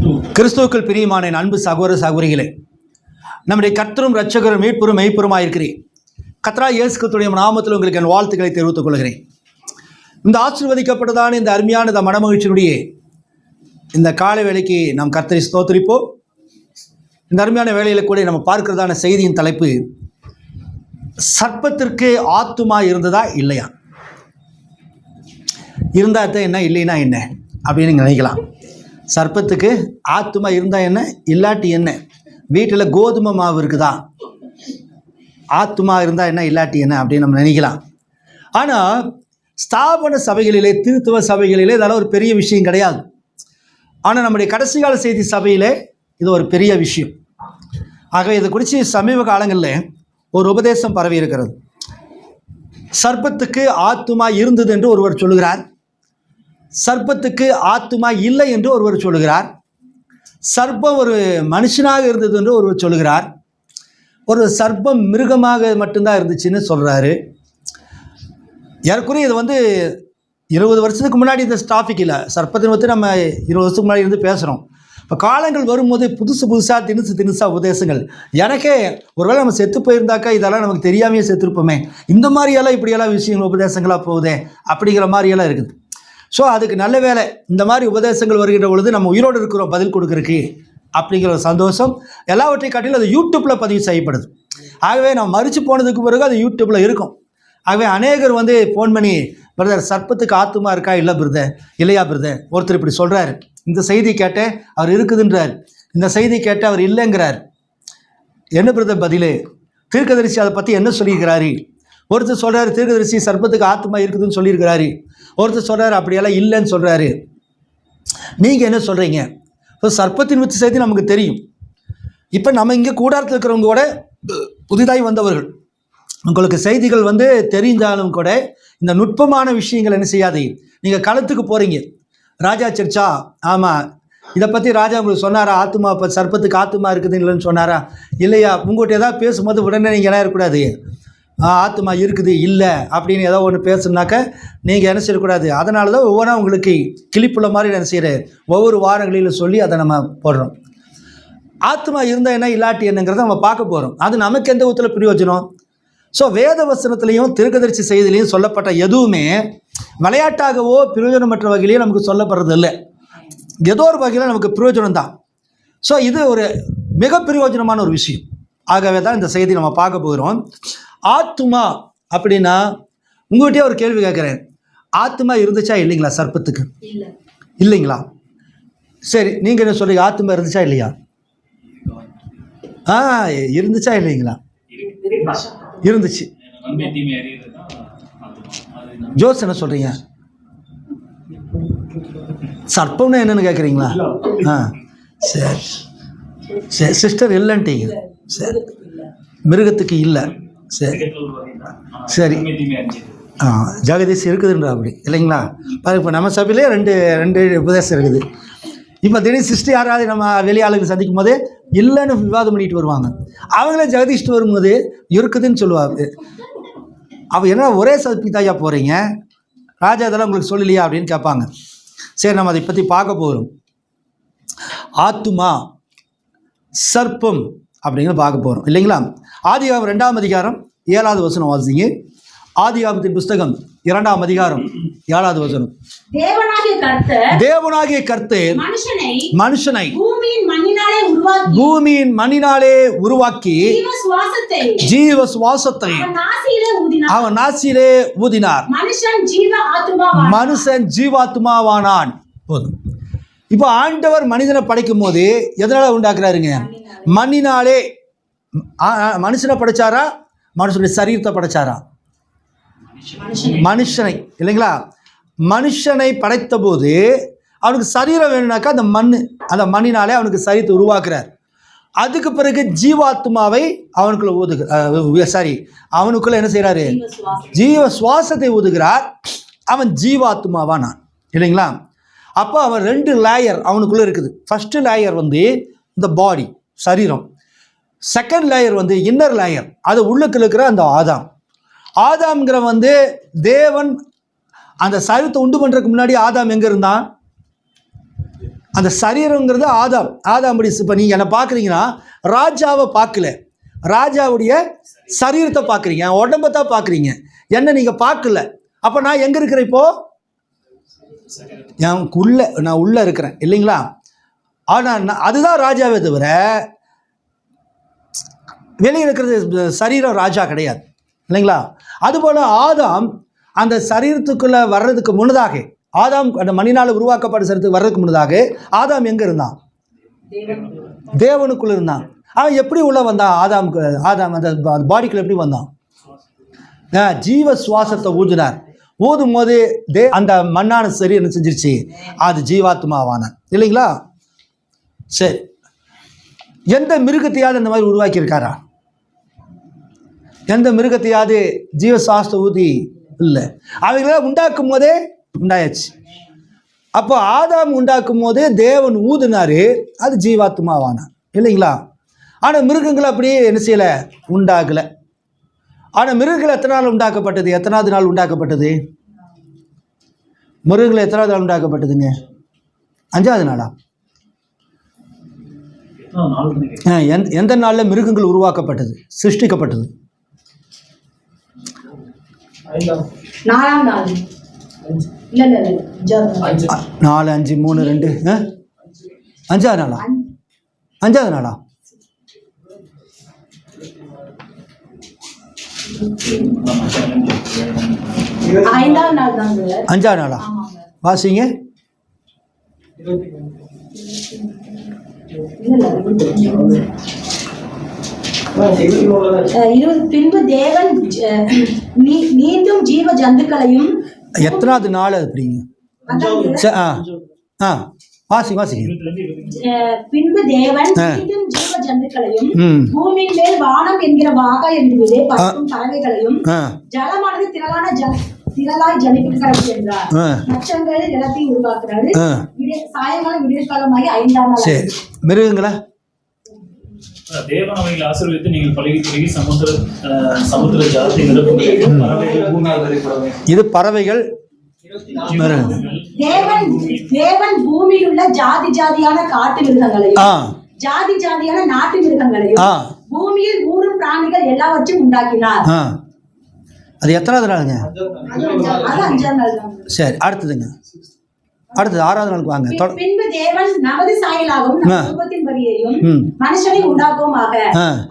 கிறிஸ்துவுக்குள் பிரியமான என் அன்பு சகோதர சகோதரிகளே, நம்முடைய கர்த்தரும் இரட்சகரும் மீட்பரும் மெய்ப்பருமாயிருக்கிறேன் கர்த்தராகிய இயேசு கிறிஸ்துவின் நாமத்தில் உங்களுக்கு என் வாழ்த்துக்களை தெரிவித்துக் கொள்கிறேன். இந்த ஆசீர்வதிக்கப்பட்டதான இந்த அருமையான இந்த மனமகிழ்ச்சியினுடைய இந்த காலை வேளைக்கு நாம் கர்த்தரை ஸ்தோத்திரிப்போம். இந்த அருமையான வேளையில் கூட நம்ம பார்க்கிறதான செய்தியின் தலைப்பு, சர்ப்பத்திற்கு ஆத்துமா இருந்ததா இல்லையா? இருந்தா என்ன, இல்லைன்னா என்ன அப்படின்னு நீங்கள் நினைக்கலாம். சர்ப்பத்துக்கு ஆத்துமா இருந்தால் என்ன, இல்லாட்டி என்ன? வீட்டில் கோதுமை மாவு இருக்குதா, ஆத்துமா இருந்தால் என்ன, இல்லாட்டி என்ன அப்படின்னு நம்ம நினைக்கலாம். ஆனால் ஸ்தாபன சபைகளிலே, திருத்துவ சபைகளிலே இதெல்லாம் ஒரு பெரிய விஷயம் கிடையாது. ஆனால் நம்முடைய கடைசி கால செய்தி சபையிலே இது ஒரு பெரிய விஷயம். ஆகவே இதை குறித்து சமீப காலங்களில் ஒரு உபதேசம் பரவி இருக்கிறது. சர்ப்பத்துக்கு ஆத்துமா இருந்தது என்று ஒருவர் சொல்லுகிறார், சர்ப்பத்துக்கு ஆத்துமா இல்லை என்று ஒருவர் சொல்லுகிறார், சர்ப்பம் ஒரு மனுஷனாக இருந்தது என்று ஒருவர் சொல்லுகிறார், ஒரு சர்ப்பம் மிருகமாக மட்டும்தான் இருந்துச்சுன்னு சொல்கிறாரு. ஏற்கனவே இது 20 வருஷத்துக்கு முன்னாடி இந்த டாபிக் இல்லை. சர்ப்பத்தின் பற்றி நம்ம 20 வருஷத்துக்கு முன்னாடி இருந்து பேசுகிறோம். இப்போ காலங்கள் வரும்போது புதுசாக தினுசாக உபதேசங்கள். எனக்கே ஒருவேளை நம்ம செத்து போயிருந்தாக்கா இதெல்லாம் நமக்கு தெரியாமையே செத்துருப்போமே, இந்த மாதிரியெல்லாம் இப்படியெல்லாம் விஷயங்கள் உபதேசங்களாக போகுதே அப்படிங்கிற மாதிரியெல்லாம் இருக்குது. ஸோ அதுக்கு நல்ல வேலை, இந்த மாதிரி உபதேசங்கள் வருகின்ற பொழுது நம்ம உயிரோடு இருக்கிறோம் பதில் கொடுக்குறக்கு அப்படிங்கிற ஒரு சந்தோஷம். எல்லாவற்றையும் காட்டிலும் அது யூடியூப்பில் பதிவு செய்யப்படுது. ஆகவே நம்ம மறித்து போனதுக்கு பிறகு அது யூடியூப்பில் இருக்கும். ஆகவே அநேகர் ஃபோன் பண்ணி, பிரதர் சர்ப்பத்துக்கு ஆத்துமா இருக்கா, இல்லை பிரதர், இல்லையா பிரதர், ஒருத்தர் இப்படி சொல்கிறார், இந்த செய்தி கேட்டேன் அவர் இருக்குதுன்றார், இந்த செய்தி கேட்ட அவர் இல்லைங்கிறார். என்ன பிரதர் பதில்? தீர்க்கதரிசி அதை பற்றி என்ன சொல்லியிருக்கிறாரு? ஒருத்தர் சொல்கிறாரு தீர்க்கதரிசி சர்ப்பத்துக்கு ஆத்மா இருக்குதுன்னு சொல்லியிருக்கிறாரு, ஒருத்தர் சொல்கிறாரு அப்படியெல்லாம் இல்லைன்னு சொல்கிறாரு. நீங்கள் என்ன சொல்கிறீங்க? இப்போ சர்ப்பத்தின் வித்து செய்தி நமக்கு தெரியும். இப்போ நம்ம இங்கே கூடாரத்தில் இருக்கிறவங்க கூட புதிதாய் வந்தவர்கள், உங்களுக்கு செய்திகள் தெரிஞ்சாலும் கூட இந்த நுட்பமான விஷயங்கள் என்ன செய்யாது. நீங்கள் களத்துக்கு போகிறீங்க, ராஜா சர்ச்சா, ஆமாம் இதை பற்றி ராஜா உங்களுக்கு சொன்னாரா, ஆத்மா இப்போ சர்ப்பத்துக்கு ஆத்மா இருக்குது இல்லைன்னு சொன்னாரா, இல்லையா? உங்கள்கிட்ட ஏதாவது பேசும்போது உடனே நீங்கள் என்ன இருக்கக்கூடாது, ஆத்மா இருக்குது இல்லை அப்படின்னு ஏதோ ஒன்று பேசுனாக்க நீங்கள் என்ன செய்யக்கூடாது. அதனால தான் ஒவ்வொன்றா உங்களுக்கு கிளிப்புள்ள மாதிரி என்ன செய்கிற ஒவ்வொரு வாரங்களிலும் சொல்லி அதை நம்ம போடுறோம். ஆத்மா இருந்தால் என்ன, இல்லாட்டி என்னங்கிறத நம்ம பார்க்க போகிறோம். அது நமக்கு எந்த விதத்தில் பிரயோஜனம்? ஸோ வேத வசனத்திலையும் தீர்க்கதரிசி செய்திலையும் சொல்லப்பட்ட எதுவுமே விளையாட்டாகவோ பிரயோஜனமற்ற வகையிலேயே நமக்கு சொல்லப்படுறது இல்லை. ஏதோ ஒரு வகையில் நமக்கு பிரயோஜனம் தான். ஸோ இது ஒரு மிக பிரயோஜனமான ஒரு விஷயம். ஆகவே தான் இந்த செய்தி நம்ம பார்க்க போகிறோம். ஆத்துமா அப்படின்னா உங்கள்கிட்டயே ஒரு கேள்வி கேட்குறேன், ஆத்துமா இருந்துச்சா இல்லைங்களா சர்ப்பத்துக்கு? இல்லைங்களா? சரி, நீங்கள் என்ன சொல்றீங்க, ஆத்துமா இருந்துச்சா இல்லையா? இருந்துச்சா இல்லைங்களா? இருந்துச்சு. ஜோஸ் என்ன சொல்றீங்க? சர்ப்பம்னா என்னன்னு கேட்குறீங்களா? சரி சரி, சிஸ்டர் இல்லைன்ட்டீங்க. சரி, மிருகத்துக்கு இல்லை. சரி சரி, ஜெகதீஷ் இருக்குதுன்றா அப்படி இல்லைங்களா? இப்போ நம்ம சபையிலே ரெண்டு உபதேசம் இருக்குது. இப்போ திடீர்னு சிஸ்டர் யாராவது நம்ம வெளியாளுக்கு சந்திக்கும் போது இல்லைன்னு விவாதம் பண்ணிட்டு வருவாங்க. அவங்களே ஜெகதீஷ்ட்டு வரும்போது இருக்குதுன்னு சொல்லுவாங்க. அவள் என்ன ஒரே சபித்தாயா போகிறீங்க, ராஜா இதெல்லாம் உங்களுக்கு சொல்லலையா அப்படின்னு கேட்பாங்க. சரி, நம்ம அதை பற்றி பார்க்க போகிறோம். ஆத்துமா, சர்ப்பம் அப்படிங்கிற பார்க்க போகிறோம் இல்லைங்களா? ஆதியாகமம் 2ஆம் அதிகாரம் 7வது வசனம் வாசிங்க. ஆதியாகமத்தின் புஸ்தகம் 2ஆம் அதிகாரம் 7வது வசனம். தேவனாகிய கர்த்தர் மனுஷனை பூமியின் மண்ணினாலே உருவாக்கி ஜீவ சுவாசத்தை அவன் நாசியிலே ஊதினார், மனுஷன் ஜீவாத்மாவானான். போதும். இப்போ ஆண்டவர் மனிதனை படைக்கும் போது எதனால உண்டாக்குறாருங்க? மண்ணினாலே. மனுஷனை படைச்சாரா, மனுஷனுடைய சரீரத்தை படைச்சாரா? மனுஷனை இல்லைங்களா? மனுஷனை படைத்த போது அவனுக்கு சரீரம் வேணும்னாக்கா அந்த மண்ணினாலே அவனுக்கு சரீரத்தை உருவாக்குறார். அதுக்கு பிறகு ஜீவாத்மாவை அவனுக்குள்ள அவனுக்குள்ள என்ன செய்யறாரு? ஜீவ சுவாசத்தை ஊதுகிறார். அவன் ஜீவாத்மாவானான் இல்லைங்களா? அப்போ அவன் 2 லேயர் அவனுக்குள்ள இருக்குது. ஃபர்ஸ்ட் லேயர் இந்த பாடி, சரீரம். செகண்ட் லேயர் இன்னர் லேயர், அது உள்ளுக்கு இருக்கிற அந்த ஆதாம்ங்கிற தேவன் அந்த சரீரத்தை உண்டு பண்ணுறதுக்கு முன்னாடி ஆதாம் எங்கே இருந்தான்? அந்த சரீரங்கிறது ஆதாம். ஆதாம் படி இப்போ நீங்கள் என்னை பார்க்குறீங்கன்னா ராஜாவை பார்க்கல, ராஜாவுடைய சரீரத்தை பார்க்குறீங்க, உடம்பை தான் பார்க்குறீங்க, என்ன நீங்கள் பார்க்கல. அப்போ நான் எங்கே இருக்கிறேன் இப்போது? நான் உள்ளே இருக்கிறேன் இல்லைங்களா? ஆனால் அதுதான் ராஜாவே தவிர வெளியே இருக்கிறது சரீரம் ராஜா கிடையாது இல்லைங்களா? அதுபோல் ஆதாம் அந்த சரீரத்துக்குள்ளே வர்றதுக்கு முன்னதாக, ஆதாம் அந்த மணினால் உருவாக்கப்பட்ட சரீரத்துக்கு வர்றதுக்கு முன்னதாக ஆதாம் எங்கே இருந்தான்? தேவனுக்குள்ளே இருந்தான். அவன் எப்படி உள்ளே வந்தான்? ஆதாம் அந்த பாடிக்குள்ளே எப்படி வந்தான்? ஜீவ சுவாசத்தை ஊதினார். ஊதும் போது அந்த மண்ணான சரி என்ன செஞ்சிருச்சு? அது ஜீவாத்மாவானான் இல்லைங்களா? சரி, எந்த மிருகத்தையாவது இந்த மாதிரி உருவாக்கியிருக்காரா? எந்த மிருகத்தையாவது ஜீவ சுவாசத்தை ஊதி இல்லை. அவைகளை உண்டாக்கும் போதே உண்டாயாச்சு. அப்போ ஆதாம் உண்டாக்கும் போதே தேவன் ஊதுனாரு, அது ஜீவாத்மாவானான் இல்லைங்களா? ஆனால் மிருகங்கள் அப்படியே என்ன செய்யலை? உண்டாகலை. ஆனால் மிருகங்கள் எத்தனை நாள் உண்டாக்கப்பட்டது? எத்தனாவது நாள் உண்டாக்கப்பட்டது? மிருகங்கள் எத்தனாவது நாள் உண்டாக்கப்பட்டதுங்க? 5வது நாளா? எந்த நாளில் மிருகங்கள் உருவாக்கப்பட்டது, சிருஷ்டிக்கப்பட்டது? 4ஆம் நாள். 4, 5, 3, 2 5வது நாளா? 5வது நாளா? 5வது நாளா? வாசிங்க. 20 பின்பு தேவன் மீண்டும் ஜீவ ஜந்துக்களையும். எத்தனாவது நாள் அது? அப்படிங்க வாசிங்க. பின்பு தேவன் மீண்டும் ஜீவ ஜந்துக்களையும் பூமியின் மேல் வானம் என்கிற வாகா என்று பறக்கும் பறவைகளையும் ஜலமானது திரளாய் ஜனிப்பிக்கிறது என்றார். நட்சங்கள் நிலத்தை உருவாக்குறாரு. சாயங்காலம் விடியற்காலமாகி 5ஆம் நாள். சரி, மிருகங்களா? தேவன் அவைகளை ஆசீர்வதித்து நீங்கள் பழகி சமுத்திர ஜாதி இது பறவைகள். தேவன் பூமியில் உள்ள ஜாதி ஜாதியான காட்டு மிருகங்களையும் ஜாதி ஜாதியான நாட்டு மிருகங்களையும் பூமியில் ஊரும் பிராணிகள் எல்லாவற்றையும் உண்டாக்கினார். அது எத்தனாவது நாளுங்க? அது 5ஆம் நாள். சரி, அடுத்தது 6வது நாளுக்கு வாங்க. பின்பு தேவன் நமது சாயலாகவும் ரூபத்தின்படியையும் மனுஷனை உண்டாக்குவோமாக.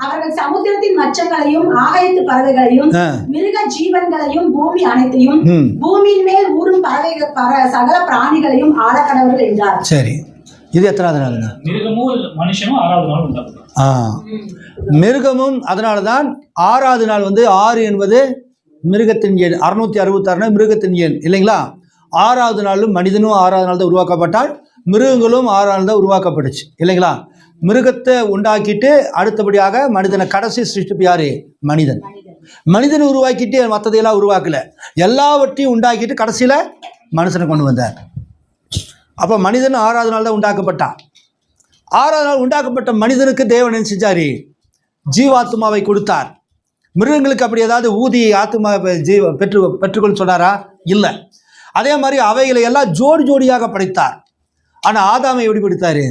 அவர்கள் சமுத்திரத்தின் மச்சங்களையும் ஆகாயத்து பறவைகளையும் மிருக ஜீவன்களையும் பூமி அனைத்தையும் பூமியின் மேல் ஊரும் சகல பிராணிகளையும் ஆளக்கடவர்கள் என்றார். சரி, இது எத்தனாவது நாளுங்க? மிருகமும் மனுஷனும் 6வது நாள் உண்டாக்குறாங்க. மிருகமும் அதனாலதான் 6வது நாள் 6 என்பது மிருகத்தின் எண். 666 மிருகத்தின் எண் இல்லைங்களா? 6வது நாளும் மனிதனும் 6வது நாள் தான் உருவாக்கப்பட்டால், மிருகங்களும் 6வது நாள் தான் உருவாக்கப்பட்டுச்சு இல்லைங்களா? மிருகத்தை உண்டாக்கிட்டு அடுத்தபடியாக மனிதனை கடைசி சிருஷ்டிப்பு யாரு? மனிதன். மனிதனை உருவாக்கிட்டு மற்றதையெல்லாம் உருவாக்கல, எல்லாவற்றையும் உண்டாக்கிட்டு கடைசியில் மனுஷனை கொண்டு வந்தார். அப்போ மனிதன் 6வது நாள் தான் உண்டாக்கப்பட்டான். 6வது நாள் உண்டாக்கப்பட்ட மனிதனுக்கு தேவன் என்ன செஞ்சார்? ஜீவாத்மாவை கொடுத்தார். மிருகங்களுக்கு அப்படி ஏதாவது ஊதி ஆத்மா பெற்றுக்கொள்ள சொன்னாரா? இல்லை. அதே மாதிரி அவைகளை எல்லாம் ஜோடி ஜோடியாக படைத்தார். ஆனால் ஆதாமை எப்படி படைத்தார்?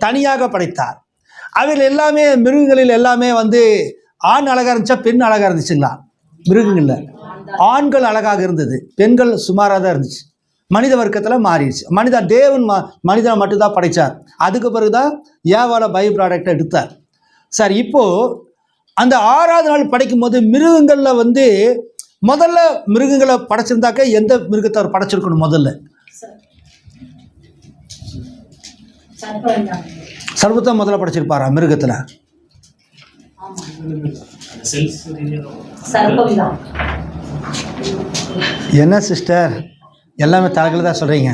தனியாக படைத்தார். அவைகள் எல்லாமே மிருகங்களில் எல்லாமே ஆண் அழகாக இருந்துச்சா பெண் அழகாக இருந்துச்சுங்களா? மிருகங்களில் ஆண்கள் அழகாக இருந்தது, பெண்கள் சுமாராக தான் இருந்துச்சு. மனித வர்க்கத்தில் மாறிடுச்சு. தேவன் மனிதனை மட்டும்தான் படைத்தார். அதுக்கு பிறகு தான் ஏவால பை ப்ராடக்டை எடுத்தார். சார், இப்போது அந்த 6வது நாள் படைக்கும் போது மிருகங்களில் முதல்ல மிருகங்களை படைச்சிருந்தாக்க எந்த மிருகத்தை அவர் படைச்சிருக்கணும்? முதல்ல சர்வத்தை முதல்ல படைச்சிருப்பாரா மிருகத்துல? என்ன சிஸ்டர், எல்லாமே தலைகள் தான் சொல்றீங்க.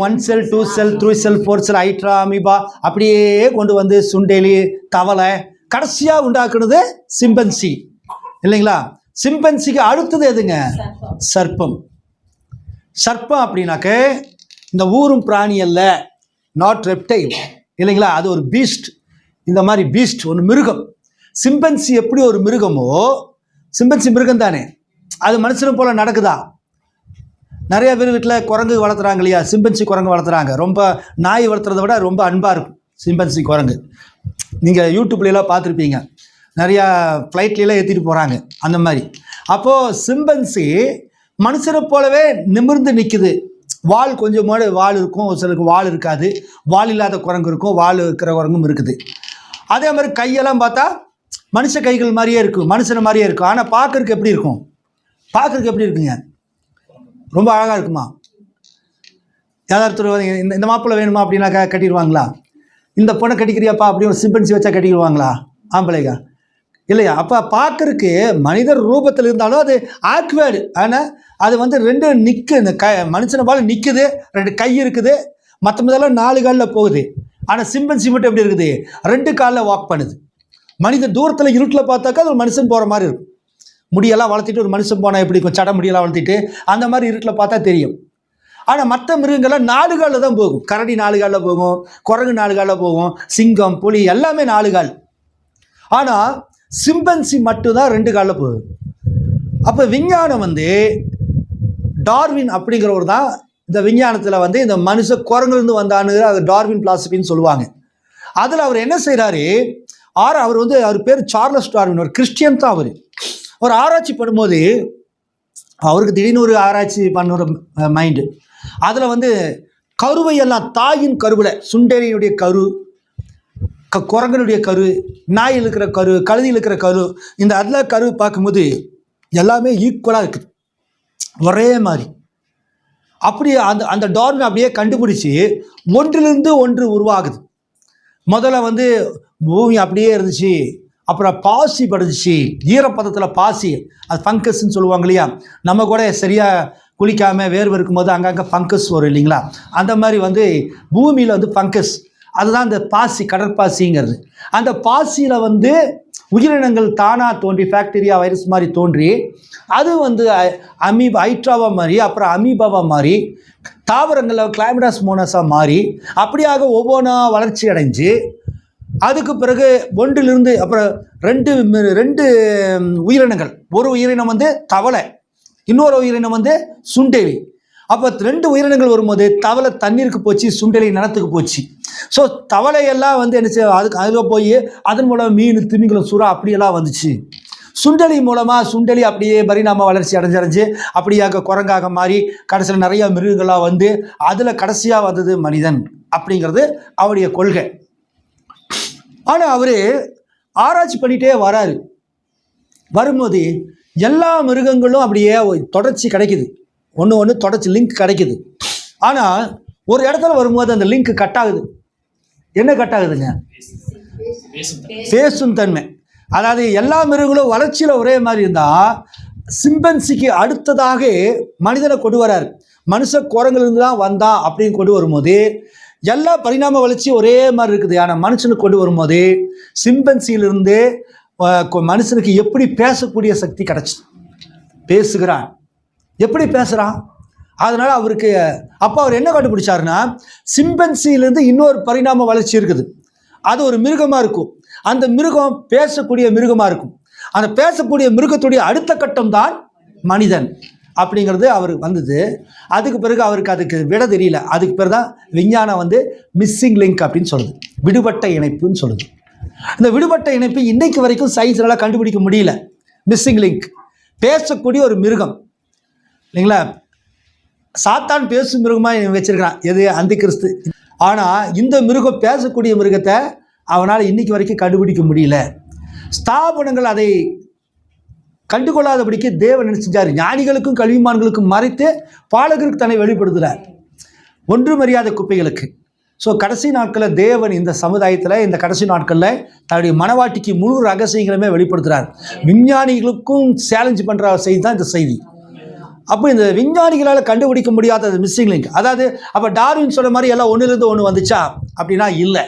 1 செல் 2 செல் 3 செல் 4 செல் ஹைட்ரா அமீபா அப்படியே கொண்டு சுண்டெலி தவளை கடைசியாக உண்டாக்குனது சிம்பன்சி இல்லைங்களா? சிம்பன்சிக்கு அடுத்தது எதுங்க? சர்ப்பம். சர்ப்பம் அப்படின்னாக்க இந்த ஊரும் பிராணி அல்ல, நாட் ரெப்டைல் இல்லைங்களா? அது ஒரு பீஸ்ட். இந்த மாதிரி பீஸ்ட் ஒரு மிருகம். சிம்பன்சி எப்படி ஒரு மிருகமோ, சிம்பன்சி மிருகம் தானே, அது மனுஷனை போல நடக்குதா? நிறைய பேர் வீட்டில் குரங்கு வளர்த்துறாங்க இல்லையா, சிம்பன்சி குரங்கு வளர்த்துறாங்க. ரொம்ப நாய் வளர்த்துறத விட ரொம்ப அன்பாக இருக்கும் சிம்பன்சி குரங்கு. நீங்கள் யூடியூப்லாம் பார்த்துருப்பீங்க, நிறையா ஃப்ளைட்லாம் ஏற்றிட்டு போகிறாங்க அந்த மாதிரி. அப்போது சிம்பன்சி மனுஷனை போலவே நிமிர்ந்து நிற்குது. வால் கொஞ்சம் வால் இருக்கும், ஒரு சிலருக்கு வால் இருக்காது. வால் இல்லாத குரங்கு இருக்கும், வால் இருக்கிற குரங்கும் இருக்குது. அதே மாதிரி கையெல்லாம் பார்த்தா மனுஷ கைகள் மாதிரியே இருக்கும், மனுஷனை மாதிரியே இருக்கும். ஆனால் பார்க்கறதுக்கு எப்படி இருக்கும்? பார்க்கறதுக்கு எப்படி இருக்குங்க? ரொம்ப அழகாக இருக்குமா? யாராவது இந்த மாப்பிள்ளை வேணுமா அப்படின்னாக்கா கட்டிடுவாங்களா? இந்த பொண்ணை கட்டிக்கிறியாப்பா அப்படி ஒரு சிம்பன்சி வச்சா கட்டிடுவாங்களா ஆம்பளைங்க? இல்லையா? அப்போ பார்க்கறதுக்கு மனிதர் ரூபத்தில் இருந்தாலும் அது ஆக்வேர்டு. ஆனால் அது வந்து ரெண்டு நிற்கு, இந்த மனுஷனை போல நிற்குது, ரெண்டு கை இருக்குது, மற்றதெல்லாம் 4 காலில் போகுது. ஆனால் சிம்பன்சி மட்டும் எப்படி இருக்குது? 2 காலில் வாக் பண்ணுது. மனிதன் தூரத்தில் இருட்டில் பார்த்தாக்கா அது ஒரு மனுஷன் போகிற மாதிரி இருக்கும். முடியெல்லாம் வளர்த்திட்டு ஒரு மனுஷன் போனால் எப்படி இருக்கும்? சடை முடியெல்லாம் வளர்த்திட்டு அந்த மாதிரி இருட்டில் பார்த்தா தெரியும். ஆனால் மற்ற மிருகங்கள்லாம் 4 காலில் தான் போகும். கரடி 4 காலில் போகும், குரங்கு 4 காலில் போகும், சிங்கம், புலி எல்லாமே 4 கால். ஆனால் சிம்பன்சி மட்டும்தான் 2 காலில் போகுது. அப்போ விஞ்ஞானம் வந்து டார்வின் அப்படிங்கிறவர் தான் இந்த விஞ்ஞானத்தில் வந்து இந்த மனுஷ குரங்குலேருந்து வந்தானுங்கிற அது டார்வின் பிலாசபின்னு சொல்லுவாங்க. அதில் அவர் என்ன செய்கிறாரு, அவர் வந்து அவர் பேர் சார்லஸ் டார்வின், ஒரு கிறிஸ்டியன் தான். அவர் ஆராய்ச்சி பண்ணும்போது அவருக்கு திடீர்னு ஒரு ஆராய்ச்சி பண்ணுற மைண்டு. அதில் வந்து கருவையெல்லாம் தாயின் கருவில், சுண்டெலியுடைய கரு, குரங்கனுடைய கரு, நாயில் இருக்கிற கரு, கழுதியில் இருக்கிற கரு, இந்த அதில் கரு பார்க்கும்போது எல்லாமே ஈக்குவலாக இருக்குது, ஒரே மாதிரி. அப்படி அந்த டார்வின் அப்படியே கண்டுபிடிச்சி ஒன்றிலிருந்து ஒன்று உருவாகுது. முதல்ல வந்து பூமி அப்படியே இருந்துச்சு, அப்புறம் பாசி படுந்துச்சு, ஈரப்பதத்தில் பாசி, அது ஃபங்கஸ்ன்னு சொல்லுவாங்க இல்லையா. நம்ம கூட சரியாக குளிக்காமல் வேர்வை இருக்கும்போது அங்கங்கே ஃபங்கஸ் வரும் இல்லைங்களா, அந்த மாதிரி வந்து பூமியில் வந்து ஃபங்கஸ், அதுதான் இந்த பாசி, கடற்பாசிங்கிறது. அந்த பாசியில் வந்து உயிரினங்கள் தானாக தோன்றி, பாக்டீரியா வைரஸ் மாதிரி தோன்றி, அது வந்து ஹைட்ராவாக மாறி, அப்புறம் அமீபாவாக மாறி, தாவரங்களில் கிளைமடாஸ் மோனஸாக மாறி, அப்படியாக ஒவ்வொன்றா வளர்ச்சி அடைஞ்சு, அதுக்கு பிறகு ஒன்றிலிருந்து அப்புறம் ரெண்டு உயிரினங்கள், ஒரு உயிரினம் வந்து தவளை, இன்னொரு உயிரினம் வந்து சுண்டெலி. அப்போ 2 உயிரினங்கள் வரும்போது தவளை தண்ணீருக்கு போச்சு, சுண்டெலி நிலத்துக்கு போச்சு. ஸோ தவளையெல்லாம் வந்து என்ன செய்ய, அதில் போய் அதன் மூலம் மீன், திமிங்கலம், சுறா அப்படியெல்லாம் வந்துச்சு. சுண்டெலி மூலமாக சுண்டெலி அப்படியே பரிணாம வளர்ச்சி அடைஞ்சு அப்படியாக குரங்காக மாறி கடைசியில் நிறைய மிருகங்களாக வந்து அதில் கடைசியாக வந்தது மனிதன் அப்படிங்கிறது அவருடைய கொள்கை. ஆனால் அவர் ஆராய்ச்சி பண்ணிகிட்டே வராரு. வரும்போது எல்லா மிருகங்களும் அப்படியே தொடர்ச்சி கிடைக்குது, ஒன்று தொடர்ச்சி லிங்க் கிடைக்குது. ஆனால் ஒரு இடத்துல வரும்போது அந்த லிங்க் கட் ஆகுது. என்ன கட் ஆகுதுங்க? பேசும் தன்மை. அதாவது எல்லா மிருகங்களும் வளர்ச்சியில் ஒரே மாதிரி இருந்தால் சிம்பன்சிக்கு அடுத்ததாக மனிதனை கொண்டு வரார். மனுஷ குரங்கிலிருந்து தான் வந்தான் அப்படின்னு கொண்டு வரும்போது எல்லா பரிணாம வளர்ச்சி ஒரே மாதிரி இருக்குது. ஆனால் மனுஷனுக்கு கொண்டு வரும்போது சிம்பன்சியிலிருந்து மனுஷனுக்கு எப்படி பேசக்கூடிய சக்தி கிடச்சி பேசுகிறான், எப்படி பேசுகிறான். அதனால் அவருக்கு அப்போ அவர் என்ன கண்டுபிடிச்சாருன்னா, சிம்பன்சியிலேருந்து இன்னொரு பரிணாம வளர்ச்சி இருக்குது, அது ஒரு மிருகமாக இருக்கும். அந்த மிருகம் பேசக்கூடிய மிருகமாக இருக்கும். அந்த பேசக்கூடிய மிருகத்துடைய அடுத்த கட்டம் தான் மனிதன் அப்படிங்கிறது அவருக்கு வந்தது. அதுக்கு பிறகு அவருக்கு அதுக்கு விட தெரியல. அதுக்கு பிறகு தான் விஞ்ஞானம் வந்து மிஸ்ஸிங் லிங்க் அப்படின்னு சொல்லுது, விடுபட்ட இணைப்புன்னு சொல்லுது. இந்த விடுபட்ட இணைப்பு இன்னைக்கு வரைக்கும் சயின்ஸ்னால கண்டுபிடிக்க முடியல. மிஸ்ஸிங் லிங்க், பேசக்கூடிய ஒரு மிருகம் இல்லைங்களா. சாத்தான் பேசும் மிருகமாக வச்சிருக்கிறான், எது? அந்தி கிறிஸ்து. ஆனால் இந்த மிருகம், பேசக்கூடிய மிருகத்தை அவனால் இன்னைக்கு வரைக்கும் கண்டுபிடிக்க முடியல. ஸ்தாபனங்கள் அதை கண்டுகொள்ளாதபடிக்கு தேவன் என்ன செஞ்சார்? ஞானிகளுக்கும் கல்விமான்களுக்கும் மறைத்து பாலகருக்கு தன்னை வெளிப்படுத்துகிறார், ஒன்றுமறியாத குப்பைகளுக்கு. ஸோ கடைசி நாட்களில் தேவன் இந்த சமுதாயத்தில், இந்த கடைசி நாட்களில் தன்னுடைய மனவாட்டிக்கு முழு ரகசியங்களுமே வெளிப்படுத்துகிறார். விஞ்ஞானிகளுக்கும் சேலஞ்ச் பண்ணுற செய்தி தான் இந்த செய்தி. அப்போ இந்த விஞ்ஞானிகளால் கண்டுபிடிக்க முடியாத மிஸ்ஸிங் லிங்க், அதாவது அப்போ டார்வின் சொன்ன மாதிரி எல்லாம் ஒன்றுலேருந்து ஒன்று வந்துச்சா அப்படின்னா இல்லை.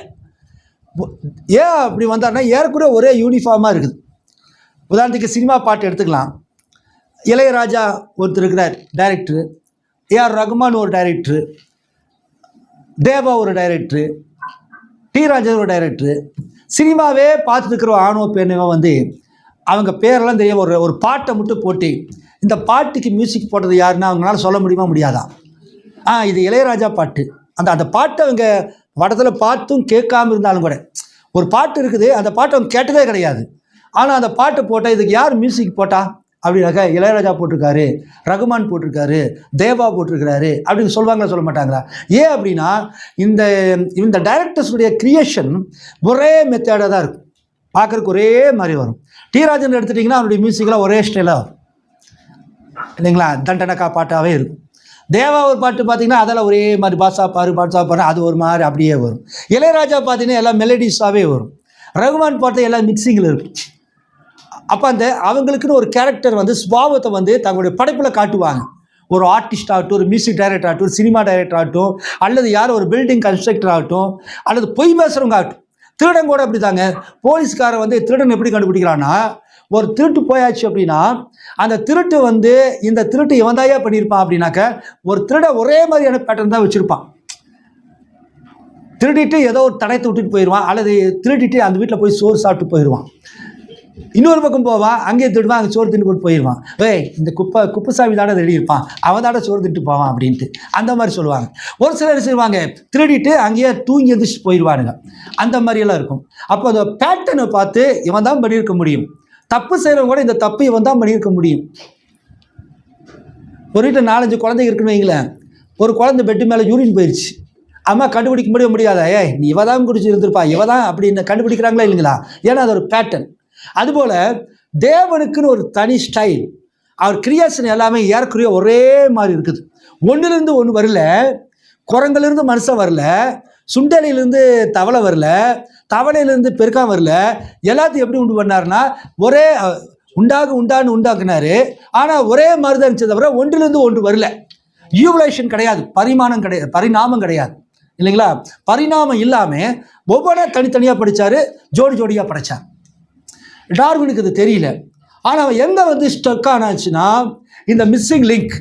ஏன் அப்படி வந்தார்னா, ஏறக்குறைய ஒரே யூனிஃபார்மாக இருக்குது. உதாரணத்துக்கு சினிமா பாட்டு எடுத்துக்கலாம். இளையராஜா ஒருத்தர் இருக்கிறார் டைரக்டரு, ஏஆர் ரகுமான் ஒரு டைரக்டரு, தேவா ஒரு டைரக்டரு, டி ராஜன் ஒரு டைரக்டரு. சினிமாவே பார்த்துட்டு இருக்கிற ஆணவ பெண்ணவன் வந்து அவங்க பேரெல்லாம் தெரியாமல் ஒரு பாட்டை மட்டும் போட்டு இந்த பாட்டுக்கு மியூசிக் போட்டது யாருன்னா அவங்களால சொல்ல முடியுமா முடியாதா? இது இளையராஜா பாட்டு. அந்த பாட்டை அவங்க படத்தில் பார்த்தும் கேட்காம இருந்தாலும் கூட, ஒரு பாட்டு இருக்குது, அந்த பாட்டை அவங்க கேட்டதே கிடையாது. ஆனால் அந்த பாட்டு போட்டால் இதுக்கு யார் மியூசிக் போட்டா அப்படின்னாக்கா இளையராஜா போட்டிருக்காரு, ரகுமான் போட்டிருக்காரு, தேவா போட்டிருக்கிறாரு அப்படின்னு சொல்லுவாங்களா, சொல்ல மாட்டாங்களா? ஏன் அப்படின்னா இந்த டைரக்டர்ஸுடைய கிரியேஷன் ஒரே மெத்தேடாக தான் இருக்கும், பார்க்குறதுக்கு ஒரே மாதிரி வரும். டி ராஜன் எடுத்துட்டிங்கன்னா அவருடைய மியூசிக்கெலாம் ஒரே ஸ்டைலாக வரும் இல்லைங்களா, தண்டனக்கா பாட்டாகவே இருக்கும். தேவா ஒரு பாட்டு பார்த்தீங்கன்னா அதெல்லாம் ஒரே மாதிரி பாட்ஸா பாரு அது ஒரு மாதிரி அப்படியே வரும். இளையராஜா பார்த்தீங்கன்னா எல்லாம் மெலடிஸாகவே வரும். ரகுமான் பாட்டு எல்லாம் மிக்சிங்கில் இருக்கும். அப்போ அவங்களுக்குன்னு ஒரு கேரக்டர் சுபாவத்தை தங்களுடைய படைப்பில் காட்டுவாங்க. ஒரு ஆர்டிஸ்ட் ஆகட்டும், ஒரு மியூசிக் டைரக்டர் ஆகட்டும், ஒரு சினிமா டைரக்டர் ஆகட்டும், அல்லது யார் ஒரு பில்டிங் கன்ஸ்ட்ரக்டர் ஆகட்டும், அல்லது பொய் பேசுகிறவங்க ஆகட்டும். திருடன் கூட அப்படி தாங்க. போலீஸ்காரன் திருடன் எப்படி கண்டுபிடிக்கிறான்னா, ஒரு திருட்டு போயாச்சு அப்படின்னா அந்த திருட்டு இந்த திருட்டு இவன் தாயா பண்ணியிருப்பான் அப்படின்னாக்க ஒரு திருட ஒரே மாதிரியான பேட்டர்ன் தான் வச்சுருப்பான். திருடிட்டு ஏதோ ஒரு தடயத்தை விட்டுட்டு போயிடுவான், அல்லது திருடிட்டு அந்த வீட்டில் போய் சோறு சாப்பிட்டு போயிடுவான். இன்னொரு பக்கம் போவான், அங்கேயே திடுவான், அங்கே சோறு தின்னு போட்டு போயிடுவான். இந்த குப்புசாமி தானே திருடி இருப்பான், அவன் தானே சோறு திட்டு போவான் அப்படின்ட்டு அந்த மாதிரி சொல்லுவாங்க. ஒரு சிலர் செய்வாங்க, திருடிட்டு அங்கேயே தூங்கி எந்திரிச்சு போயிடுவானுங்க. அந்த மாதிரியெல்லாம் இருக்கும். அப்போ அந்த பேட்டர்னை பார்த்து இவன் தான் பண்ணியிருக்க முடியும். தப்பு செய்கிறவங்க கூட இந்த தப்பு இவன் தான் பண்ணியிருக்க முடியும். ஒரு வீட்டில் 4-5 குழந்தைங்க இருக்குன்னு வைங்களேன். ஒரு குழந்தை பெட்டு மேலே யூரின் போயிடுச்சு. அம்மா கண்டுபிடிக்க முடியாதா, நீ இவ தான் குடிச்சு இருந்திருப்பா, இவ தான் அப்படின்னு கண்டுபிடிக்கிறாங்களா இல்லைங்களா? ஏன்னா அது ஒரு பேட்டர்ன். அதுபோல் தேவனுக்குன்னு ஒரு தனி ஸ்டைல், அவர் கிரியேஷன் எல்லாமே ஏறக்குறைய ஒரே மாதிரி இருக்குது. ஒன்றுலேருந்து ஒன்று வரல, குரங்குலேருந்து மனுஷன் வரல, சுண்டலிலேருந்து தவளை வரல, தவளையிலேருந்து பெருக்கான் வரல. எல்லாத்தையும் எப்படி உண்டு பண்ணாருன்னா ஒரே உண்டாக்குனாரு. ஆனால் ஒரே மாதிரி தான் இருந்துச்சு, தவிர ஒன்றிலிருந்து ஒன்று வரல. ஈவலேஷன் கிடையாது, பரிணாமம் கிடையாது இல்லைங்களா? பரிணாமம் இல்லாமல் ஒவ்வொன்றா தனித்தனியாக படித்தார், ஜோடி ஜோடியாக படைத்தார். டார்வினுக்கு இது தெரியல. ஆனால் அவன் எங்கே ஸ்டக் ஆனாச்சுன்னா இந்த மிஸ்ஸிங் லிங்க்,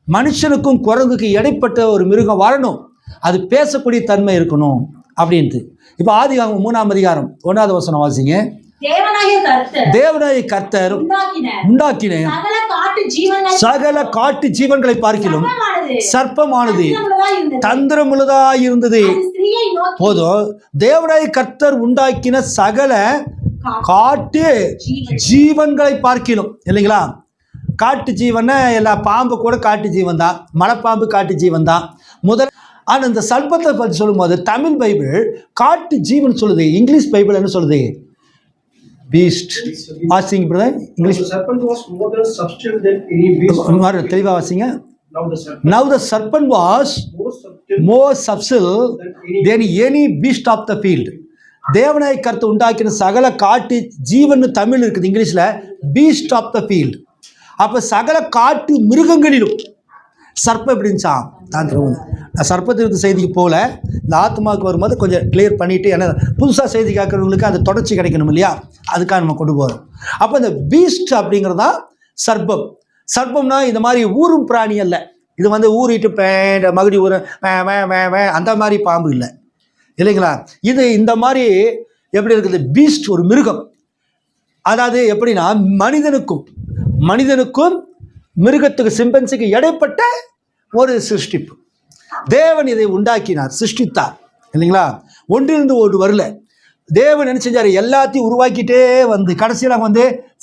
மனுஷனுக்கும் குரங்குக்கு இடைப்பட்ட ஒரு மிருகம் வரணும், அது பேசக்கூடிய தன்மை இருக்கணும் அப்படின்ட்டு. இப்போ ஆதிகாமம் 3ஆம் அதிகாரம் 1வது வசனம் வாசிங்க. தேவனாகிய கர்த்தர் உண்டாக்கின சகல காட்டு ஜீவன்களை பார்க்கிலும் சர்ப்பமானது தந்திரமுள்ளதாய் இருந்தது. போதும், தேவனாகிய கர்த்தர் உண்டாக்கின சகல காட்டு ஜீவன்களை பார்க்கிலும் இல்லைங்களா? காட்டு ஜீவனை எல்லா பாம்பு கூட காட்டு ஜீவன் தான், மலைப்பாம்பு காட்டு ஜீவன் தான் முதல். ஆனால் இந்த சர்ப்பத்தை பற்றி சொல்லும்போது தமிழ் பைபிள் காட்டு ஜீவன் சொல்லுது, இங்கிலீஷ் பைபிள் என்ன சொல்லுது? பீஸ்ட். வாசிங்க பிரதர், இங்கிலீஷ் தெளிவாக வாசிங்க. Now the serpent was more subtle than any beast of the field. தேவனாய் கர்த்தர் உண்டாக்கின சகல காட்டு ஜீவன் தமிழ் இருக்குது, இங்கிலீஷில் பீஸ்ட் ஆஃப் த ஃபீல்டு. அப்போ சகல காட்டு மிருகங்களிலும் சர்ப்பம் எப்படின்னுச்சான் தான் திரும்ப. நான் சர்ப்பத்திற்கு செய்திக்கு போகல, இந்த ஆத்மாவுக்கு வரும்போது கொஞ்சம் கிளியர் பண்ணிவிட்டு, ஏன்னா புதுசாக செய்தி கேட்குறவங்களுக்கு அந்த தொடர்ச்சி கிடைக்கணும் இல்லையா, அதுக்காக நம்ம கொண்டு போகிறோம். அப்போ இந்த பீஸ்ட் அப்படிங்கிறது தான் சர்ப்பம். சர்ப்பம்னா இந்த மாதிரி ஊரும் பிராணி அல்ல, இது ஊறிட்டு பேண்ட மகுடி ஊற அந்த மாதிரி பாம்பு இல்லை இல்லைங்களா? இது இந்த மாதிரி எப்படி இருக்குது? பீஸ்ட் ஒரு மிருகம். அதாவது எப்படின்னா மனிதனுக்கும் மிருகத்துக்கு சிம்பன்சிக்கு இடைப்பட்ட ஒரு சிருஷ்டிப்பு. தேவன் இதை உண்டாக்கினார், சிருஷ்டித்தார் இல்லைங்களா? ஒன்றிலிருந்து ஒன்று வரல. தேவன் என்ன செஞ்சார்? எல்லாத்தையும் உருவாக்கிட்டே கடைசியில்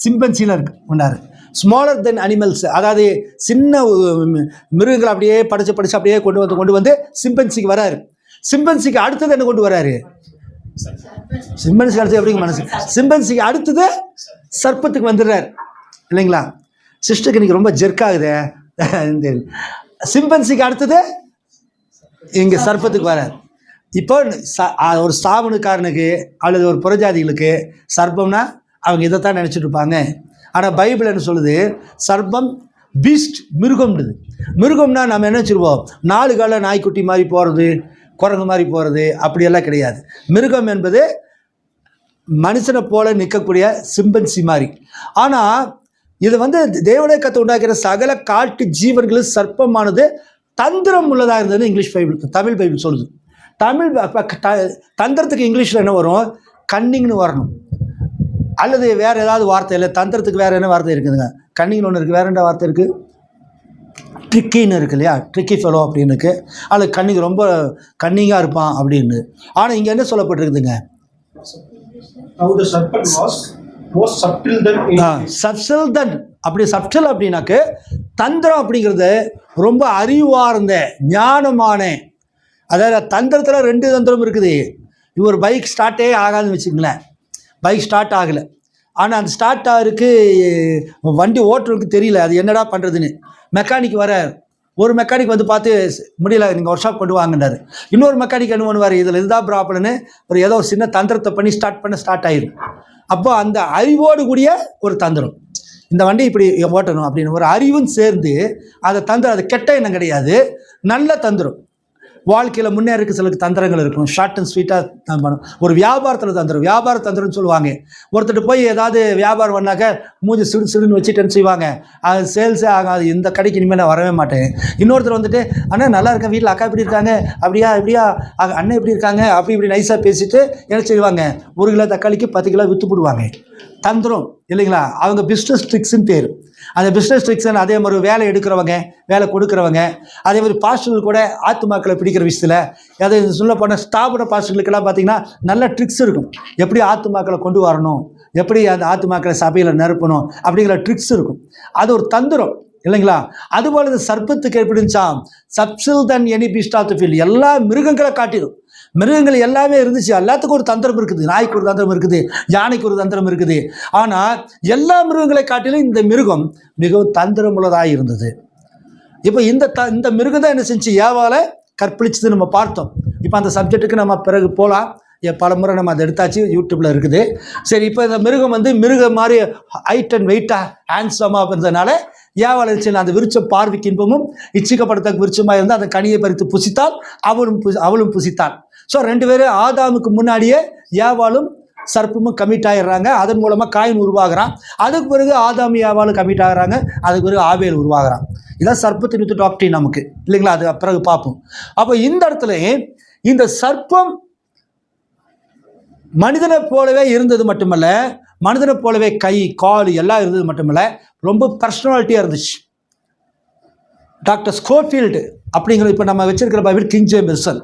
சிம்பன்சியில் கொண்டாரு. ஸ்மாலர் தென் அனிமல்ஸ், அதாவது சின்ன மிருகங்களை அப்படியே படிச்சு அப்படியே கொண்டு வந்து சிம்பன்சிக்கு வராரு. சிம்பன்சிக்கு அடுத்தது என்ன கொண்டு வராரு? சிம்பன்சிக்கு அடுத்தது எப்படிங்க மனசு? சிம்பன்சிக்கு அடுத்தது சர்ப்பத்துக்கு வந்துடுறாரு இல்லைங்களா? சிஸ்டருக்கு இன்னைக்கு ரொம்ப ஜெர்க்காகுது. சிம்பன்சிக்கு அடுத்தது இங்கே சர்ப்பத்துக்கு வரார். இப்போ ஒரு ஸ்தாபனக்காரனுக்கு அல்லது ஒரு புறஜாதிகளுக்கு சர்ப்பம்னா அவங்க இதைத்தான் நினச்சிட்டு இருப்பாங்க. ஆனால் பைபிள் என்ன சொல்லுது? சர்ப்பம் பீஸ்ட், மிருகம்ன்றது. மிருகம்னா நம்ம என்ன வச்சுருவோம்? 4 கால நாய்க்குட்டி மாதிரி போகிறது, குரங்கு மாதிரி போகிறது, அப்படியெல்லாம் கிடையாது. மிருகம் என்பது மனுஷனை போல நிற்கக்கூடிய சிம்பன்சி மாதிரி. ஆனால் இது தேவனுடைய கர்த்தர் உண்டாக்கிற சகல காட்டு ஜீவன்களும் சர்ப்பமானது தந்திரம் உள்ளதாக இருந்தது இங்கிலீஷ் பைபிள். தமிழ் பைபிள் சொல்லுது. தந்திரத்துக்கு இங்கிலீஷில் என்ன வரும்? கன்னிங்னு வரணும். அல்லது வேறு ஏதாவது வார்த்தை இல்லை, தந்திரத்துக்கு வேறு என்ன வார்த்தை இருக்குதுங்க? கன்னிங்னு ஒன்று இருக்குது, வேறு என்ன வார்த்தை இருக்குது? ட்ரிக்கின்னு இருக்கு இல்லையா, ட்ரிக்கி ஃபெலோ அப்படின்னு இருக்கு. அல்லது கன்னிங், ரொம்ப கன்னிங்காக இருப்பான் அப்படின்னு. ஆனால் இங்கே என்ன சொல்லப்பட்டிருக்குதுங்க? சப்டில் தன். அப்படி சப்டில் அப்படின்னாக்கு தந்திரம் அப்படிங்கிறது ரொம்ப அறிவார்ந்த ஞானமான, அதாவது தந்திரத்தில் 2 தந்திரம் இருக்குது. இவர் பைக் ஸ்டார்ட்டே ஆகாதுன்னு வச்சுங்களேன், பைக் ஸ்டார்ட் ஆகலை, ஆனால் அந்த ஸ்டார்ட் ஆகிறதுக்கு வண்டி ஓட்டுறதுக்கு தெரியல அது என்னடா பண்ணுறதுன்னு. மெக்கானிக் வர, ஒரு மெக்கானிக் வந்து பார்த்து முடியல நீங்கள் ஒர்க் ஷாப் கொண்டு வாங்கினார். இன்னொரு மெக்கானிக் என்ன பண்ணுவார், இதில் இதுதான் ப்ராப்ளம்னு ஏதோ ஒரு சின்ன தந்திரத்தை பண்ணி ஸ்டார்ட் ஆயிடும். அப்போ அந்த அறிவோடு கூடிய ஒரு தந்திரம், இந்த வண்டி இப்படி ஓட்டணும் அப்படின்னு ஒரு அறிவும் சேர்ந்து அதை தந்திரம். அது கெட்ட எண்ணம் கிடையாது, நல்ல தந்திரம். வாழ்க்கையில் முன்னேறக்கு சில தந்திரங்கள் இருக்கும், ஷார்ட் அண்ட் ஸ்வீட்டாக. ஒரு வியாபாரத்தில் தந்திரம், வியாபார தந்திரம்னு சொல்லுவாங்க. ஒருத்தர் போய் ஏதாவது வியாபாரம் பண்ணாக்க மூஞ்சி சிடுன்னு வச்சுட்டேன்னு செய்வாங்க, அது சேல்ஸே ஆகாது, இந்த கடைக்கு இனிமேல் நான் வரவே மாட்டேன். இன்னொருத்தர் வந்துட்டு, அண்ணா நல்லா இருக்கேன், வீட்டில் அக்கா எப்படி இருக்காங்க, அப்படியா இப்படியா, அண்ணன் எப்படி இருக்காங்க, அப்படி இப்படி நைஸாக பேசிட்டு என்ன செய்வாங்க, 1 கிலோ தக்காளிக்கு 10 கிலோ விற்று போடுவாங்க. தந்திரம் இல்லைங்களா? அவங்க பிஸ்னஸ் ட்ரிக்ஸ்ன்னு பேர். அந்த பிஸ்னஸ் ட்ரிக்ஸ்ன்னு அதே மாதிரி வேலை எடுக்கிறவங்க, வேலை கொடுக்குறவங்க, அதே மாதிரி பாஸ்டர்கள் கூட ஆத்துமாக்களை பிடிக்கிற விஷயத்தில், அதை சொல்ல போனால் ஸ்தாபன பாஸ்டர்களுக்கெல்லாம் பார்த்திங்கன்னா நல்ல ட்ரிக்ஸ் இருக்கும். எப்படி ஆத்துமாக்களை கொண்டு வரணும், எப்படி அந்த ஆத்துமாக்களை சபையில் நிரப்பணும் அப்படிங்கிற ட்ரிக்ஸ் இருக்கும். அது ஒரு தந்திரம் இல்லைங்களா? அதுபோல் இந்த சர்ப்பத்துக்கு எப்படி இருந்துச்சாம், subtle than any beast of the field. எல்லா மிருகங்களை காட்டிடும். மிருகங்கள் எல்லாமே இருந்துச்சு, எல்லாத்துக்கும் ஒரு தந்திரம் இருக்குது. நாய்க்கு ஒரு தந்திரம் இருக்குது, யானைக்கு ஒரு தந்திரம் இருக்குது. ஆனால் எல்லா மிருகங்களை காட்டிலும் இந்த மிருகம் மிகவும் தந்திரமுள்ளதாக இருந்தது. இப்போ இந்த மிருகம் தான் என்ன செஞ்சு ஏவாளை கற்பழிச்சது நம்ம பார்த்தோம். இப்போ அந்த சப்ஜெக்ட்டுக்கு நம்ம பிறகு போகலாம், பல முறை நம்ம அதை எடுத்தாச்சு, யூடியூப்பில் இருக்குது. சரி, இப்போ இந்த மிருகம் வந்து மிருகம் மாதிரி ஹைட் அண்ட் வெயிட்டாக ஹேண்ட்ஸமாக இருந்ததுனால ஏவாளை அந்த விருட்சம் பார்வைக்கு இன்பமும் இச்சிக்கப்படுத்த விருட்சமாக இருந்தால் அந்த கனியை பறித்து புசித்தால் அவளும் புசித்தாள். ஸோ 2 பேரும் ஆதாமுக்கு முன்னாடியே ஏவாளும் சர்ப்பமும் கமிட் ஆகிடுறாங்க. அதன் மூலமாக காயின் உருவாகிறான். அதுக்கு பிறகு ஆதாம் ஏவாளும் கமிட் ஆகிறாங்க. அதுக்கு பிறகு ஆபேல் உருவாகிறான். இதான் சர்ப்பத்தின் வித்து டாக்டரின் நமக்கு இல்லைங்களா? அது பிறகு பார்ப்போம். அப்போ இந்த இடத்துல இந்த சர்ப்பம் மனிதனை போலவே இருந்தது மட்டுமல்ல, மனிதனை போலவே கை கால் எல்லாம் இருந்தது மட்டுமல்ல, ரொம்ப பர்சனாலிட்டியாக இருந்துச்சு. டாக்டர் ஸ்கோஃபீல்டு அப்படிங்கிற, இப்போ நம்ம வச்சிருக்கிற Bible king James version,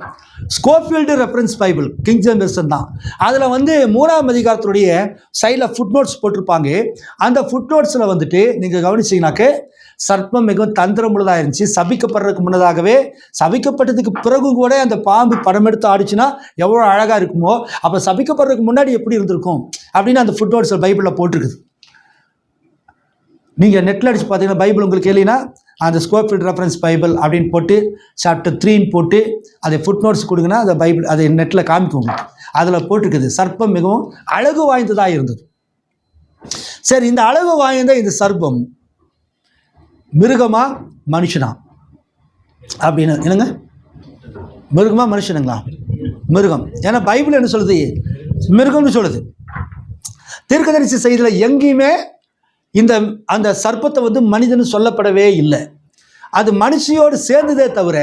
Scofield reference Bible king James version தான். அதில் வந்து 3ஆம் அதிகாரத்துடைய சைடில் ஃபுட் நோட்ஸ் போட்டிருப்பாங்க. அந்த ஃபுட் நோட்ஸில் வந்துட்டு நீங்கள் கவனிச்சிங்கனாக்க சர்ப்பம் மிகவும் தந்திரமுள்ளதாக இருந்துச்சு. சபிக்கப்படுறதுக்கு முன்னதாகவே, சபிக்கப்பட்டதுக்கு பிறகு கூட அந்த பாம்பு படம் எடுத்து ஆடிச்சுன்னா எவ்வளோ அழகாக இருக்குமோ, அப்போ சபிக்கப்படுறதுக்கு முன்னாடி எப்படி இருந்திருக்கும் அப்படின்னு அந்த ஃபுட் நோட்ஸில் பைபிளில் போட்டிருக்குது. நீங்கள் நெட்டில் அடித்து பார்த்தீங்கன்னா பைபிள் உங்களுக்கு இல்லைன்னா அந்த ஸ்கோஃபீல்டு ரெஃபரன்ஸ் பைபிள் அப்படின்னு போட்டு சாப்டர் 3 போட்டு அதை ஃபுட் நோட்ஸ் கொடுங்கன்னா அந்த பைபிள் அதை நெட்டில் காமிக்குங்க. அதில் போட்டிருக்குது சர்ப்பம் மிகவும் அழகு வாய்ந்ததாக இருந்தது. சரி, இந்த அழகு வாய்ந்த இந்த சர்ப்பம் மிருகமா மனுஷனா அப்படின்னு என்னங்க? மிருகமா மனுஷனுங்களா? மிருகம். ஏன்னா பைபிள் என்ன சொல்லுது, மிருகம்னு சொல்லுது. தீர்க்கதரிசி செய்தியில் எங்கேயுமே அந்த சர்ப்பத்தை வந்து மனிதன் சொல்லப்படவே இல்லை. அது மனுஷியோடு சேர்ந்ததே தவிர,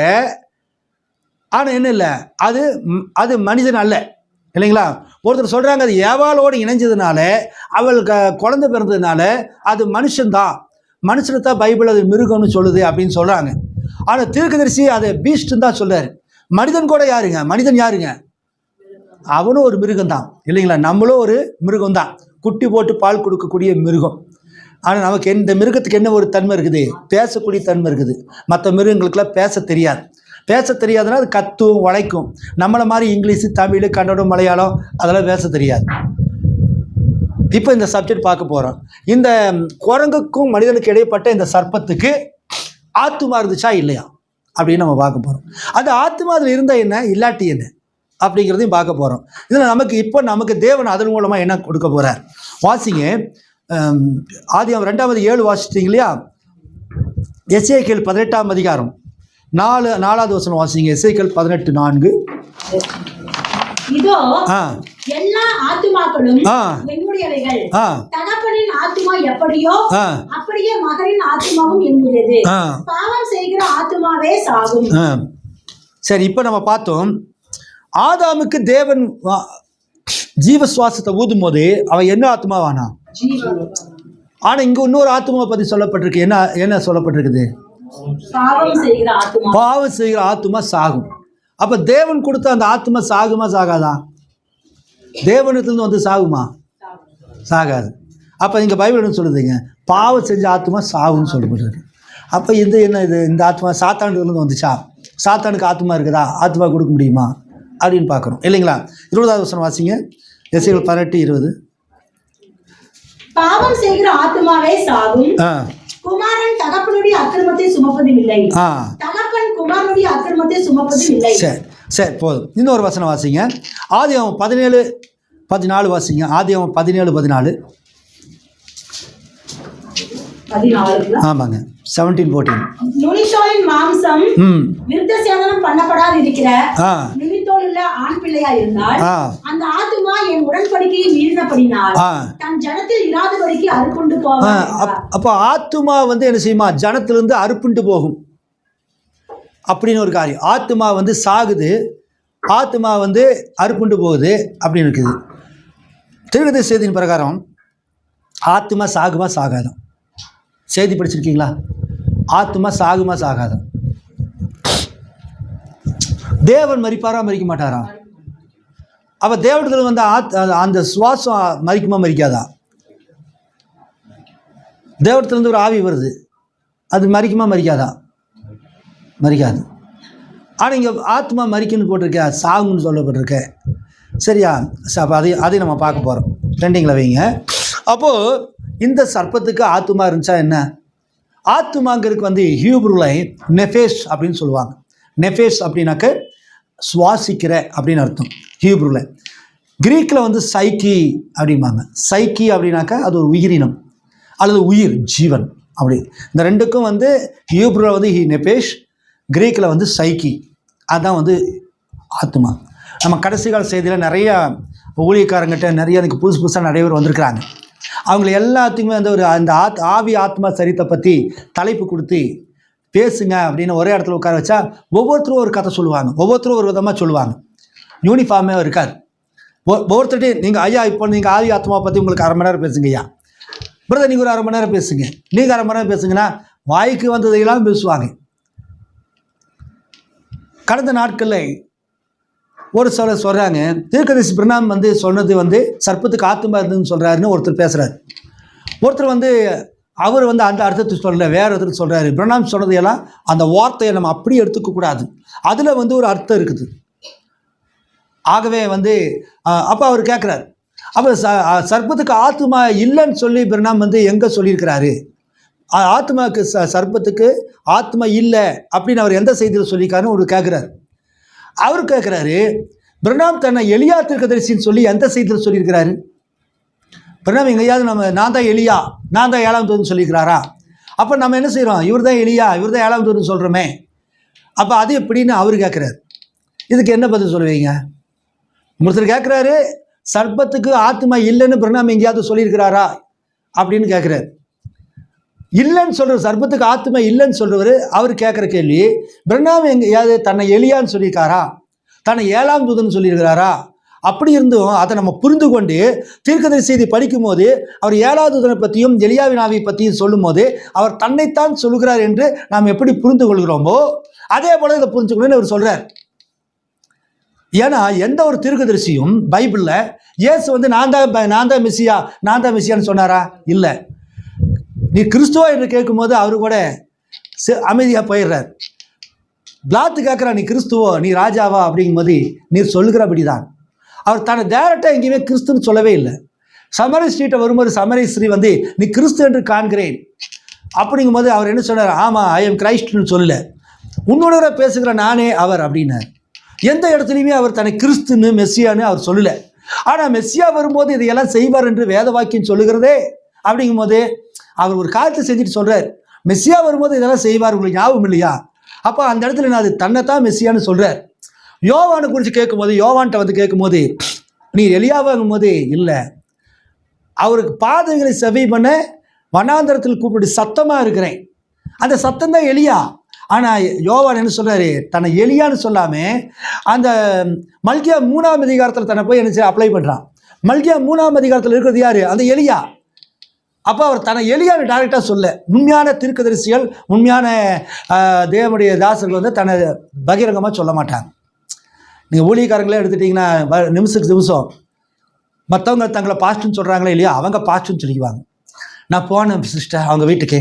ஆனால் என்ன இல்லை, அது மனிதன் அல்ல இல்லைங்களா? ஒருத்தர் சொல்கிறாங்க அது ஏவாளோடு இணைஞ்சதுனால, அவள் குழந்தை பிறந்ததுனால அது மனுஷன்தான், மனுஷனை தான் பைபிள் அது மிருகம்னு சொல்லுது அப்படின்னு சொல்கிறாங்க. ஆனால் தீர்க்கதரிசி அதை பீஸ்ட்னு தான் சொல்கிறார். மனிதன் கூட யாருங்க? மனிதன் யாருங்க? அவனும் ஒரு மிருகம் தான் இல்லைங்களா? நம்மளும் ஒரு மிருகம் தான், குட்டி போட்டு பால் கொடுக்கக்கூடிய மிருகம். ஆனால் நமக்கு இந்த மிருகத்துக்கு என்ன ஒரு தன்மை இருக்குது, பேசக்கூடிய தன்மை இருக்குது. மற்ற மிருகங்களுக்கெல்லாம் பேச தெரியாது. பேச தெரியாதுன்னா அது கத்தும் உழைக்கும். நம்மளை மாதிரி இங்கிலீஷு தமிழ் கன்னடம் மலையாளம் அதெல்லாம் பேச தெரியாது. இப்போ இந்த சப்ஜெக்ட் பார்க்க போகிறோம். இந்த குரங்குக்கும் மனிதனுக்கு இடைப்பட்ட இந்த சர்ப்பத்துக்கு ஆத்துமா இருந்துச்சா இல்லையா அப்படின்னு நம்ம பார்க்க போகிறோம். அந்த ஆத்துமா அதில் இருந்தால் என்ன, இல்லாட்டி என்ன அப்படிங்கிறதையும் பார்க்க போகிறோம். இதில் நமக்கு தேவன் அதன் மூலமாக என்ன கொடுக்க போகிறார் வாசிங்க. ஆதியாகமம் 2:7 வாசிச்சிட்டீங்க இல்லையா? எசேக்கியேல் 18ஆம் அதிகாரம் 4வது வசனம் வாசிங்க. எசேக்கியேல் 18:4. இதோ எல்லா ஆத்துமாக்களும் என்னுடையவைகள், தகப்பனின் ஆத்துமா எப்படியோ அப்படியே மகனின் ஆத்துமாவும் என்னுடையது, பாவம் செய்கிற ஆத்துமாவே சாகும். சரி, இப்போ நம்ம பார்த்தோம் ஆதாமுக்கு ஜீவ சுவாசத்தை ஊதும் போது அவன் என்ன ஆத்மாவானா? ஆனால் இங்கே இன்னொரு ஆத்மாவை பற்றி சொல்லப்பட்டிருக்கு. என்ன என்ன சொல்லப்பட்டிருக்குது? பாவம் செய்கிற ஆத்மா சாகும். அப்போ தேவன் கொடுத்த அந்த ஆத்மா சாகுமா சாகாதா? தேவனத்திலிருந்து வந்து சாகுமா? சாகாது. அப்போ இங்கே பைபிள் என்ன சொல்லுதுங்க? பாவம் செஞ்ச ஆத்மா சாகுன்னு சொல்லப்பட்டிருக்கு. அப்போ இது என்ன, இது இந்த ஆத்மா சாத்தானுக்கு வந்துச்சா? சாத்தானுக்கு ஆத்மா இருக்குதா? ஆத்மா கொடுக்க முடியுமா அப்படின்னு பார்க்குறோம் இல்லைங்களா? 20வது வசனம் வாசிங்க. எசேக்கியேல் 18:20. பாவம் செய்கிற ஆத்மாவே சாகும். குமாரன் தகப்பனுடைய அக்கிரமத்தை சுமப்பதும் இல்லை, தகப்பன் குமாரனுடைய அக்கிரமத்தை சுமப்பதும் இல்லை. சரி சரி, போதும். இன்னொரு வசனம் வாசிங்க. ஆதியாகமம் 17:14 வாசிங்க. ஆதியாகமம் 17:14. ஆமாங்க, 17:14. நுனித்தோலின் மாம்சம் விருத்த சேதனம் பண்ணப்படாது இருக்கிற நுனித்தோல் உள்ள ஆண் பிள்ளையா இருந்தால் அந்த ஆத்துமா என் உடன்படிக்கையை மீறினபடினால் தன் ஜனத்தில் இராதபடிக்கு அறுப்புண்டு போகும். அப்போ ஆத்துமா வந்து என்ன செய்யுமா? ஜனத்திலிருந்து அறுப்புண்டு போகும் அப்படின்னு ஒரு காரியம். ஆத்துமா வந்து சாகுது, ஆத்துமா வந்து அறுப்புண்டு போகுது அப்படின்னு இருக்குது. தீர்க்கதரிசி செய்தியின் பிரகாரம் ஆத்துமா சாகுமா சாகாதான்? செய்தி படிச்சிருக்கீங்களா? ஆத்துமா சாகுமா சாகாதா? தேவன் மரிப்பாரா மரிக்க மாட்டாரா? அப்ப தேவனத்தில் வந்து அந்த சுவாசம் மரிக்குமா மரிக்காதா? தேவனத்திலிருந்து ஒரு ஆவி வருது, அது மரிக்குமா மரிக்காதா? மரிக்காது. ஆனால் இங்கே ஆத்மா மரிக்குன்னு போட்டிருக்க, சாகுன்னு சொல்லப்பட்டிருக்க. சரியா? அப்போ அதையும் நம்ம பார்க்க போகிறோம். ட்ரெண்டிங்கில் வைங்க. அப்போது இந்த சர்ப்பத்துக்கு ஆத்துமா இருந்துச்சா என்ன? ஆத்துமாங்கிறதுக்கு வந்து ஹீப்ருலை நெஃபேஸ் அப்படின்னு சொல்லுவாங்க. நெஃபேஸ் அப்படின்னாக்க சுவாசிக்கிற அப்படின்னு அர்த்தம் ஹீப்ருல. கிரீக்கில் வந்து சைக்கி அப்படிம்பாங்க. சைக்கி அப்படின்னாக்கா அது ஒரு உயிரினம் அல்லது உயிர், ஜீவன். அப்படி இந்த ரெண்டுக்கும் வந்து ஹீப்ருல வந்து நெஃபேஷ், கிரீக்கில் வந்து சைக்கி. அதுதான் வந்து ஆத்மா. நம்ம கடைசி கால செய்தியில் நிறையா ஊழியக்காரங்கிட்ட நிறைய அதுக்கு புதுசாக நிறைய பேர் வந்திருக்கிறாங்க. அவங்களை எல்லாத்துக்குமே வந்து ஒரு அந்த ஆவி ஆத்மா சரித்தை பற்றி தலைப்பு கொடுத்து பேசுங்க அப்படின்னு ஒரே இடத்துல உட்கார வச்சா ஒவ்வொருத்தரும் ஒரு கதை சொல்லுவாங்க, ஒவ்வொருத்தரும் ஒரு விதமாக சொல்லுவாங்க. யூனிஃபார்மே இருக்காது. ஒவ்வொருத்தர்ட்டையும் நீங்கள் ஐயா இப்போ நீங்கள் ஆவி ஆத்மாவை பற்றி உங்களுக்கு 1/2 மணி நேரம் பேசுங்க ஐயா, பிரதர் நீங்கள் ஒரு 1/2 மணி நேரம் பேசுங்க, நீங்கள் 1/2 மணி நேரம் பேசுங்கன்னா வாய்க்கு வந்ததையெல்லாம் பேசுவாங்க. கடந்த நாட்களில் ஒரு சொல்கிறாங்க, தீர்க்கதரிசி பிரணாம் வந்து சொன்னது வந்து சர்ப்பத்துக்கு ஆத்மா இருந்ததுன்னு சொல்கிறாருன்னு ஒருத்தர் பேசுகிறார். ஒருத்தர் வந்து அவர் வந்து அந்த அர்த்தத்தை சொல்லலை, வேறு ஒருத்தர் சொல்கிறாரு. பிரணாம் சொன்னதையெல்லாம் அந்த வார்த்தையை நம்ம அப்படியே எடுத்துக்கக்கூடாது, அதில் வந்து ஒரு அர்த்தம் இருக்குது. ஆகவே வந்து அப்போ அவர் கேட்குறாரு, அப்போ சர்ப்பத்துக்கு ஆத்மா இல்லைன்னு சொல்லி பிரணாம் வந்து எங்கே சொல்லியிருக்கிறாரு? ஆத்மாவுக்கு சர்ப்பத்துக்கு ஆத்மா இல்லை அப்படின்னு அவர் எந்த செய்தியில் சொல்லியிருக்காருன்னு ஒரு கேட்குறாரு. அவர் கேட்குறாரு, பிரணாம் தன்னை எலியா தீர்க்கதரிசின்னு சொல்லி எந்த செய்தியில் சொல்லியிருக்கிறாரு? பிரணாம் எங்கேயாவது நான் தான் எலியா, நான் தான் 7ஆம் தூதன் சொல்லியிருக்கிறாரா? அப்போ நம்ம என்ன செய்கிறோம்? இவர் தான் எலியா, இவர் தான் 7ஆம் தூதன் சொல்கிறோமே. அப்போ அது எப்படின்னு அவர் கேட்குறாரு. இதுக்கு என்ன பதில் சொல்லுவீங்க? ஒருத்தர் கேட்குறாரு, சர்ப்பத்துக்கு ஆத்மா இல்லைன்னு பிரணாம் எங்கேயாவது சொல்லியிருக்கிறாரா அப்படின்னு கேட்குறாரு. இல்லைன்னு சொல்கிறார், சர்ப்பத்துக்கு ஆத்மா இல்லைன்னு சொல்கிறவர். அவர் கேட்குற கேள்வி, பிரணாம் எங்கேயாவது தன்னை எலியான்னு சொல்லியிருக்காரா, தன்னை 7ஆம் தூதன் சொல்லியிருக்கிறாரா? அப்படி இருந்தும் அதை நம்ம புரிந்து கொண்டு தீர்க்கதரிசி செய்தி படிக்கும் போது அவர் 7ஆவது தூதனை பற்றியும் எலியாவின் ஆவியை பற்றியும் சொல்லும் போது அவர் தன்னைத்தான் சொல்லுகிறார் என்று நாம் எப்படி புரிந்து கொள்கிறோமோ அதே போல இதை புரிஞ்சுக்கணும்னு அவர் சொல்கிறார். ஏன்னா எந்த ஒரு தீர்க்கதரிசியும் பைபிளில் இயேசு வந்து நான் தான் மெசியான்னு சொன்னாரா? இல்லை. நீ கிறிஸ்துவா என்று கேட்கும்போது அவரு கூட அமைதியாக போயிடுறார். பிளாத்து கேட்குறா, நீ கிறிஸ்துவோ, நீ ராஜாவா அப்படிங்கும்போது நீர் சொல்லுகிறபடி தான். அவர் தன்னை டேரக்டாக எங்கேயுமே கிறிஸ்துன்னு சொல்லவே இல்லை. சமரை ஸ்ட்ரீட்டை வரும்போது சமரை ஸ்ரீ வந்து நீ கிறிஸ்து என்று காண்கிறேன் அப்படிங்கும்போது அவர் என்ன சொன்னார்? ஆமாம், ஐ எம் கிரைஸ்ட்னு சொல்லல, உன்னோட பேசுகிற நானே அவர் அப்படின்னார். எந்த இடத்துலையுமே அவர் தன்னை கிறிஸ்துன்னு மெஸ்ஸியான்னு அவர் சொல்லலை. ஆனால் மெஸ்ஸியா வரும்போது இதையெல்லாம் செய்வார் என்று வேத வாக்கியம் சொல்லுகிறதே. அப்படிங்கும்போது அவர் ஒரு காரியத்தை செஞ்சுட்டு சொல்கிறார், மெஸ்ஸியா வரும்போது இதெல்லாம் செய்வார், உங்களுக்கு ஞாபகம் இல்லையா? அப்போ அந்த இடத்துல நான் அது தன்னைத்தான் மெஸ்ஸியான்னு சொல்கிறார். யோவானை குறித்து கேட்கும்போது, யோவான்கிட்ட வந்து கேட்கும்போது நீ எலியாவாகும் போது இல்லை, அவருக்கு பாதைகளை செவி பண்ண வனாந்தரத்தில் கூப்பிட்டு சத்தமாக இருக்கிறேன், அந்த சத்தம் தான் எலியா. ஆனால் யோவான் என்ன சொல்கிறாரு? தன்னை எலியான்னு சொல்லாமல் அந்த மல்கியா 3ஆம் அதிகாரத்தில் தன்னை போய் என்ன அப்ளை பண்ணுறான். மல்கியா 3ஆம் அதிகாரத்தில் இருக்கிறது யாரு? அந்த எலியா. அப்போ அவர் தன்னை எலியான்னு டைரெக்டாக சொல்ல. உண்மையான தீர்க்கதரிசிகள், உண்மையான தேவனுடைய தாசர்கள் வந்து தன்னை பகிரங்கமாக சொல்ல மாட்டாங்க. நீங்கள் ஊழியக்காரங்களே எடுத்துட்டிங்கன்னா நிமிஷத்துக்கு நிமிஷம் மற்றவங்க தங்களை பாஸ்டர்னு சொல்கிறாங்களே இல்லையா, அவங்க பாஸ்டர்னு சொல்லிக்குவாங்க. நான் போனேன் சிஸ்டர் அவங்க வீட்டுக்கு,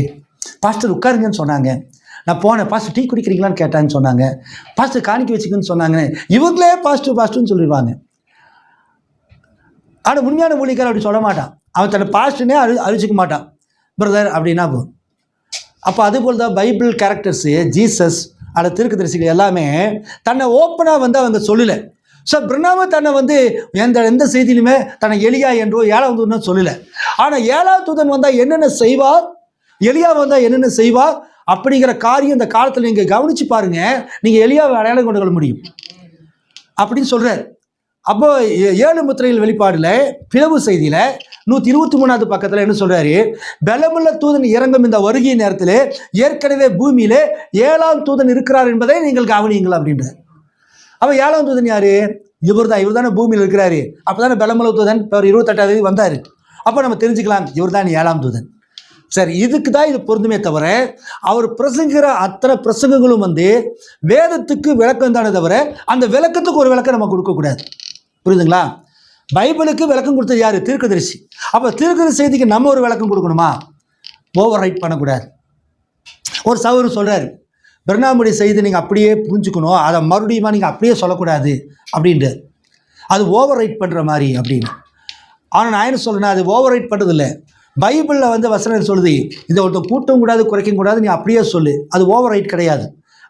பாஸ்டர் உட்காருங்கன்னு சொன்னாங்க. நான் போனேன், பாஸ்டர் டீ குடிக்கிறீங்களான்னு கேட்டான்னு சொன்னாங்க, பாஸ்டர் காணிக்க வச்சுக்கன்னு சொன்னாங்க. இவங்களே பாஸ்டர்னு சொல்லிடுவாங்க. ஆனால் உண்மையான ஊழியக்காரர் அப்படி சொல்ல மாட்டான். அவன் தன்னை பாஸ்டர்னே அழிச்சிக்க மாட்டான், பிரதர் அப்படின்னா போதும். அப்போ அதுபோல் தான் பைபிள் கேரக்டர்ஸு, ஜீசஸ் அல்லது தீர்க்கதரிசிகள் எல்லாமே தன்னை ஓப்பனாக வந்து அவங்க சொல்லலை. ஸோ பிரணாம தன்னை வந்து எந்த செய்தியிலுமே தன்னை எலியா என்றோ 7ஆம் தூதன் சொல்லலை. ஆனால் 7ஆம் தூதன் வந்தால் என்னென்ன செய்வார், எலியா வந்தால் என்னென்ன செய்வார் அப்படிங்கிற காரியம் இந்த காலத்தில் நீங்கள் கவனித்து பாருங்கள், நீங்கள் எலியாவை அடையாளம் கொண்டு கொள்ள முடியும் அப்படின்னு சொல்கிறார். அப்போ 7 முத்திரைகள் வெளிப்பாடில் பிளவு செய்தியில் 123வது பக்கத்தில் என்ன சொல்கிறாரு? பலமுள்ள தூதன் இறங்கும் இந்த வருகை நேரத்தில் ஏற்கனவே பூமியிலே 7ஆம் தூதன் இருக்கிறார் என்பதை நீங்கள் கவனியுங்கள் அப்படின்றார். அப்போ 7ஆம் தூதன் யார்? இவர் தானே பூமியில் இருக்கிறாரு. அப்போ தானே பலமுள்ள தூதன் இப்போ 28ஆம் தேதி வந்தார். அப்போ நம்ம தெரிஞ்சுக்கலாம் இவர் தான் 7ஆம் தூதன். சரி, இதுக்கு தான் இது பொருந்துமே தவிர அவர் பிரசங்கிற அத்தனை பிரசங்கங்களும் வந்து வேதத்துக்கு விளக்கம் தானே தவிர அந்த விளக்கத்துக்கு ஒரு விளக்கம் நம்ம கொடுக்கக்கூடாது. புரியுதுங்களா? பைபிளுக்கு விளக்கம் கொடுத்தது யார்? தீர்க்கதரிசி. அப்போ தீர்க்கதரிசி செய்திக்கு நம்ம ஒரு விளக்கம் கொடுக்கணுமா? ஓவர் ரைட் பண்ணக்கூடாது. ஒரு சகோதரர் சொல்கிறார், பிரணாமுடைய செய்தி நீங்கள் அப்படியே புரிஞ்சுக்கணும், அதை மறுபடியும் நீங்கள் அப்படியே சொல்லக்கூடாது அப்படின்ட்டு. அது ஓவர் ரைட் பண்ணுற மாதிரி அப்படின்னு. ஆனால் நான் என்ன சொல்கிறேன்னா, அது ஓவர் ரைட் பண்ணுறதில்லை. பைபிளில் வந்து வசனம் சொல்லுது, இதை ஒருத்தர் கூட்டவும் கூடாது குறைக்கவும் கூடாது, நீ அப்படியே சொல்லு. அது ஓவர் ரைட் கிடையாது.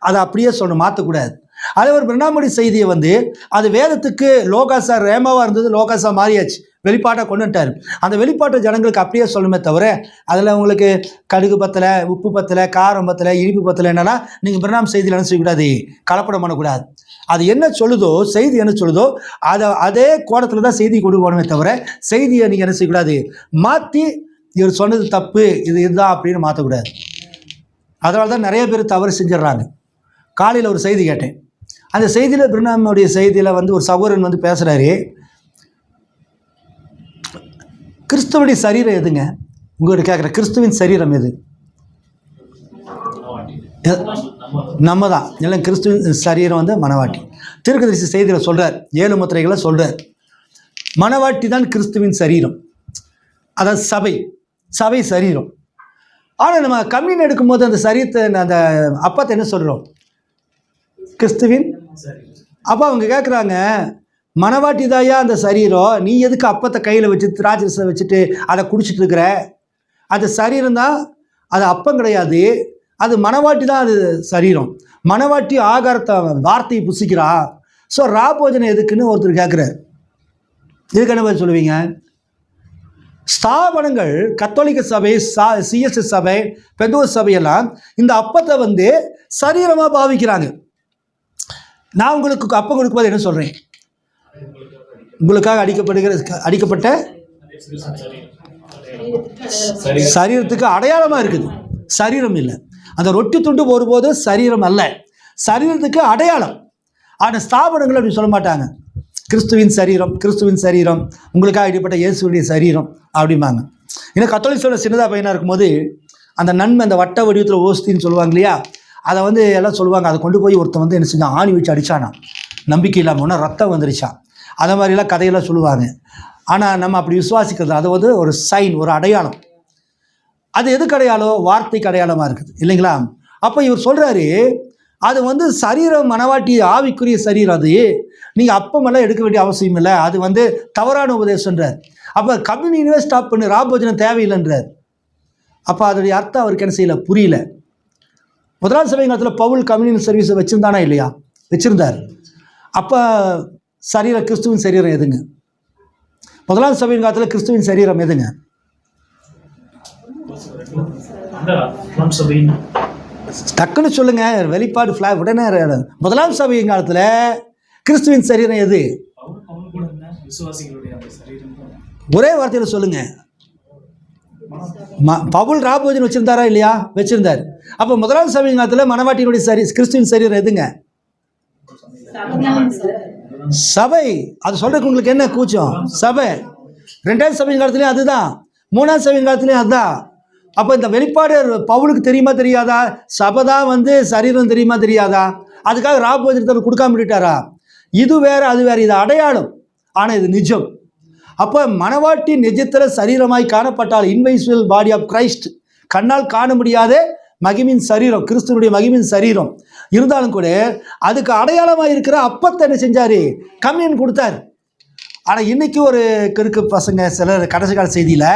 அதை அப்படியே சொல்லணும், மாற்றக்கூடாது. அதே ஒரு பிரணாமுடைய செய்தியை வந்து அது வேதத்துக்கு லோகாசா ரேமாவாக இருந்தது, லோகாசா மாறியாச்சு, வெளிப்பாட்டாக கொண்டு வந்துட்டார். அந்த வெளிப்பாட்டை ஜனங்களுக்கு அப்படியே சொல்லணுமே தவிர அதில் உங்களுக்கு கடுகு பத்தலை, உப்பு பத்தலை, காரம் பத்தலை, இனிப்பு பத்தலை என்னன்னா நீங்கள் பிரணாம் செய்தியில் என்ன செய்யக்கூடாது, கலப்படம் பண்ணக்கூடாது. அது என்ன சொல்லுதோ, செய்தி என்ன சொல்லுதோ அதே கோணத்தில் தான் செய்தி கொண்டு போகணுமே தவிர செய்தியை நீங்கள் என்ன செய்யக்கூடாது, மாற்றி இவர் சொன்னது தப்பு, இதுதான் அப்படின்னு மாற்றக்கூடாது. அதனால தான் நிறைய பேர் தவறு செஞ்சிடறாங்க. காலையில் ஒரு செய்தி கேட்டேன். அந்த செய்தியில் பிரணாமுடைய செய்தியில் வந்து ஒரு சகோதரன் வந்து பேசுகிறாரு, கிறிஸ்துவனுடைய சரீரம் எதுங்க? உங்கள்கிட்ட கேட்குற கிறிஸ்துவின் சரீரம் எது? நம்ம தான். இல்லை, கிறிஸ்துவின் சரீரம் வந்து மணவாட்டி. தீர்க்கதரிசி செய்தியில் சொல்கிறார், 7 முத்திரைகளை சொல்கிறார், மணவாட்டி தான் கிறிஸ்துவின் சரீரம், அதாவது சபை சரீரம். ஆனால் நம்ம கம்யூன் எடுக்கும்போது அந்த சரீரத்தை, அந்த அப்பத்தை என்ன சொல்கிறோம்? கிறிஸ்துவின். அப்போ அவங்க கேட்குறாங்க, மணவாட்டி தாயா அந்த சரீரம், நீ எதுக்கு அப்பத்தை கையில் வச்சு திராட்சை வச்சுட்டு அதை குடிச்சிட்டு இருக்கிற? அது சரீரம் தான், அது அப்பம் கிடையாது, அது மணவாட்டி தான், அது சரீரம். மணவாட்டி ஆகாரத்தை வார்த்தையை புசிக்கிறா. ஸோ ராபோஜனம் எதுக்குன்னு ஒருத்தர் கேட்குறாரு. இதுக்கு என்ன பதில் சொல்லுவீங்க? ஸ்தாபனங்கள், கத்தோலிக்க சபை, சிஎஸ்எஸ் சபை, பெந்தோஸ்தே சபையெல்லாம் இந்த அப்பத்தை வந்து சரீரமாக பாவிக்கிறாங்க. நான் உங்களுக்கு அப்பம் கொடுக்கும்போது என்ன சொல்கிறேன்? உங்களுக்காக அடிக்கப்பட்ட சரீரத்துக்கு அடையாளமாக இருக்குது, சரீரம் இல்லை. அந்த ரொட்டி துண்டு ஒருபோது சரீரம் அல்ல, சரீரத்துக்கு அடையாளம். ஆனால் ஸ்தாபனங்கள் அப்படி சொல்ல மாட்டாங்க, கிறிஸ்துவின் சரீரம், கிறிஸ்துவின் சரீரம், உங்களுக்காக அடிப்பட்ட இயேசுடைய சரீரம் அப்படிம்பாங்க. ஏன்னா கத்தோலிக்க சின்னதாக பையனாக இருக்கும்போது அந்த நன்மை, அந்த வட்ட வடிவத்தில் ஓஸ்தின்னு சொல்லுவாங்க இல்லையா, அதை வந்து எல்லாம் சொல்லுவாங்க. அதை கொண்டு போய் ஒருத்தன் வந்து என்ன செஞ்சான், ஆணி வச்சு அடித்தானா, நம்பிக்கை இல்லாமல் ஒன்றா ரத்தம் வந்துருச்சான். அதை மாதிரிலாம் கதையெல்லாம் சொல்லுவாங்க. ஆனால் நம்ம அப்படி விசுவாசிக்கிறது, அது வந்து ஒரு சைன், ஒரு அடையாளம். அது எதுக்கு அடையாளம்? வார்த்தைக்கு அடையாளமாக இருக்குது இல்லைங்களா? அப்போ இவர் சொல்கிறாரு, அது வந்து சரீரம், மணவாட்டி ஆவிக்குரிய சரீரம், அது நீங்கள் அப்பமெல்லாம் எடுக்க வேண்டிய அவசியம் இல்லை, அது வந்து தவறான உபதேசன்றார். அப்போ கம்யூனியனவே ஸ்டாப் பண்ணு, ராபோஜனம் தேவையில்லைன்றார். அப்போ அதோடைய அர்த்தம் அவருக்கு என்ன செய்யலை, புரியல. முதலாம் சபை காலத்தில் பவுல் கம்யூனியன் சர்வீஸை வச்சுருந்தானா இல்லையா? வச்சுருந்தார். அப்போ சரீரம், கிறிஸ்துவின் சரீரம் எதுங்க? முதலாம் சபையின் காலத்தில் கிறிஸ்துவின் சரீரம் எதுங்க? டக்குன்னு சொல்லுங்க, வெளிப்பாடு ஃபிளாக் உடனே. முதலாம் சபையின் காலத்தில் கிறிஸ்துவின் சரீரம் எது? ஒரே வார்த்தையில் சொல்லுங்க. பவுல் ராபோஜன் வச்சிருந்தாரா இல்லையா? வச்சிருந்தார். அப்போ முதலாம் சபையின் காலத்தில் மணவாட்டியினுடைய கிறிஸ்துவின் சரீரம் எதுங்க? சபை. அது சொல்றதுக்கு உங்களுக்கு என்ன கூச்சம்? சபை. 2ஆம் சபையின் காலத்துலேயும் அதுதான், 3ஆம் சபையின் காலத்துலேயும் அதுதான். அப்போ இந்த வெளிப்பாடு பவுலுக்கு தெரியுமா தெரியாதா? சபை தான் வந்து சரீரம் தெரியுமா தெரியாதா? அதுக்காக ராபோஜனத்தை கொடுக்காம விட்டாரா? இது வேற அது வேற, இது அடையாளம், ஆனால் இது நிஜம். அப்போ மணவாட்டி நிஜத்தில் சரீரமாய் காணப்பட்டால் இன்வைசிபிள் பாடி ஆஃப் கிரைஸ்ட், கண்ணால் காண முடியாத மகிமின் சரீரம், கிறிஸ்துவனுடைய மகிமின் சரீரம் இருந்தாலும் கூட அதுக்கு அடையாளமாக இருக்கிற அப்பத்தை என்ன செஞ்சார்? கம்யூன் கொடுத்தார். ஆனால் இன்றைக்கி ஒரு கிறுக்கு பசங்க சிலர் கடைசி கால செய்தியில்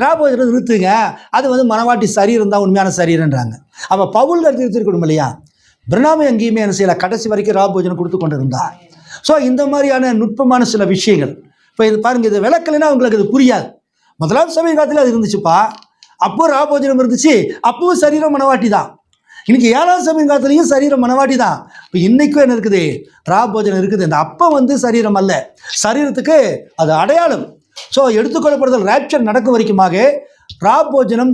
ராபோஜனம் நிறுத்துங்க, அது வந்து மணவாட்டி சரீரம் தான் உண்மையான சரீரன்றாங்க. அப்போ பவுல் நிறுத்திருக்கணும் இல்லையா? பிரணாமை எங்கேயுமே என்ன செய்யலை, கடைசி வரைக்கும் ராபோஜனம் கொடுத்து கொண்டு இருந்தார். ஸோ இந்த மாதிரியான நுட்பமான சில விஷயங்கள் இப்போ இது பாருங்கள், இது விளக்கலைன்னா உங்களுக்கு இது புரியாது. முதலாம் சபை காலத்தில் அது இருந்துச்சுப்பா, அப்போ ராபோஜனம் இருந்துச்சு, அப்பவும் சரீரம் மணவாட்டி தான். இன்னைக்கு 7ஆம் சபை காலத்துலேயும் சரீரம் மணவாட்டி தான். இப்போ இன்றைக்கும் என்ன இருக்குது? ராபோஜனம் இருக்குது. இந்த அப்போ வந்து சரீரம் அல்ல, சரீரத்துக்கு அது அடையாளம். ஸோ எடுத்துக்கொள்ளப்படுதல் ரேப்சர் நடக்கும் வரைக்குமாக ராபோஜனம்,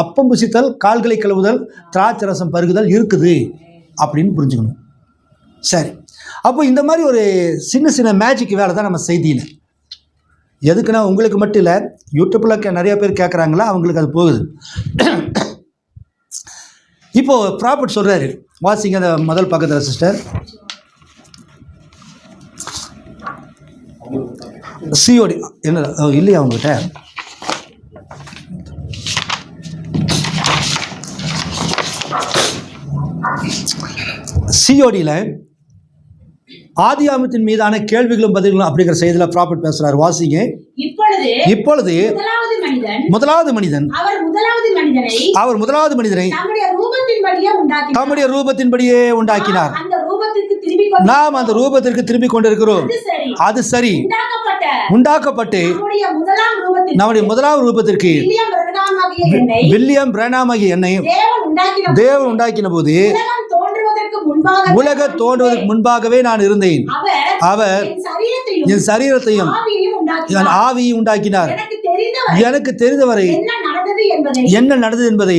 அப்பம் புசித்தல், கால்களை கழுவுதல், திராட்சை ரசம் பருகுதல் இருக்குது அப்படின்னு புரிஞ்சுக்கணும். சரி, அப்போ இந்த மாதிரி ஒரு சின்ன சின்ன மேஜிக் வேலை தான் நம்ம செய்தியில். எதுக்குன்னா உங்களுக்கு மட்டும் இல்லை, யூடியூப்பில் நிறைய பேர் கேட்குறாங்களா, அவங்களுக்கு அது போகுது. இப்போது ப்ராஃபட் சொல்கிறாரு, வாசிங்க அந்த முதல் பக்கத்தில் சிஸ்டர். சிஓடி என்ன இல்லையா அவங்ககிட்ட? சிஓடியில் ஆதியாமத்தின் மீதான கேள்விகளும் பதில்களும் அப்படிங்கிற செய்தியில் ப்ராஃபட் பேசுறாரு. வாசிங்க. இப்பொழுது முதலாவது மனிதன் அவர் முதலாவது மனிதனை தம்முடைய ரூபத்தின்படியே உண்டாக்கினார். நாம் அந்த ரூபத்திற்கு திரும்பி கொண்டிருக்கிறோம். அது சரி, உண்டாக்கப்பட்டு நம்முடைய முதலாவது ரூபத்திற்கு வில்லியம் பிரணாமாகிய என்னை தேவன் உண்டாக்கின போது உலக தோன்றுவதற்கு முன்பாகவே நான் இருந்தேன். அவர் என் சரீரத்தையும் என் ஆவியையும் உண்டாக்கினார். எனக்கு தெரிந்தவரை என்ன நடந்தது என்பதை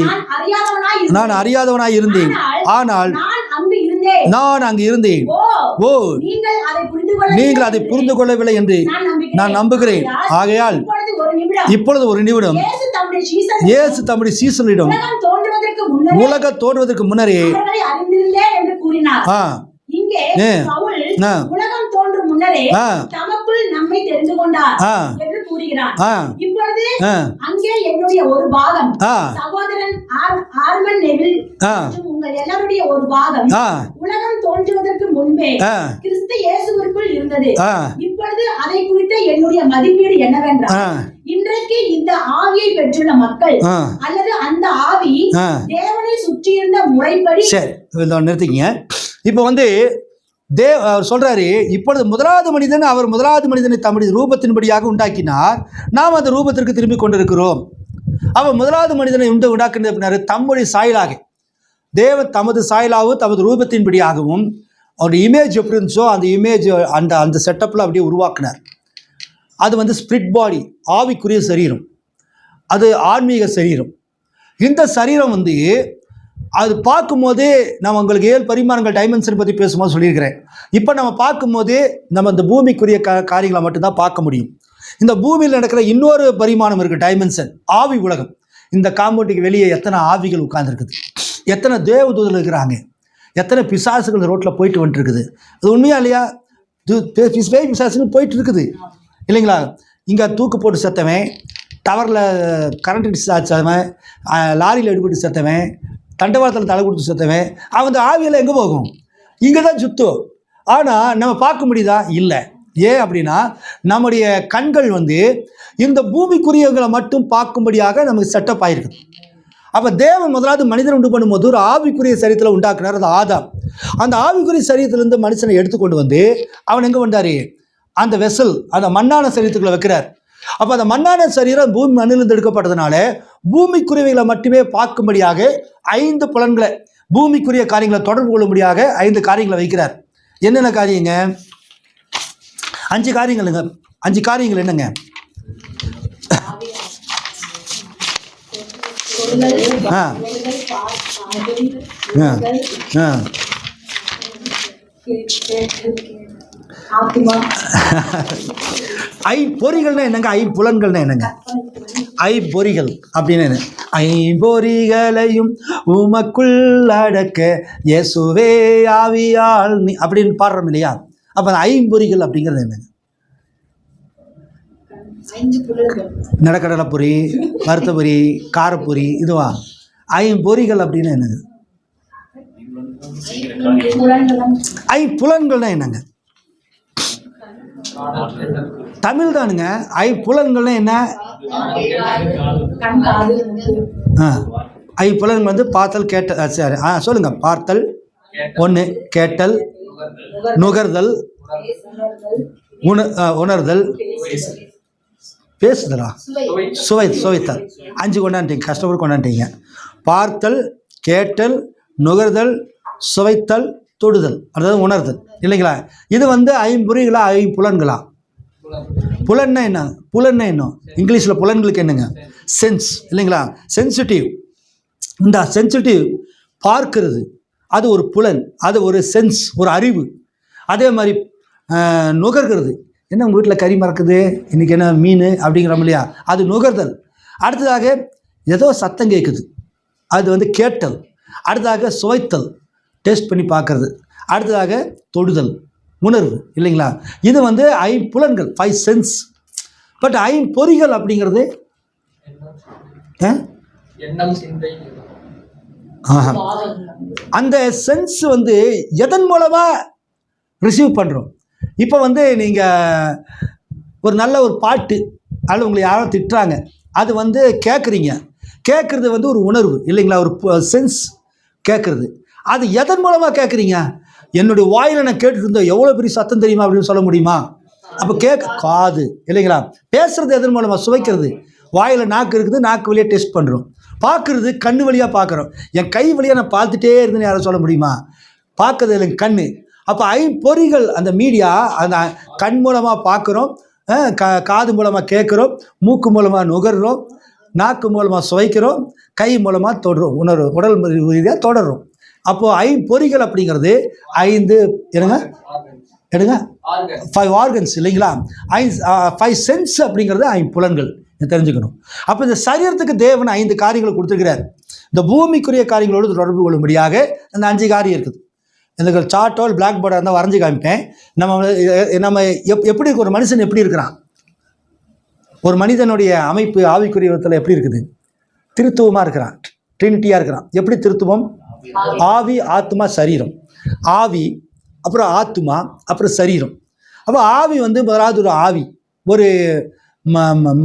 நான் அறியாதவனாய் இருந்தேன். ஆனால் நான் அங்கு இருந்தேன். ஓ, நீங்கள் அதை புரிந்து கொள்ளவில்லை என்று நான் நம்புகிறேன். ஆகையால் இப்பொழுது ஒரு நிமிடம் இயேசு தம்முடைய சீசனிடம் உலக தோன்றுவதற்கு முன்னரே உலகம் தோன்றும் முன்னரே தமக்குள் நம்மை தெரிந்து கொண்டார் என்று கூறுகிறார். இப்பொழுது அங்கே என்னுடைய ஒரு பாகம் சகோதரன் ஆர்மன் நெவில் உங்கள் எல்லாருடைய ஒரு பாகம் உலகம் தோன்றுவதற்கு முன்பே கிறிஸ்து இயேசுவிற்குள் இருந்தது. இப்பொழுது அதை குறித்த என்னுடைய மதிப்பீடு என்னவென்றால், இன்றைக்கு இந்த ஆவியை பெற்றுள்ள மக்கள் அல்லது அந்த ஆவி தேவனை சுற்றியிருந்த முறைப்படி. சரி, நிறுத்திக்கங்க. இப்போ வந்து அவர் சொல்றாரு, இப்பொழுது முதலாவது மனிதன் அவர் முதலாவது மனிதனை தம்முடைய ரூபத்தின்படியாக உண்டாக்கினார். நாம் அந்த ரூபத்திற்கு திரும்பி கொண்டிருக்கிறோம். அவர் முதலாவது மனிதனை உண்டாக்குனது அப்படின்னாரு, தம்முடைய சாயலாக தேவன் தமது சாயலாகவும் தமது ரூபத்தின்படியாகவும் அவருடைய இமேஜ் எப்படி இருந்துச்சோ அந்த இமேஜ் அந்த செட்டப்பில் அப்படியே உருவாக்கினார். அது வந்து ஸ்பிரிட் பாடி, ஆவிக்குரிய சரீரம், அது ஆன்மீக சரீரம். இந்த சரீரம் வந்து அது பார்க்கும்போதே நம்ம உங்களுக்கு 7 பரிமாணங்கள் டைமென்ஷன் பற்றி பேசும்போது சொல்லியிருக்கிறேன். இப்போ நம்ம பார்க்கும்போதே நம்ம இந்த பூமிக்குரிய காரியங்களை மட்டும்தான் பார்க்க முடியும். இந்த பூமியில் நடக்கிற இன்னொரு பரிமாணம் இருக்குது, டைமென்ஷன், ஆவி உலகம். இந்த காம்பவுண்டுக்கு வெளியே எத்தனை ஆவிகள் உட்கார்ந்துருக்குது, எத்தனை தேவதூதர்கள் இருக்கிறாங்க, எத்தனை பிசாசுகள் ரோட்டில் போயிட்டு வந்துட்டுருக்குது. அது உண்மையா இல்லையா? பிசாசுன்னு போயிட்டு இருக்குது இல்லைங்களா? இங்கே தூக்கு போட்டு செத்தவன், டவரில் கரண்ட் அடிச்சு சாச்சவன், லாரியில் எடுபட்டு செத்தவன், தண்டவாளத்தில் தலை கொடுத்து செத்தவன், அவன் ஆவியில் எங்கே போகும்? இங்கே தான் சுத்தம். ஆனால் நம்ம பார்க்க முடியுதா? இல்லை. ஏன் அப்படின்னா நம்முடைய கண்கள் வந்து இந்த பூமிக்குரியவங்களை மட்டும் பார்க்கும்படியாக நமக்கு செட்டப் ஆகிருக்கு. அப்போ தேவன் முதலாவது மனிதன் உண்டு பண்ணும்போது ஒரு ஆவிக்குரிய சரீரத்தில் உண்டாக்குனார், அது ஆதாம். அந்த ஆவிக்குரிய சரீரத்திலிருந்து மனுஷனை எடுத்துக்கொண்டு வந்து அவன் எங்கே வந்தார்? அந்த வெசல், அந்த மண்ணான சரீரத்துக்குள்ளே வைக்கிறார். அப்போ அந்த மண்ணான சரீரம் பூமி மண்ணிலிருந்து எடுக்கப்பட்டதுனால பூமிக்குரியவைகளை மட்டுமே பார்க்கும்படியாக 5 புலன்களை, பூமிக்குரிய காரியங்களை தொடர்பு கொள்ளும்படியாக 5 காரியங்களை வைக்கிறார். என்னென்ன காரியங்க? 5 காரியங்களுங்க. 5 காரியங்கள் என்னங்க? ஐம்பொறிகள்னா என்னங்க? ஐம்புலன்கள்னா என்னங்க? ஐம்பொறிகள் அப்படின்னு என்ன? ஐம்பொறிகளையும் உமக்குள் அடக்க இயேசுவே ஆவியால் நீ அப்படின்னு பாடுறோம் இல்லையா? அப்போ அந்த ஐம்பொறிகள் அப்படிங்கிறது என்னங்க? நிலக்கடலை பொரி, வறுத்த பொரி, காரப்பொரி, இதுவா? ஐம்பொறிகள் அப்படின்னு என்னங்க? ஐம்புலன்கள்னா என்னங்க? தமிழ் தானுங்க. ஐம்புலன்கள்னா என்ன? ஐம்புலன்கள் வந்து பார்த்தல், கேட்டல். சரி, சொல்லுங்க. பார்த்தல் ஒன்று, கேட்டல், நுகர்தல், உணர்தல், பேசுதலா, சுவைத்தல். 5 கொண்டாண்டிங்க, கஷ்டப்பட்டு கொண்டாண்டிங்க. பார்த்தல், கேட்டல், நுகர்தல், சுவைத்தல், தொடுதல், அதாவது உணர்தல் இல்லைங்களா? இது வந்து ஐம்பொறிகளா ஐம்புலன்களா? புலன்னா என்ன? புலன்னா என்ன? இங்கிலீஷில் புலன்களுக்கு என்னங்க? சென்ஸ் இல்லைங்களா? சென்சிட்டிவ். இந்த சென்சிட்டிவ் பார்க்கிறது, அது ஒரு புலன், அது ஒரு சென்ஸ், ஒரு அறிவு. அதே மாதிரி நுகர்கிறது. என்ன உங்கள் வீட்டில் கறி மறக்குது, இன்றைக்கி என்ன மீன் அப்படிங்கிறோம் இல்லையா? அது நுகர்தல். அடுத்ததாக ஏதோ சத்தம் கேட்குது, அது வந்து கேட்டல். அடுத்ததாக சுவைத்தல், டேஸ்ட் பண்ணி பார்க்கறது. அடுத்ததாக தொடுதல், உணர்வு இல்லைங்களா? இது வந்து ஐம்புலன்கள், 5 சென்ஸ். பட் ஐம்பொறிகள் அப்படிங்கிறது அந்த சென்ஸ் வந்து எதன் மூலமாக ரிசீவ் பண்ணுறோம்? இப்போ வந்து நீங்கள் ஒரு நல்ல ஒரு பாட்டு, அதில் உங்களை யாரோ திட்டுறாங்க, அது வந்து கேட்குறீங்க. கேட்குறது வந்து ஒரு உணர்வு இல்லைங்களா? ஒரு சென்ஸ் கேட்குறது. அது எதன் மூலமாக கேட்குறீங்க? என்னுடைய வாயில் நான் கேட்டுட்டு இருந்தேன், எவ்வளோ பெரிய சத்தம் தெரியுமா அப்படின்னு சொல்ல முடியுமா? அப்போ காது இல்லைங்களா? பேசுகிறது எதன் மூலமாக? சுவைக்கிறது. வாயில் நாக்கு இருக்குது, நாக்கு வழியாக டெஸ்ட் பண்ணுறோம். பார்க்குறது கண்ணு வழியாக பார்க்குறோம். என் கை வழியாக நான் பார்த்துட்டே இருந்தேன்னு யாரும் சொல்ல முடியுமா? பார்க்குறது இல்லைங்க, கண்ணு. அப்போ ஐம்பொறிகள், அந்த மீடியா, அந்த கண் மூலமாக பார்க்குறோம், காது மூலமாக கேட்குறோம், மூக்கு மூலமாக நுகர்றோம், நாக்கு மூலமாக சுவைக்கிறோம், கை மூலமாக தொடுறோம், உணர்வு, உடல் ரீதியாக தொடர்றோம். அப்போது ஐம்பொறிகள் அப்படிங்கிறது 5 என்னங்க? 5 ஆர்கன்ஸ் இல்லைங்களா? 5 சென்ஸ் அப்படிங்கிறது ஐம்புலன்கள் தெரிஞ்சுக்கணும். அப்போ இந்த சரீரத்துக்கு தேவன் 5 காரியங்களை கொடுத்துருக்கிறார். இந்த பூமிக்குரிய காரியங்களோடு தொடர்பு கொள்ளும்படியாக அந்த 5 காரியம் இருக்குது. எனக்கு சார்ட்டோ பிளாக் போர்டாக இருந்தால் வரைஞ்சி காமிப்பேன். நம்ம எப்படி ஒரு மனுஷன் எப்படி இருக்கிறான்? ஒரு மனிதனுடைய அமைப்பு ஆவிக்குரிய விதத்தில் எப்படி இருக்குது? திருத்துவமாக இருக்கிறான், ட்ரினிட்டியாக இருக்கிறான். எப்படி திருத்துவம்? ஆவி, ஆத்மா, சரீரம். ஆவி, அப்புறம் ஆத்மா, அப்புறம் சரீரம். அப்போ ஆவி வந்து முதலாவது ஒரு ஆவி, ஒரு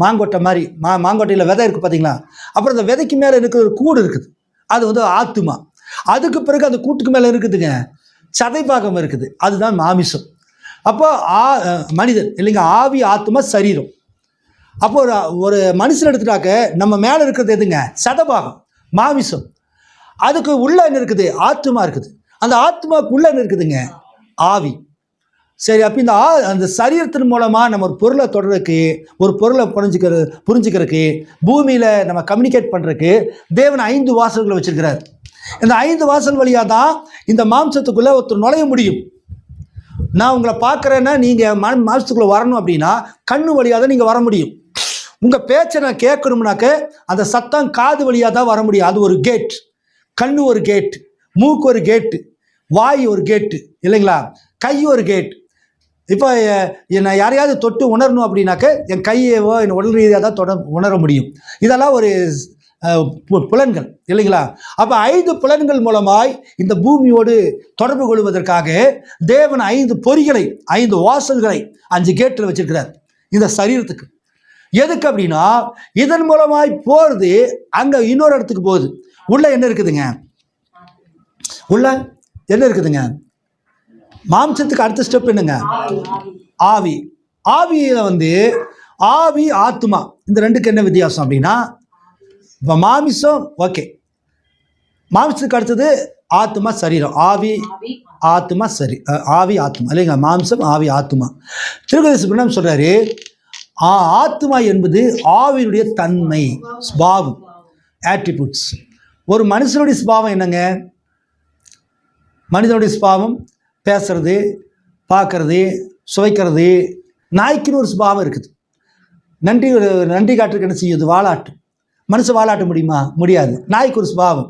மாங்கொட்டை மாதிரி, மாங்கொட்டையில் விதை இருக்குது பார்த்தீங்களா? அப்புறம் அந்த விதைக்கு மேலே இருக்கிற ஒரு கூடு இருக்குது, அது வந்து ஆத்மா. அதுக்கு பிறகு அந்த கூட்டுக்கு மேலே இருக்குதுங்க சதைப்பாகம் இருக்குது, அதுதான் மாமிசம். அப்போ மனிதன் இல்லைங்க, ஆவி, ஆத்மா, சரீரம். அப்போ ஒரு மனுஷன் எடுத்துட்டாக்க நம்ம மேலே இருக்கிறது எதுங்க? சதபாகம், மாமிசம். அதுக்கு உள்ள என்ன இருக்குது? ஆத்மா இருக்குது. அந்த ஆத்மாவுக்கு உள்ள என்ன இருக்குதுங்க? ஆவி. சரி, அப்போ அந்த சரீரத்தின் மூலமாக நம்ம ஒரு பொருளை தொடர்றதுக்கு, ஒரு பொருளை புரிஞ்சுக்கிறதுக்கு, பூமியில் நம்ம கம்யூனிகேட் பண்ணுறதுக்கு தேவன் 5 வாசல்களை வச்சுருக்கிறார். இந்த 5 வாசல் வழியாக தான் இந்த மாம்சத்துக்குள்ளே ஒருத்தர் நுழைய முடியும். நான் உங்களை பார்க்குறேன்னா நீங்கள் மாம்சத்துக்குள்ளே வரணும் அப்படின்னா கண்ணு வழியாக தான் நீங்கள் வர முடியும். உங்கள் பேச்சை நான் கேட்கணும்னாக்க அந்த சத்தம் காது வழியாக தான் வர முடியும். அது ஒரு கேட். கண்ணு ஒரு கேட்டு, மூக்கு ஒரு கேட்டு, வாய் ஒரு கேட்டு இல்லைங்களா? கை ஒரு கேட். இப்போ நான் யாரையாவது தொட்டு உணரணும் அப்படின்னாக்க என் கையவோ என் உடல் ரீதியாக தான் உணர முடியும். இதெல்லாம் ஒரு புலன்கள் இல்லைங்களா? அப்போ 5 புலன்கள் மூலமாய் இந்த பூமியோடு தொடர்பு கொள்வதற்காக தேவன் 5 பொறிகளை, 5 வாசல்களை, 5 கேட்டில் வச்சிருக்கிறார் இந்த சரீரத்துக்கு. எதுக்கு அப்படின்னா இதன் மூலமாய் போகிறது அங்கே இன்னொரு இடத்துக்கு போகுது. உள்ள என்ன இருக்குதுங்க? உள்ள என்ன இருக்குதுங்க? மாம்சத்துக்கு அடுத்த ஸ்டெப் என்னங்க? ஆவி. ஆவியில் வந்து ஆவி, ஆத்மா, இந்த ரெண்டுக்கு என்ன வித்தியாசம் அப்படின்னா, இப்போ மாமிசம் ஓகே, மாமிசத்துக்கு அடுத்தது ஆத்மா, சரீரம். ஆவி, ஆத்மா, சரி, ஆவி, ஆத்மா இல்லைங்க, மாம்சம், ஆவி, ஆத்மா. திருக்கதர்சி சொல்கிறாரு, ஆத்மா என்பது ஆவியினுடைய தன்மை, ஸ்பாவம், ஆட்ரிபியூட்ஸ். ஒரு மனுஷனுடைய ஸ்பாவம் என்னங்க? மனிதனுடைய ஸ்பாவம் பேசுறது, பார்க்கறது, சுவைக்கிறது, நாய்க்குன்னு ஒரு சுபாவம் இருக்குது. நன்றி காட்டுறதுக்கு என்ன செய்யுது? வாலாட்டும். மனுஷன் வாலாட்ட முடியுமா? முடியாது. நாய்க்கு ஒரு சுபாவம்.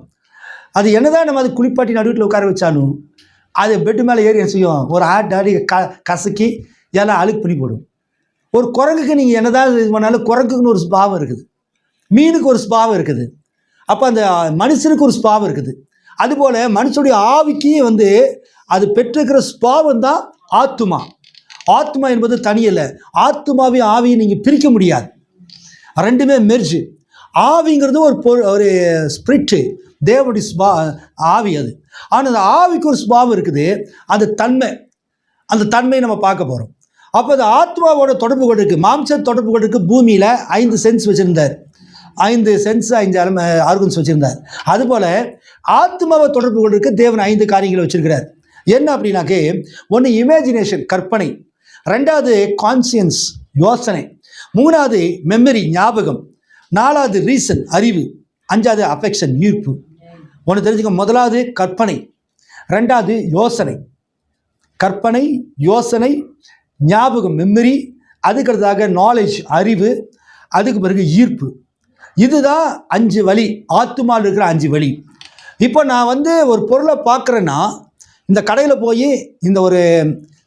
அது என்னதான் நம்ம அது குளிப்பாட்டி நடுவில் உட்கார வச்சாலும் அது பெட்டு மேலே ஏறி என்ன செய்யும்? ஒரு ஆடி கசக்கி எல்லாம் அழுக்கு பண்ணி போடும். ஒரு குரங்குக்கு நீங்கள் என்னதான் இது பண்ணாலும் குரங்குக்குன்னு ஒரு சுபாவம் இருக்குது. மீனுக்கு ஒரு சுபாவம் இருக்குது. அப்போ அந்த மனுஷனுக்கு ஒரு சுபாவம் இருக்குது. அதுபோல் மனுஷனுடைய ஆவிக்கு அது பெற்றிருக்கிற சுபாவம் தான் ஆத்துமா. ஆத்மா என்பது தனியல்ல. ஆத்துமாவையும் ஆவியும் நீங்கள் பிரிக்க முடியாது. ரெண்டுமே மெர்ஜ். ஆவிங்கிறது ஒரு ஸ்பிரிட்டு, தேவனுடைய ஆவி அது. ஆனால் அந்த ஆவிக்கு ஒரு சுபாவம் இருக்குது. அந்த தன்மை நம்ம பார்க்க போகிறோம். அப்போ அந்த ஆத்மாவோட தொடர்பு கொண்டிருக்கு, மாம்ச தொடர்பு கொண்டிருக்கு. பூமியில் 5 சென்ஸ் வச்சுருந்தார். 5 சென்ஸ் 5 ஆர்கன்ஸ் வச்சுருந்தார். அதுபோல் ஆத்மாவை தொடர்பு கொண்டிருக்கு தேவன் 5 காரியங்களை வச்சுருக்கிறார். என்ன அப்படின்னாக்கே, ஒன்று இமேஜினேஷன், கற்பனை. 2வது கான்சியன்ஸ், யோசனை. 3வது மெமரி, ஞாபகம். 4வது ரீசன், அறிவு. 5வது அஃபெக்ஷன், ஈர்ப்பு. ஒன்று தெரிஞ்சுக்க, முதலாவது கற்பனை, 2வது யோசனை, கற்பனை, யோசனை, ஞாபகம், மெமரி. அதுக்கடுத்ததாக நாலேஜ், அறிவு. அதுக்கு பிறகு ஈர்ப்பு. இதுதான் 5 வழி, ஆத்துமாவில் இருக்கிற 5 வழி. இப்போ நான் ஒரு பொருளை பார்க்குறேன்னா, இந்த கடையில் போய் இந்த ஒரு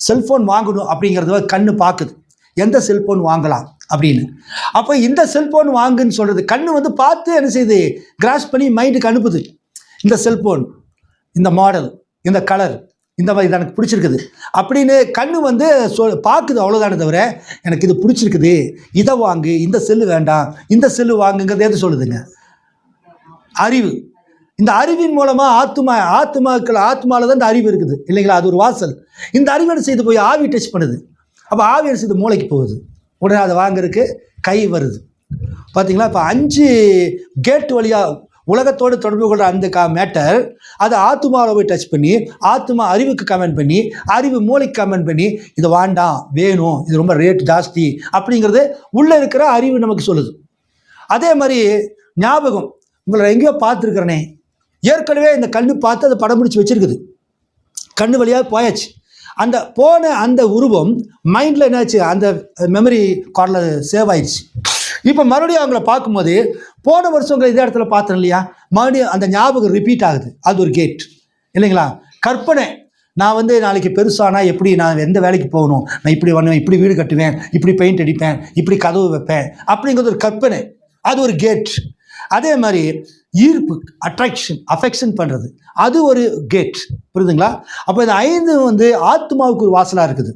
செல்ஃபோன் வாங்கணும் அப்படிங்கிறத கண்ணு பார்க்குது, எந்த செல்ஃபோன் வாங்கலாம் அப்படின்னு. அப்போ இந்த செல்ஃபோன் வாங்குன்னு சொல்கிறது கண்ணு பார்த்து என்ன செய்யுது? கிராஸ் பண்ணி மைண்டுக்கு அனுப்புது. இந்த செல்ஃபோன், இந்த மாடல், இந்த கலர், இந்த மாதிரி இது எனக்கு பிடிச்சிருக்குது அப்படின்னு கண்ணு பார்க்குது. அவ்வளோதானே தவிர எனக்கு இது பிடிச்சிருக்குது, இதை வாங்கு, இந்த செல்லு வேண்டாம், இந்த செல்லு வாங்குங்கிறது எது சொல்லுதுங்க? அறிவு. இந்த அறிவின் மூலமாக ஆத்மாவில் தான் இந்த அறிவு இருக்குது இல்லைங்களா? அது ஒரு வாசல். இந்த அறிவு என்ன செய்து போய் ஆவி டச் பண்ணுது. அப்போ ஆவி என்ன செய்து மூளைக்கு போகுது. உடனே அதை வாங்குறதுக்கு கை வருது. பார்த்தீங்களா? இப்போ 5 கேட் வழியாக உலகத்தோடு தொடர்பு கொள்கிற அந்த மேட்டர் அது ஆத்மாவில் போய் டச் பண்ணி, ஆத்மா அறிவுக்கு கமெண்ட் பண்ணி, அறிவு மூளைக்கு கமெண்ட் பண்ணி, இது வேண்டாம், வேணும், இது ரொம்ப ரேட் ஜாஸ்தி அப்படிங்கிறது உள்ளே இருக்கிற அறிவு நமக்கு சொல்லுது. அதே மாதிரி ஞாபகம். உங்களை எங்கேயோ பார்த்துருக்குறனே, ஏற்கனவே இந்த கண்ணு பார்த்து அதை படம் பிடிச்சி வச்சுருக்குது. கண்ணு வழியாக போயாச்சு. அந்த போன அந்த உருவம் மைண்டில் என்னாச்சு? அந்த மெமரி கார்டில் சேவ் ஆயிடுச்சு. இப்போ மறுபடியும் அவங்கள பார்க்கும்போது, போன வருஷங்களை இதே இடத்துல பார்த்தோம் இல்லையா, மறுபடியும் அந்த ஞாபகம் ரிப்பீட் ஆகுது. அது ஒரு கேட் இல்லைங்களா? கற்பனை. நான் நாளைக்கு பெருசானா எப்படி, நான் எந்த வேலைக்கு போகணும், நான் இப்படி பண்ணுவேன், இப்படி வீடு கட்டுவேன், இப்படி பெயிண்ட் அடிப்பேன், இப்படி கதவு வைப்பேன் அப்படிங்கிறது ஒரு கற்பனை. அது ஒரு கேட். அதே மாதிரி ஈர்ப்பு, அட்ராக்ஷன், அஃபெக்ஷன் பண்ணுறது, அது ஒரு கேட். புரியுதுங்களா? அப்போ இந்த 5 ஆத்மாவுக்கு ஒரு வாசலாக இருக்குது.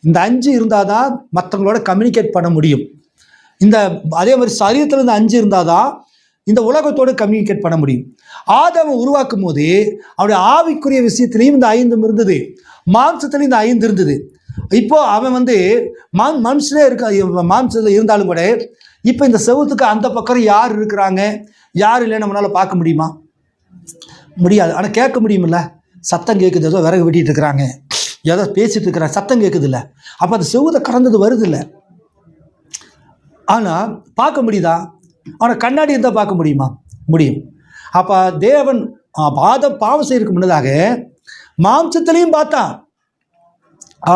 இந்த 5 இருந்தால் தான் மற்றவங்களோட கம்யூனிகேட் பண்ண முடியும். அதே மாதிரி சரீரத்தில் இந்த 5 இருந்தால் தான் இந்த உலகத்தோடு கம்யூனிகேட் பண்ண முடியும். ஆதாமை உருவாக்கும் போது அவருடைய ஆவிக்குரிய விஷயத்துலேயும் இந்த 5 இருந்தது, மாம்சத்துலேயும் இந்த 5 இருந்தது. இப்போ அவன் மனுஷனே மாம்சத்தில் இருந்தாலும் கூட இப்போ இந்த செவுத்துக்கு அந்த பக்கம் யார் இருக்கிறாங்க, யார் இல்லை நம்மளால் பார்க்க முடியுமா? முடியாது. ஆனால் கேட்க முடியுமில்ல? சத்தம் கேட்குது, ஏதோ விறகு வெட்டிகிட்டு இருக்கிறாங்க, ஏதோ பேசிகிட்டு இருக்கிறாங்க, சத்தம் கேட்குது இல்லை? அப்போ அந்த செவுத்தை கடந்தது வருது இல்லை? ஆனால் பார்க்க முடியுதா? ஆனால் கண்ணாடி இருந்தால் பார்க்க முடியுமா? முடியும். அப்போ தேவன் பாவம் செய்யறதுக்கு முன்னதாக மாம்சத்துலேயும் பார்த்தான்,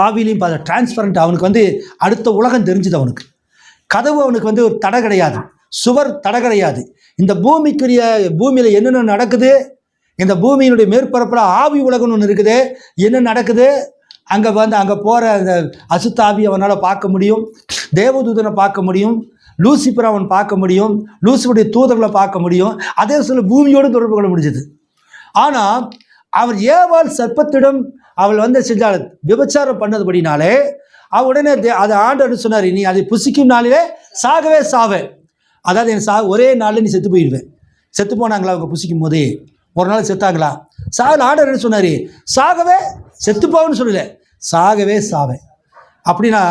ஆவிலையும் பார்த்தா. டிரான்ஸ்பரண்ட். அவனுக்கு அடுத்த உலகம் தெரிஞ்சுது. அவனுக்கு கதவு, அவனுக்கு ஒரு தடை கிடையாது, சுவர் தடை கிடையாது. இந்த பூமியில் என்னென்ன நடக்குது, இந்த பூமியினுடைய மேற்பரப்பில் ஆவி உலகம்னு ஒன்று இருக்குது, என்ன நடக்குது அங்கே அங்கே போகிற அந்த அசுத்த ஆவி அவனால் பார்க்க முடியும், தேவதூதனை பார்க்க முடியும், லூசிபரை அவன் பார்க்க முடியும், லூசிபருடைய தூதர்களை பார்க்க முடியும். அதே சொல்ல பூமியோடு தொடர்பு கொள்ள முடிஞ்சது. ஆனால் அவர் ஏவாள் சர்ப்பத்திடம் அவள் செஞ்சால் விபச்சாரம் பண்ணதுபடினாலே உடனே அதை ஆண்டவர் சொன்னார், நீ அதை புசிக்கும் நாளிலே சாகவே சாவே. அதாவது ஒரே நாளில் நீ செத்து போயிடுவேன். செத்து போனாங்களா அவங்க புசிக்கும் போதே? ஒரு நாள் செத்தாங்களா? ஆண்டவர் என்ன சொன்னார்? சாகவே செத்து போவேன்னு சொல்லல, சாகவே சாவேன். அப்படின்னா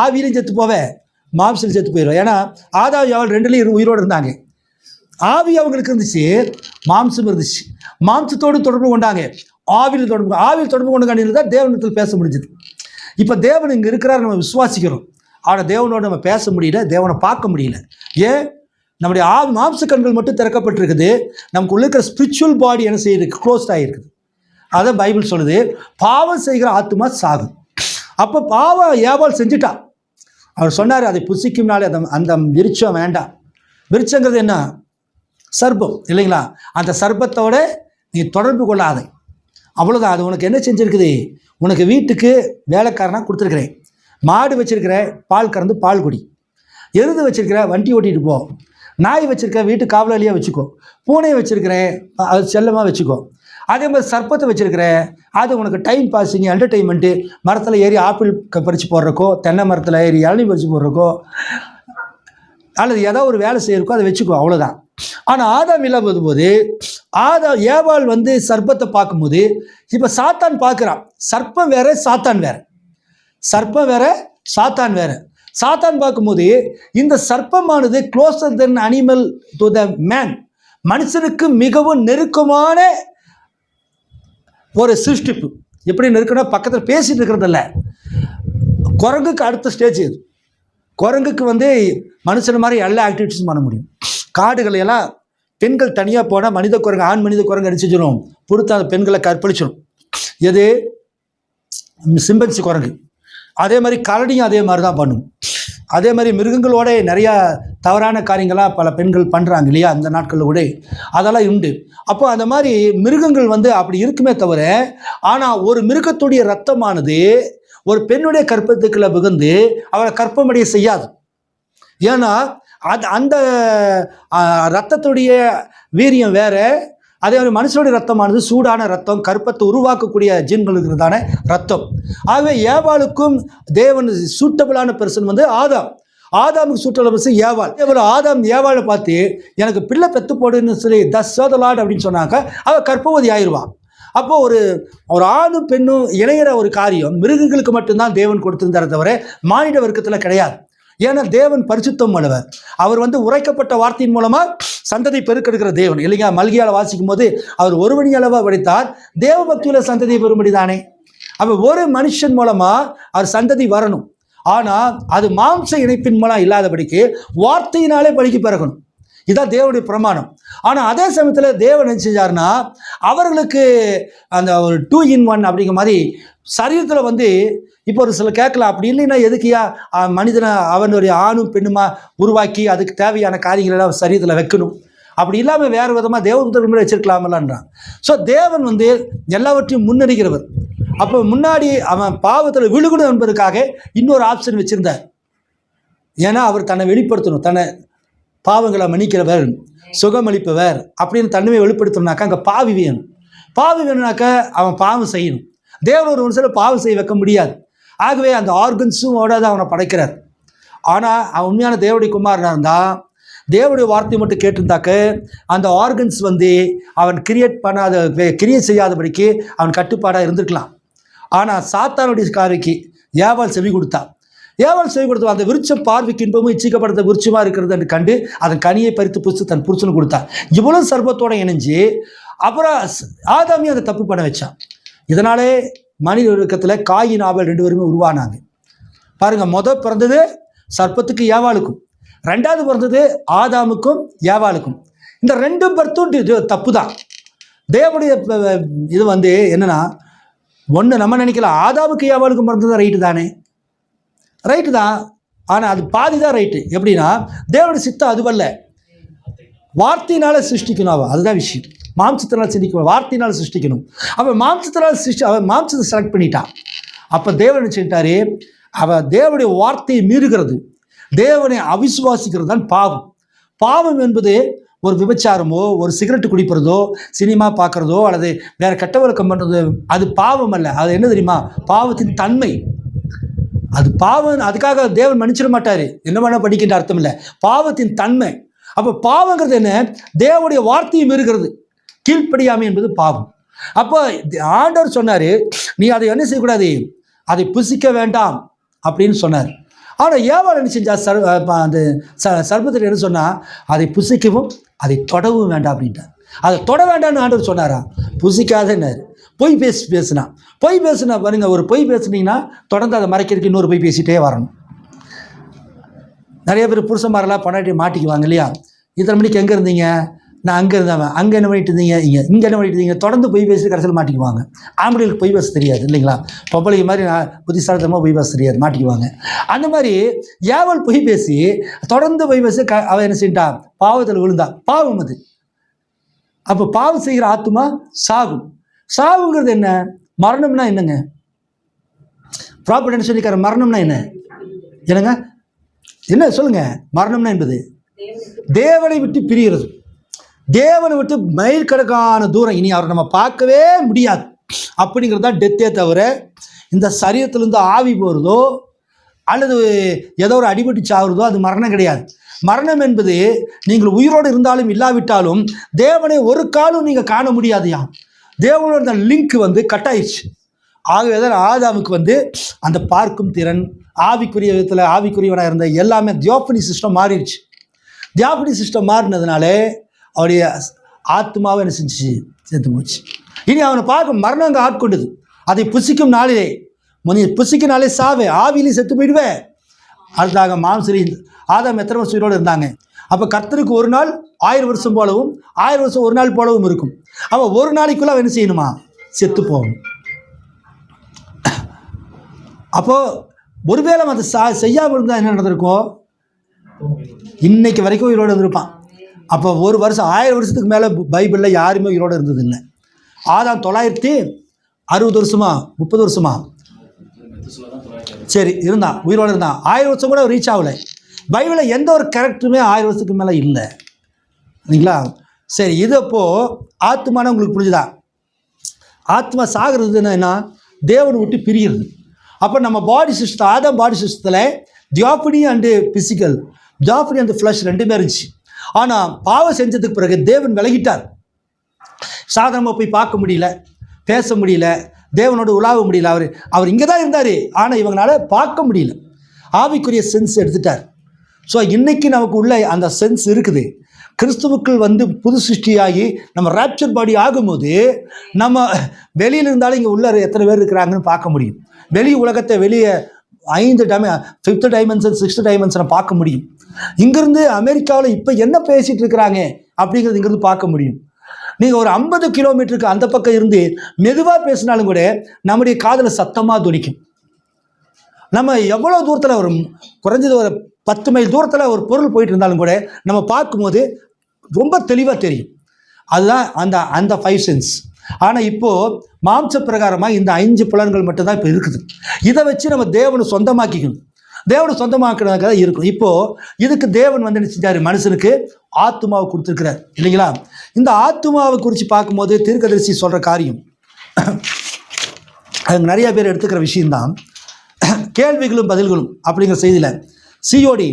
ஆவியிலையும் செத்து போவேன், மாம்சம் செத்து போயிடுவேன். ஏன்னா ஆதாம் அவள் 2லையும் உயிரோடு இருந்தாங்க. ஆவி அவங்களுக்கு இருந்துச்சு, மாம்சம் இருந்துச்சு. மாம்சத்தோடு தொடர்பு கொண்டாங்க, ஆவியில் தொடர்பு கொண்டு தான் தேவனிடத்தில் பேச முடிஞ்சது. இப்போ தேவன் இங்கே இருக்கிறார், நம்ம விசுவாசிக்கிறோம். ஆனால் தேவனோடு நம்ம பேச முடியல, தேவனை பார்க்க முடியல. ஏன்? நம்முடைய மாம்ச கண்கள் மட்டும் திறக்கப்பட்டிருக்குது. நமக்கு உள்ள இருக்கிற ஸ்பிரிச்சுவல் பாடி என்ன செய்யுது? க்ளோஸ்ட் ஆகிருக்குது. அதை பைபிள் சொல்லுது, பாவம் செய்கிற ஆத்மா சாகும். அப்போ பாவம் ஏவாள் செஞ்சுட்டா. அவர் சொன்னார், அதை புசிக்கும்னாலே அந்த விருட்சம் வேண்டாம். விருட்சங்கிறது என்ன? சர்ப்பம் இல்லைங்களா? அந்த சர்ப்பத்தோட நீ தொடர்பு கொள்ளாதே, அவ்வளோதான். அது உனக்கு என்ன செஞ்சுருக்குது? உனக்கு வீட்டுக்கு வேலைக்காரனாக கொடுத்துருக்குறேன். மாடு வச்சுருக்கிற, பால் கறந்து பால் குடி. எருது வச்சுருக்கிற, வண்டி ஓட்டிகிட்டு போ. நாய் வச்சுருக்க, வீட்டு காவலாளியாக வச்சுக்கோ. பூனையை வச்சுருக்கிறேன், அது செல்லமாக வச்சுக்கோ. அதே மாதிரி சர்ப்பத்தை வச்சுருக்கிற, அது உனக்கு டைம் பாஸிங், என்டர்டெயின்மெண்ட்டு. மரத்தில் ஏறி ஆப்பிள் பறித்து போடுறக்கோ, தென்னை மரத்தில் ஏறி இளநீ பறித்து போடுறக்கோ, அல்லது ஏதோ ஒரு வேலை செய்யறக்கோ அதை வச்சுக்கோ, அவ்வளோதான். ஆனால் ஆதாம் இல்லாத போது ஏவாள் சர்ப்பத்தை பார்க்கும்போது, இப்போ சாத்தான் பார்க்குறான். சர்ப்பம் வேற, சாத்தான் வேற. சர்ப்பம் வேற, சாத்தான் வேற. சாத்தான் பார்க்கும்போது இந்த சர்ப்பமானது closer than animal to the man, மனுஷனுக்கு மிகவும் நெருக்கமான ஒரு சிருஷ்டிப்பு. எப்படி நெருக்கணும்? பக்கத்தில் பேசிட்டு இருக்கிறதில்ல. குரங்குக்கு அடுத்த ஸ்டேஜ் இது. குரங்குக்கு மனுஷன் மாதிரி எல்லா ஆக்டிவிட்டிஸும் பண்ண முடியும். காடுகளையெல்லாம் பெண்கள் தனியாக போனால் மனித குரங்கு, ஆண் மனித குரங்கு அடிச்சிடும், பொறுத்து அந்த பெண்களை கற்பழிச்சிடும். எது? சிம்பன்சி குரங்கு. அதே மாதிரி கரடியும் அதே மாதிரி தான் பண்ணும். அதே மாதிரி மிருகங்களோட நிறையா தவறான காரியங்களாக பல பெண்கள் பண்ணுறாங்க இல்லையா அந்த நாட்களில் கூட, அதெல்லாம் உண்டு. அப்போ அந்த மாதிரி மிருகங்கள் அப்படி இருக்குமே தவிர, ஆனால் ஒரு மிருகத்துடைய ரத்தமானது ஒரு பெண்ணுடைய கற்பத்துக்குள்ள புகுந்து அவளை கற்பமடைய செய்யாது. ஏன்னா அந்த ரத்தத்துடைய வீரியம் வேற. அதே மாதிரி மனுஷனுடைய ரத்தமானது சூடான ரத்தம், கற்பத்தை உருவாக்கக்கூடிய ஜீன்களுக்குறதான ரத்தம். ஆகவே ஏவாளுக்கும் தேவன் சூட்டபிளான பெர்சன் ஆதாம். ஆதாமுக்கு சூட்டபிள் பெர்சன் ஏவாள். ஆதாம் ஏவாளை பார்த்து எனக்கு பிள்ளை பெத்து போடுன்னு சொல்லி தஸ் சோ தி லார்ட் அப்படின்னு சொன்னாக்க அவள் கற்பவதி ஆயிடுவான். அப்போது ஒரு ஆணும் பெண்ணும் இணையிற ஒரு காரியம் மிருகங்களுக்கு மட்டும்தான் தேவன் கொடுத்திருந்தார தவிர மானிட வர்க்கத்தில் கிடையாது. ஏன்னா தேவன் பரிசுத்தம் உள்ளவர். அவர் உரைக்கப்பட்ட வார்த்தையின் மூலமாக சந்ததி பெருக்கெடுக்கிற தேவன் இல்லைங்க. மல்கியால் வாசிக்கும் போது அவர் ஒருவனி அளவாக படைத்தார், தேவ பக்தியுள்ள சந்ததியை பெறும்படி தானே. அப்போ ஒரு மனுஷன் மூலமாக அவர் சந்ததி வரணும். ஆனால் அது மாம்ச இணைப்பின் மூலம் இல்லாதபடிக்கு வார்த்தையினாலே பலிக்கு பிறக்கணும். இதுதான் தேவனுடைய பிரமாணம். ஆனால் அதே சமயத்தில் தேவன் என்ன செஞ்சார்னா, அவர்களுக்கு அந்த ஒரு 2 in 1 அப்படிங்கிற மாதிரி சரீரத்தில் இப்போ ஒரு சில கேட்கலாம், அப்படி இல்லைன்னா எதுக்கியா மனிதனை அவனுடைய ஆணும் பெண்ணுமா உருவாக்கி அதுக்கு தேவையான காரியங்களெல்லாம் சரீரத்தில் வைக்கணும்? அப்படி இல்லாமல் வேறு விதமாக தேவதூதர்கள் வச்சிருக்கலாமலான்றான். ஸோ தேவன் எல்லாவற்றையும் முன்னறிகிறவர். அப்போ முன்னாடி அவன் பாவத்தில் விழுகணும் என்பதற்காக இன்னொரு ஆப்ஷன் வச்சுருந்தார். ஏன்னா அவர் தன்னை வெளிப்படுத்தணும், தன்னை பாவங்களை மன்னிக்கிறவர், சுகமளிப்பவர் அப்படின்னு தன்மையை வெளிப்படுத்தணும்னாக்கா அங்கே பாவி வேணும். பாவி வேணும்னாக்கா அவன் பாவம் செய்யணும். தேவன் ஒரு மனுஷன் பாவம் செய்ய வைக்க முடியாது. ஆகவே அந்த ஆர்கன்ஸும் தான் அவனை படைக்கிறார். ஆனால் அவன் உண்மையான தேவனுடைய குமாரனாக இருந்தால், தேவனுடைய வார்த்தையை மட்டும் கேட்டிருந்தாக்க அந்த ஆர்கன்ஸ் அவன் கிரியேட் செய்யாதபடிக்கு அவன் கட்டுப்பாடாக இருந்திருக்கலாம். ஆனால் சாத்தானுடைய காரிக்கு ஏவாள் செவி கொடுத்தான். ஏவாள் செவி கொடுத்த அந்த விருட்சம் பார்வைக்கு இன்பமும் இச்சிக்கப்படுத்த விருட்சமாக இருக்கிறது என்று கண்டு அதன் கனியை பறித்து புடிச்சு தன் புருஷனுக்கு கொடுத்தான். இவ்வளோ சர்ப்பத்தோடு இணைஞ்சு அப்புறம் ஆதாமியும் அதை தப்பு பண்ண வச்சான். இதனாலே மனித ஒழுக்கத்தில் காயின் ஆபேல் 2 பேருமே உருவானாங்க. பாருங்கள், முதல் பிறந்தது சர்ப்பத்துக்கு ஏவாளுக்கும், 2வது பிறந்தது ஆதாமுக்கும் ஏவாளுக்கும். இந்த 2 பர்த்தும் தப்பு தான். தேவனுடைய இது என்னன்னா, ஒன்று நம்ம நினைக்கலாம் ஆதாமுக்கு ஏவாளுக்கும் பிறந்தது ரைட்டு தானே, ரைட்டு தான். ஆனால் அது பாதி தான் ரைட்டு. எப்படின்னா தேவனுடைய சித்தம் அதுவல்ல, வார்த்தையினால சிருஷ்டிக்கணும். அதுதான் விஷயம். மாம்சத்தினால் சிந்திக்கணும், வார்த்தையினால் சிருஷ்டிக்கணும். அவன் மாம்சத்தினால் அவன் மாம்சத்தை செலக்ட் பண்ணிட்டான். அப்போ தேவன் என்ன செஞ்சிட்டாரு, அவன் தேவனுடைய வார்த்தையை மீறுகிறது, தேவனை அவிசுவாசிக்கிறது தான் பாவம். பாவம் என்பது ஒரு விபச்சாரமோ, ஒரு சிகரெட்டு குடிக்கிறதோ, சினிமா பார்க்குறதோ, அல்லது வேறு கெட்ட வழக்கம் பண்ணுறது, அது பாவம் அல்ல. அது என்ன தெரியுமா? பாவத்தின் தன்மை. அது பாவம். அதுக்காக தேவன் மன்னிச்சிட மாட்டார், என்ன வேணால் படிக்கின்ற அர்த்தம் இல்லை. பாவத்தின் தன்மை. அப்போ பாவங்கிறது என்ன? தேவனுடைய வார்த்தையை மீறுகிறது, கீழ்ப்படியாமை என்பது பாவம். அப்போ ஆண்டவர் சொன்னார், நீ அதை என்ன செய்யக்கூடாது, அதை புசிக்க வேண்டாம் அப்படின்னு சொன்னார். ஆனால் ஏவாள் என்ன செஞ்சா, அந்த சர்ப்பத்தில் என்ன சொன்னால், அதை புசிக்கவும் அதை தொடவும் வேண்டாம் அப்படின்ட்டார். அதை தொட வேண்டாம்னு ஆண்டவர் சொன்னாரா? புசிக்காதன்னார். பொய் பேசுனா பாருங்க, ஒரு பொய் பேசுனீங்கன்னா தொடர்ந்து அதை மறைக்கிறதுக்கு இன்னொரு பொய் பேசிகிட்டே வரணும். நிறைய பேர் புருஷன்மாரெல்லாம் பொண்டாட்டி மாட்டிக்குவாங்க இல்லையா? இத்தனை மணிக்கு எங்கே இருந்தீங்க? நான் அங்கே இருந்தவன், அங்கே என்ன பண்ணிட்டு இருந்தீங்க, இங்கே என்ன பண்ணிட்டு இருந்தீங்க, தொடர்ந்து பொய் பேசி கடைசியில் மாட்டிக்குவாங்க. ஆம்பளைகளுக்கு பொய் பேச தெரியாது இல்லைங்களா? பொம்பளை மாதிரி நான் புத்திசாலித்தனமாக பொய் பேச தெரியாது, மாட்டிக்குவாங்க. அந்த மாதிரி ஏவல் பொய் பேசி தொடர்ந்து பொய் பேசி அவன் என்ன செஞ்சிட்டா, பாவத்தில் விழுந்தா. பாவம் அது. அப்போ பாவம் செய்கிற ஆத்துமா சாகும். சாவுங்கிறது என்ன? மரணம்னா என்னங்க? ப்ராப்பர்ட் என்ன சொல்லிக்கார, மரணம்னா என்ன என்னங்க? என்ன சொல்லுங்க? மரணம்னா என்பது தேவனை விட்டு பிரிகிறது. தேவனை விட்டு மைல் கணக்கான தூரம், இனி அவரை நம்ம பார்க்கவே முடியாது அப்படிங்கிறது தான் டெத்தே தவிர, இந்த சரீரத்திலிருந்து ஆவி போகிறதோ அல்லது ஏதோ ஒரு அடிபட்டு சாகுறதோ அது மரணம் கிடையாது. மரணம் என்பது நீங்கள் உயிரோடு இருந்தாலும் இல்லாவிட்டாலும் தேவனை ஒரு காலம் நீங்கள் காண முடியாதுயா. தேவனோட அந்த லிங்க் வந்து கட் ஆயிடுச்சு. ஆகவே தான் ஆதாமுக்கு அந்த பார்க்கும் திறன், ஆவிக்குரிய விதத்தில் ஆவிக்குரியவனாக இருந்த எல்லாமே தியோபனி சிஸ்டம் மாறிடுச்சு. தியோபனி சிஸ்டம் மாறினதுனாலே அவருடைய ஆத்மாவை என்ன செஞ்சு செத்து போச்சு. இனி அவனை பார்க்க மரணம் அங்கே ஆட்கொண்டது. அதை புசிக்கும் நாளிலே, புசிக்கும் நாளே சாவே, ஆவியிலே செத்து போயிடுவேன். அடுத்தாக மாம்சரி ஆதாம் எத்தனை வருஷம் உயிரோடு இருந்தாங்க? அப்போ கர்த்தருக்கு ஒரு நாள் 1000 வருஷம் போலவும் 1000 வருஷம் ஒரு நாள் போலவும் இருக்கும். அவன் ஒரு நாளைக்குள்ள அவன் என்ன செய்யணுமா? செத்து போகணும். அப்போது ஒருவேளை அதை செய்யாமல் இருந்தால் என்ன நடந்திருக்கும்? இன்னைக்கு வரைக்கும் உயிரோடு இருந்திருப்பான். அப்போ ஒரு வருஷம் 1000 வருஷத்துக்கு மேலே பைபிளில் யாருமே உயிரோடு இருந்ததில்லை. ஆதாம் 960 வருஷமா 30 வருஷமா சரி இருந்தான், உயிரோடு இருந்தான். 1000 வருஷம் கூட ரீச் ஆகலை. பைபிளில் எந்த ஒரு கேரக்டருமே 1000 வருஷத்துக்கு மேலே இல்லை இல்லைங்களா? சரி, இது அப்போது ஆத்மானா உங்களுக்கு புரிஞ்சுதா? ஆத்மா சாகிறதுன்னா என்ன? தேவனை விட்டு பிரிகிறது. அப்போ நம்ம பாடி சிஸ்டம், ஆதாம் பாடி சிஸ்டத்தில் theophany and physical, theophany and flesh ரெண்டுமே இருந்துச்சு. ஆனால் பாவம் செஞ்சதுக்கு பிறகு தேவன் விலகிட்டார். சாதாரணமாக போய் பார்க்க முடியல, பேச முடியல, தேவனோட உலாவ முடியல. அவர் இங்கே தான் இருந்தார், ஆனால் இவங்களால பார்க்க முடியல. ஆவிக்குரிய சென்ஸ் எடுத்துட்டார். ஸோ இன்றைக்கி நமக்கு உள்ள அந்த சென்ஸ் இருக்குது. கிறிஸ்துவுக்குள் புது சிருஷ்டியாகி நம்ம ரேப்சர் பாடி ஆகும்போது நம்ம வெளியில் இருந்தாலும் இங்கே உள்ள எத்தனை பேர் இருக்கிறாங்கன்னு பார்க்க முடியும். வெளி உலகத்தை வெளியே 5th டைமென்ஷன் 6th டைமென்ஷனை பார்க்க முடியும். இங்கேருந்து அமெரிக்காவில் இப்போ என்ன பேசிகிட்டு இருக்கிறாங்க அப்படிங்கிறது இங்கேருந்து பார்க்க முடியும். நீங்கள் ஒரு 50 கிலோமீட்டருக்கு அந்த பக்கம் இருந்து மெதுவாக பேசினாலும் கூட நம்முடைய காதில் சத்தமாக துணிக்கும். நம்ம எவ்வளோ தூரத்தில், ஒரு குறைஞ்சது ஒரு 10 மைல் தூரத்தில் ஒரு பொருள் போயிட்டு இருந்தாலும் கூட நம்ம பார்க்கும்போது ரொம்ப தெளிவாக தெரியும். அதுதான் அந்த 5 சென்ஸ். ஆனால் இப்போது மாம்ச பிரகாரமாக இந்த 5 புலன்கள் மட்டும்தான் இப்போ இருக்குது. இதை வச்சு நம்ம தேவனை சொந்தமாக்கிக்கணும். தேவனை சொந்தமாக்குறதுக்காக தான் இருக்கும். இப்போது இதுக்கு தேவன் என்ன செஞ்சார்? மனுஷனுக்கு ஆத்துமாவை கொடுத்துருக்கிறார் இல்லைங்களா? இந்த ஆத்துமாவை குறித்து பார்க்கும்போது தீர்க்கதரிசி சொல்கிற காரியம் அது நிறைய பேர் எடுத்துக்கிற விஷயம்தான். கேள்விகளும் பதில்களும் அப்படிங்கிற செய்தியில் COD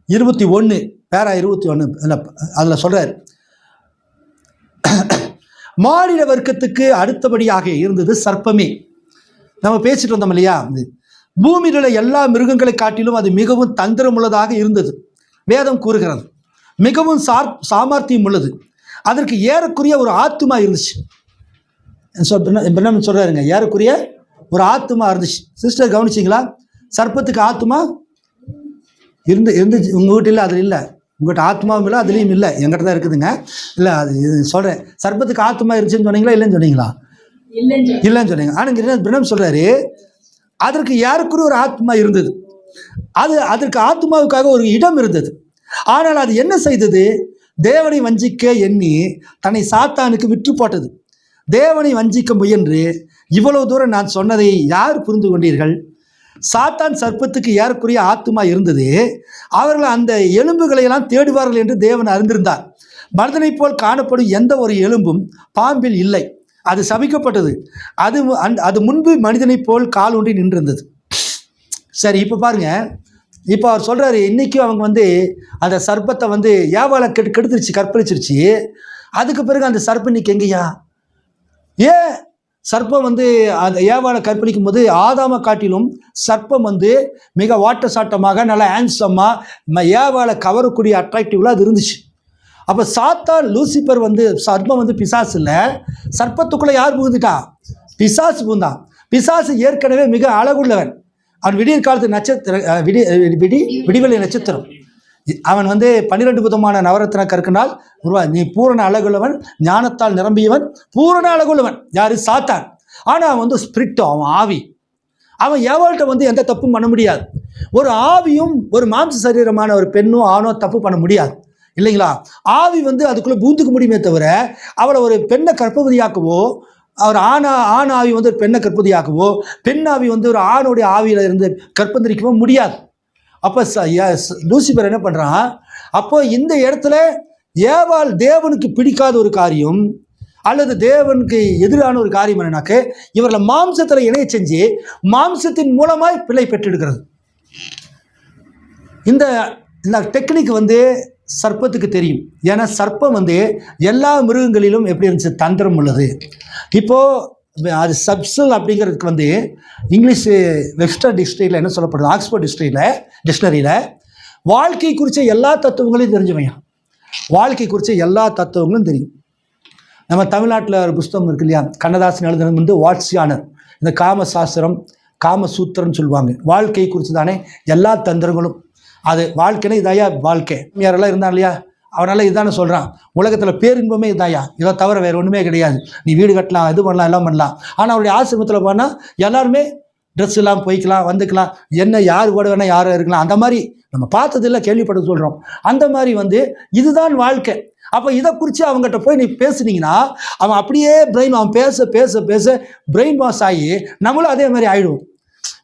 21 பேரா 21 அதில் சொல்கிறார், மானிட வர்க்கத்துக்கு அடுத்தபடியாக இருந்தது சர்ப்பமே. நம்ம பேசிட்டு வந்தோம் இல்லையா? பூமியில் உள்ள எல்லா மிருகங்களை காட்டிலும் அது மிகவும் தந்திரமுள்ளதாக இருந்தது. வேதம் கூறுகிறது மிகவும் சாமர்த்தியம் உள்ளது. அதற்கு ஏறக்குரிய ஒரு ஆத்துமா இருந்துச்சு. சொல்கிறாருங்க, ஏறக்குரிய ஒரு ஆத்துமா இருந்துச்சு. சிஸ்டர் கவனிச்சிங்களா? சர்ப்பத்துக்கு ஆத்துமா இருந்துச்சு. உங்கள் வீட்டில் இல்லை, அதில் இல்லை. உங்கள்கிட்ட ஆத்மாவும் இல்லை, அதுலேயும் இல்லை. எங்கிட்ட தான் இருக்குதுங்க. இல்லை, அது சொல்கிறேன். சர்ப்பத்துக்கு ஆத்மா இருந்துச்சுன்னு சொன்னீங்களா, இல்லைன்னு சொன்னீங்களா? இல்லைன்னு சொன்னீங்க. ஆனால் பிரம்மம் சொல்கிறாரு அதற்கு யாருக்குரிய ஒரு ஆத்மா இருந்தது. அதற்கு ஆத்மாவுக்காக ஒரு இடம் இருந்தது. ஆனால் அது என்ன செய்தது? தேவனை வஞ்சிக்க எண்ணி தன்னை சாத்தானுக்கு விற்று போட்டது. தேவனை வஞ்சிக்க முயன்று இவ்வளவு தூரம் நான் சொன்னதை யார் புரிந்து கொண்டீர்கள்? சாத்தான் சர்ப்பத்துக்கு ஏறக்குரிய ஆத்துமா இருந்தது. அவர்கள் அந்த எலும்புகளை எல்லாம் தேடுவார்கள் என்று தேவன் அறிந்திருந்தார். மனிதனை போல் காணப்படும் எந்த ஒரு எலும்பும் பாம்பில் இல்லை. அது சபிக்கப்பட்டது. அது முன்பு மனிதனை போல் கால் ஒன்றி நின்றிருந்தது. சரி, இப்போ பாருங்க. இப்போ அவர் சொல்கிறாரு, இன்றைக்கும் அவங்க அந்த சர்ப்பத்தை ஏவாளை கெடுத்துருச்சு, கற்பழிச்சிருச்சு. அதுக்கு பிறகு அந்த சர்ப்பம் இன்னைக்கு எங்கேயா? ஏன் சர்ப்பம் அந்த ஏவாளை கற்பழிக்கும் போது ஆதாமை காட்டிலும் சர்ப்பம் மிக வாட்ட சாட்டமாக நல்ல ஹேண்ட்ஸமாக ஏவாளை கவரக்கூடிய அட்ராக்டிவ்லாம் அது இருந்துச்சு. அப்போ சாத்தான் லூசிபர் சர்ப்பம் பிசாசு இல்லை, சர்ப்பத்துக்குள்ளே யார் புகுந்துட்டா? பிசாசு புகுந்தான். பிசாசு ஏற்கனவே மிக அழகுள்ளவன். அவன் விடியற் காலத்து நட்சத்திரம், விடிவெளி நட்சத்திரம். அவன் வந்து 12 விதமான நவரத்ன கற்கனால் நீ பூரண அழகுள்ளவன், ஞானத்தால் நிரம்பியவன், பூரண அழகுள்ளவன். யாரு? சாத்தான். ஆனால் அவன் வந்து ஸ்பிரிட்டோ, அவன் ஆவி. அவன் ஏவாள்கிட்ட வந்து எந்த தப்பும் பண்ண முடியாது. ஒரு ஆவியும் ஒரு மாம்ச சரீரமான ஒரு பெண்ணோ ஆணோ தப்பு பண்ண முடியாது இல்லைங்களா? ஆவி வந்து அதுக்குள்ளே பூந்துக்க முடியுமே தவிர அவளை ஒரு பெண்ணை கற்பவதியாக்கவோ, அவர் ஆண் ஆவி வந்து ஒரு பெண்ணை கற்பதியாக்கவோ, பெண் ஆவி வந்து ஒரு ஆணுடைய ஆவியில் இருந்து கற்பந்தரிக்கவோ முடியாது. அப்போ லூசிபர் என்ன பண்ணுறான்? அப்போ இந்த இடத்துல ஏவாள் தேவனுக்கு பிடிக்காத ஒரு காரியம் அல்லது தேவனுக்கு எதிரான ஒரு காரியம் என்னன்னாக்க, இவர்களை மாம்சத்தில் இணைய செஞ்சு மாம்சத்தின் மூலமாய் பிள்ளை பெற்றெடுக்கிறது. இந்த டெக்னிக் வந்து சர்ப்பத்துக்கு தெரியும். ஏன்னா சர்ப்பம் வந்து எல்லா மிருகங்களிலும் எப்படி இருந்துச்சு? தந்திரம் உள்ளது. இப்போது அது சப்சல் அப்படிங்கிறதுக்கு வந்து இங்கிலீஷ் வெப்ஸ்டர் டிக்ஷனரியில் என்ன சொல்லப்படுது? ஆக்ஸ்போர்ட் டிக்ஷனரியில் வாழ்க்கை குறித்த எல்லா தத்துவங்களையும் தெரிஞ்சுவையா. வாழ்க்கை குறித்த எல்லா தத்துவங்களும் தெரியும். நம்ம தமிழ்நாட்டில் ஒரு புஸ்தகம் இருக்கு இல்லையா, கண்ணதாசன் எழுதுனது வந்து வாட்ஸ்யானர். இந்த காமசாஸ்திரம், காமசூத்திரம்னு சொல்லுவாங்க. வாழ்க்கை குறித்து தானே எல்லா தந்திரங்களும். அது வாழ்க்கைன்னா இதாயா வாழ்க்கை. யாரெல்லாம் இருந்தான் இல்லையா, அவனால் இதானே சொல்கிறான். உலகத்தில் பேரின்பமே இதாயா, இதை தவிர வேறு ஒன்றுமே கிடையாது. நீ வீடு கட்டலாம், இது பண்ணலாம், எல்லாம் பண்ணலாம். ஆனால் அவருடைய ஆசிரமத்தில் போனால் எல்லாருமே ட்ரெஸ் எல்லாம் போய்க்கலாம், வந்துக்கலாம், என்ன யார் கூட வேணால் யாரும் இருக்கலாம். அந்த மாதிரி நம்ம பார்த்ததில்லை, கேள்விப்பட்டு சொல்கிறோம். அந்த மாதிரி வந்து இதுதான் வாழ்க்கை. அப்போ இதை குறித்து அவங்ககிட்ட போய் நீ பேசுனீங்கன்னா அவன் அப்படியே அவன் பேச பேச பேச பிரெயின் வாஷ் ஆகி நம்மளும் அதே மாதிரி ஆகிடுவோம்.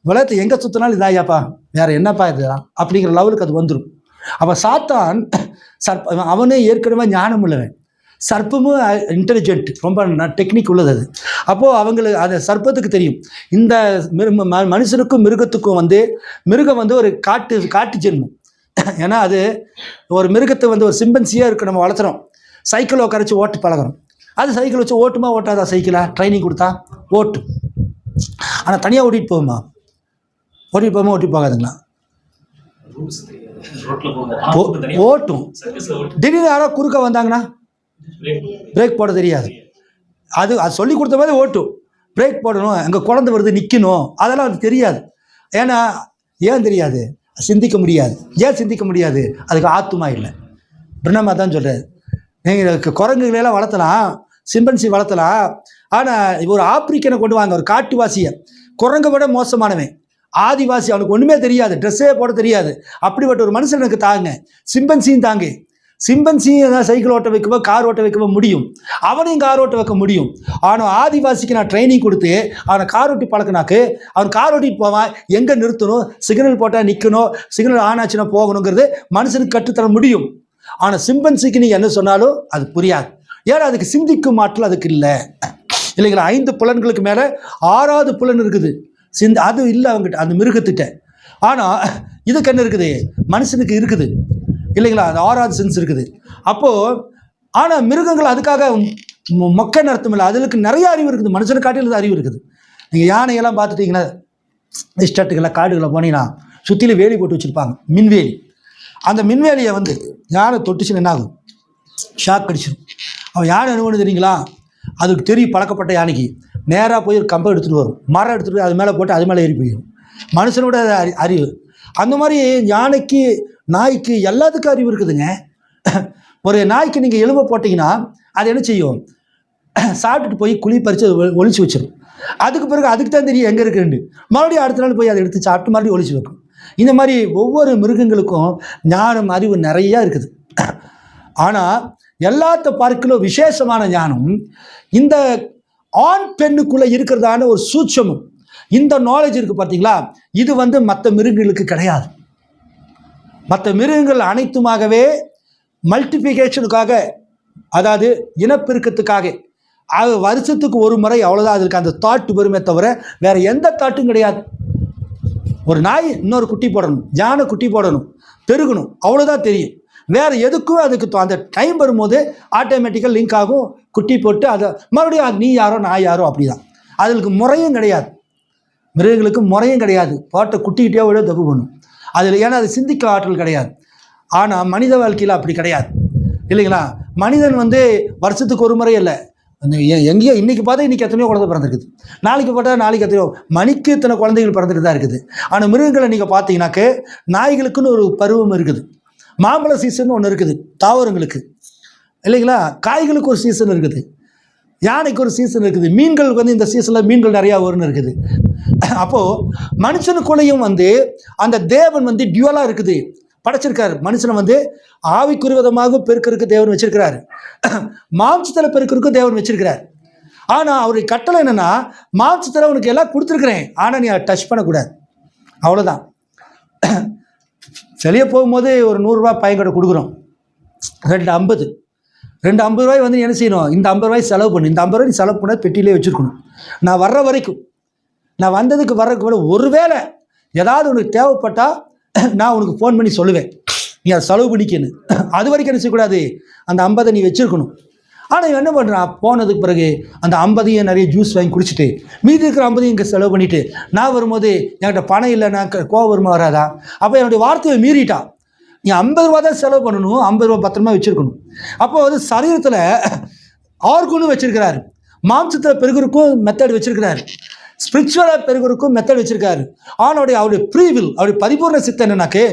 உலகத்தை எங்கே சுற்றினாலும் இதாயாப்பா, வேறு என்னப்பா இதுதான் அப்படிங்கிற லெவலுக்கு அது வந்துடும். அப்போ சாத்தான் அவனே ஏற்கனவே ஞானம் உள்ளவன், சர்ப்பமும் இன்டெலிஜென்ட், ரொம்ப டெக்னிக் உள்ளது அது. அப்போது அவங்களுக்கு அது சர்ப்பத்துக்கு தெரியும். இந்த மனுஷனுக்கும் மிருகத்துக்கும் வந்து மிருகம் வந்து ஒரு காட்டு ஜென்மம். ஏன்னா அது ஒரு மிருகத்தை வந்து ஒரு சிம்பன்சியாக இருக்குது, நம்ம வளர்த்துறோம். சைக்கிளை உட்காரச்சு ஓட்டு பழகிறோம். அது சைக்கிள் வச்சு ஓட்டுமா ஓட்டாதா? சைக்கிளை ட்ரைனிங் கொடுத்தா ஓட்டும். ஆனால் தனியாக ஓட்டிகிட்டு போகுமா? ஓட்டி போகாதுங்களா? ஓட்டும். திடீர்னு யாரோ குறுக்க வந்தாங்கன்னா பிரேக் போட தெரியாது. அது சொல்லி கொடுத்த மாதிரி ஓட்டும். பிரேக் போடணும், அங்கே குழந்தை வருது நிற்கணும், அதெல்லாம் அது தெரியாது. ஏன் தெரியாது? சிந்திக்க முடியாது. ஏன் சிந்திக்க முடியாது? அதுக்கு ஆத்துமா இல்லை. பிரம்மமா தான் சொல்கிறார். நீங்கள் குரங்குகளெல்லாம் வளர்த்தலாம், சிம்பன்சி வளர்த்தலாம். ஆனால் ஒரு ஆப்பிரிக்கனை கொண்டு வாங்க, ஒரு காட்டுவாசியை, குரங்கை விட மோசமானவன், ஆதிவாசி, அவனுக்கு ஒன்றுமே தெரியாது, ட்ரெஸ்ஸே போட தெரியாது. அப்படிப்பட்ட ஒரு மனுஷனுக்கு தாங்க, சிம்பன்சியும் தாங்க. சிம்பன்சியும் தான் சைக்கிள் ஓட்ட வைக்கவோ கார் ஓட்ட வைக்கவோ முடியும், அவனையும் கார் ஓட்ட வைக்க முடியும். ஆனால் ஆதிவாசிக்கு நான் ட்ரைனிங் கொடுத்து அவனை கார் ஓட்டி பழக்கினாக்கு அவன் கார் ஓட்டிட்டு போவான். எங்கே நிறுத்தணும், சிக்னல் போட்டால் நிற்கணும், சிக்னல் ஆன் ஆச்சுன்னா போகணுங்கிறது மனுஷனுக்கு கற்றுத்தர முடியும். ஆனால் சிம்பன்சிக்கு நீங்கள் என்ன சொன்னாலும் அது புரியாது. ஏன்னா அதுக்கு சிந்திக்கும் ஆற்றல் அதுக்கு இல்லை இல்லைங்களா? 5 புலன்களுக்கு மேலே 6வது புலன் இருக்குது, அது இல்லை அவங்ககிட்ட, அந்த மிருகத்திட்ட. ஆனால் இதுக்கு என்ன இருக்குது? மனுஷனுக்கு இருக்குது இல்லைங்களா? அது 6வது சென்ஸ் இருக்குது. அப்போது ஆனால் மிருகங்கள் அதுக்காக மொக்க நடத்தும் இல்லை, அதுக்கு நிறைய அறிவு இருக்குது. மனுஷனுக்கு காட்டில் அறிவு இருக்குது. நீங்கள் யானையெல்லாம் பார்த்துட்டிங்கன்னா எஸ்டேட்டுக்கெல்லாம் காடுகளை போனீங்கன்னா சுற்றிலும் வேலி போட்டு வச்சுருப்பாங்க, மின்வேலி. அந்த மின்வேலியை வந்து யானை தொட்டுச்சுன்னு என்ன ஆகும்? ஷாக் அடிச்சிடும். அவன் யானை என்ன தெரியுங்களா? அதுக்கு தெரியும், பழக்கப்பட்ட யானைக்கு நேராக போய் ஒரு கம்பை எடுத்துகிட்டு வரும், மரம் எடுத்துகிட்டு அது மேலே போட்டு அது மேலே ஏறி போயிடும். மனுஷனோட அறிவு அந்த மாதிரி. யானைக்கு, நாய்க்கு, எல்லாத்துக்கும் அறிவு இருக்குதுங்க. ஒரு நாய்க்கு நீங்கள் எலும்பை போட்டிங்கன்னா அது என்ன செய்யும்? சாப்பிட்டுட்டு போய் குழி பறித்து ஒழிச்சு வச்சிடும். அதுக்கு பிறகு அதுக்கு தான் தெரியும் எங்கே இருக்குன்னு. மறுபடியும் அடுத்த நாள் போய் அதை எடுத்து சாப்பிட்டு மறுபடியும் ஒழிச்சு வைக்கும். இந்த மாதிரி ஒவ்வொரு மிருகங்களுக்கும் ஞானம், அறிவு நிறையா இருக்குது. ஆனால் எல்லாத்த பார்க்கலும் விசேஷமான ஞானம் இந்த ஆண் பெண்ணுக்குள்ளே இருக்கிறதான ஒரு சூட்சமும், இந்த நாலேஜ் இருக்குது பார்த்தீங்களா? இது வந்து மற்ற மிருகங்களுக்கு கிடையாது. மற்ற மிருகங்கள் அனைத்துமாகவே மல்டிஃபிகேஷனுக்காக, அதாவது இனப்பெருக்கத்துக்காக வருஷத்துக்கு ஒரு முறை அவ்வளோதான் அதுக்கு அந்த தாட்டு வருமே தவிர வேறு எந்த தாட்டும் கிடையாது. ஒரு நாய் இன்னொரு குட்டி போடணும், யானை குட்டி போடணும், பெருகணும், அவ்வளோதான் தெரியும். வேறு எதுக்கும் அதுக்கு அந்த டைம் வரும்போது ஆட்டோமேட்டிக்காக லிங்க் ஆகும், குட்டி போட்டு அதை மறுபடியும் நீ யாரோ நான் யாரோ அப்படி தான். அதுக்கு முறையும் கிடையாது, மிருகங்களுக்கு முறையும் கிடையாது. போட்ட குட்டிக்கிட்டே விட தப்பு பண்ணும் அதில். ஏன்னா அது சிந்திக்க ஆற்றல் கிடையாது. ஆனால் மனித வாழ்க்கையில் அப்படி கிடையாது இல்லைங்களா? மனிதன் வந்து வருஷத்துக்கு ஒரு முறை இல்லை, எங்கேயோ இன்றைக்கி பார்த்தா இன்றைக்கி எத்தனையோ குழந்தை பிறந்திருக்குது, நாளைக்கு பார்த்தா நாளைக்கு எத்தனையோ, மணிக்கு இத்தனை குழந்தைகள் பிறந்துட்டு தான் இருக்குது. ஆனால் மிருகங்களை நீங்கள் பார்த்தீங்கன்னாக்க நாய்களுக்குன்னு ஒரு பருவம் இருக்குது, மாம்பழ சீசன் ஒன்று இருக்குது தாவரங்களுக்கு, இல்லைங்களா? காய்களுக்கு ஒரு சீசன் இருக்குது, யானைக்கு ஒரு சீசன் இருக்குது, மீன்களுக்கு வந்து இந்த சீசனில் மீன்கள் நிறையா வரும்னு இருக்குது. அப்போது மனுஷனுக்குள்ளேயும் வந்து அந்த தேவன் வந்து டியூவலாக இருக்குது, படைச்சிருக்காரு. மனுஷனை வந்து ஆவிக்குரிய விதமாக பெருக்கிறதுக்கு தேவன் வச்சிருக்கிறாரு, மாம்சத்தில் பெருக்கிறதுக்கும் தேவன் வச்சிருக்கிறார். ஆனால் அவருடைய கட்டளை என்னென்னா, மாம்சத்தில் அவனுக்கு எல்லாம் கொடுத்துருக்குறேன், ஆனால் நீ அதை டச் பண்ணக்கூடாது, அவ்வளோதான். வெளியே போகும்போது ஒரு 100 ரூபா பையன்கிட்ட கொடுக்குறோம், 250 ரூபாய் வந்து என்ன செய்யணும், இந்த 50 ரூபாய் செலவு பண்ணு, இந்த 50 ரூபாய் நீ செலவு பண்ண பெட்டியிலே வச்சுருக்கணும். நான் வர்ற வரைக்கும், நான் வந்ததுக்கு வர்றதுக்கு கூட ஒருவேளை ஏதாவது உனக்கு தேவைப்பட்டால் நான் உனக்கு ஃபோன் பண்ணி சொல்லுவேன், நீ அதை செலவு பண்ணிக்கணும். அது வரைக்கும் என்ன செய்யக்கூடாது, அந்த 50 நீ வச்சுருக்கணும். ஆனால் இவன் என்ன பண்ணுறான், போனதுக்கு பிறகு அந்த 50 நிறைய ஜூஸ் வாங்கி குடிச்சிட்டு மீதி இருக்கிற 50 இங்கே செலவு பண்ணிவிட்டு நான் வரும்போது என்கிட்ட பணம் இல்லை, நான் கோவம் வருமா வராதா? அப்போ என்னுடைய வார்த்தையை மீறிட்டான். நீ 50 ரூபா தான் செலவு பண்ணணும், 50 ரூபா பத்திரமா வச்சுருக்கணும். அப்போ வந்து சரீரத்தில் ஆர்கனும் வச்சுருக்கிறாரு, மாம்சத்தில் பெருகிறதுக்கும் மெத்தட் வச்சுருக்கிறாரு, ஸ்பிரிச்சுவலாக பெருகிறதுக்கும் மெத்தட் வச்சுருக்காரு. ஆனால் அவருடைய ப்ரீவில், அவருடைய பரிபூர்ண சித்தம் என்னன்னாக்கே,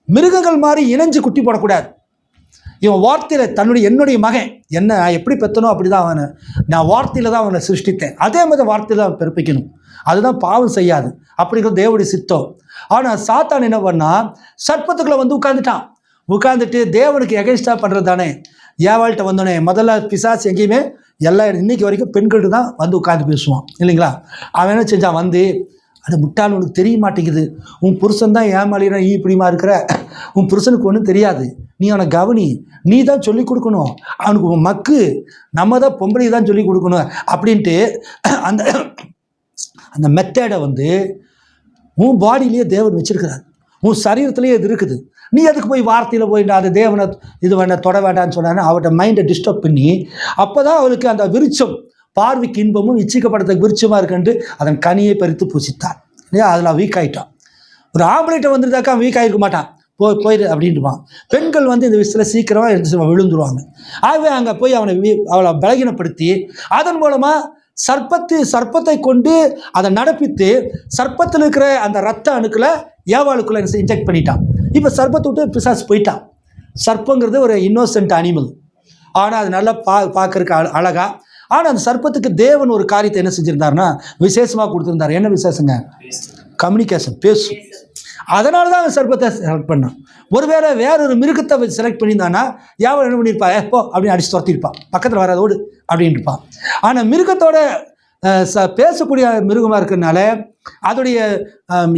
மிருகங்கள் மாதிரி இணைஞ்சு குட்டி போடக்கூடாது. இவன் வார்த்தையில் என்னுடைய மகன் என்ன நான் எப்படி பெற்றனோ அப்படி தான் அவனை, நான் வார்த்தையில் தான் அவனை சிருஷ்டித்தேன், அதே மாதிரி வார்த்தையில் அவன் பிறப்பிக்கணும், அதுதான் பாவம் செய்யாது, அப்படிங்கிற தேவனுடைய சித்தம். ஆனால் சாத்தான் என்ன பண்ணால், சர்ப்பத்துக்குள்ளே வந்து உட்காந்துட்டு தேவனுக்கு எகென்ஸ்டாக பண்ணுறது தானே. ஏவாள்கிட்ட வந்தோடனே முதல்ல பிசாசு எங்கேயுமே இன்னைக்கு வரைக்கும் பெண்கள்கிட்ட தான் வந்து உட்காந்து பேசுவான், இல்லைங்களா? அவன் என்ன செஞ்சான், வந்து அது முட்டாள், உனக்கு தெரிய மாட்டேங்குது, உன் புருஷன் தான் ஏமாளினா நீ இப்படிமா இருக்கிற, உன் புருஷனுக்கு ஒன்றும் தெரியாது, நீ அவனை கவனி, நீ தான் சொல்லிக் கொடுக்கணும், அவனுக்கு மக்கு, நம்ம தான் பொம்பளை தான் சொல்லிக் கொடுக்கணும் அப்படின்ட்டு அந்த அந்த மெத்தடை வந்து உன் பாடியிலேயே தேவன் வச்சிருக்கிறார், உன் சரீரத்திலேயே இது இருக்குது. நீ அதுக்கு போய் வார்த்தையில் போயிட்டு அதை தேவனை இது வேண்டாம் தொட வேண்டான்னு சொன்னான்னு அவட்ட மைண்டை டிஸ்டர்ப் பண்ணி, அப்போ தான் அவளுக்கு அந்த விருட்சம் பார்வைக்கு இன்பமும் இச்சிக்கப்படுறதுக்கு விருட்சமாக இருக்குன்ட்டு அதன் கனியை பறித்து பூசித்தான், இல்லையா? அதில் வீக் ஆகிட்டான். ஒரு ஆம்பளைட்ட வந்துருந்தாக்கா வீக் ஆகிருக்க மாட்டான், போயிடு அப்படின்ட்டுவான். பெண்கள் வந்து இந்த விஷயத்தில் சீக்கிரமாக விழுந்துருவாங்க. ஆகவே அங்கே போய் அவளை பலகீனப்படுத்தி அதன் மூலமாக சர்ப்பத்தை கொண்டு அதை நடப்பித்து சர்ப்பத்தில் இருக்கிற அந்த ரத்த அணுக்களை ஏவாளுக்குள்ளே இன்ஜெக்ட் பண்ணிட்டான். இப்போ சர்ப்பத்தை விட்டு பிசாசு போயிட்டான். சர்ப்பங்கிறது ஒரு இன்னோசென்ட் அனிமல், ஆனால் அது நல்லா பார்க்கறதுக்கு அழகா. ஆனால் அந்த சர்ப்பத்துக்கு தேவன் ஒரு காரியத்தை என்ன செஞ்சுருந்தாருன்னா விசேஷமாக கொடுத்துருந்தார். என்ன விசேஷங்க? கம்யூனிகேஷன், பேசும். அதனால தான் அவன் சர்ப்பத்தை செலக்ட் பண்ணான். ஒருவேளை வேறொரு மிருகத்தை செலக்ட் பண்ணியிருந்தானா யாவன் என்ன பண்ணியிருப்பா, எப்போ அப்படின்னு அடிச்சு துரத்திருப்பான், பக்கத்தில் வராதோடு அப்படின்னு இருப்பான். ஆனால் மிருகத்தோட பேசக்கூடிய மிருகமாக இருக்கிறதுனால, அதோடைய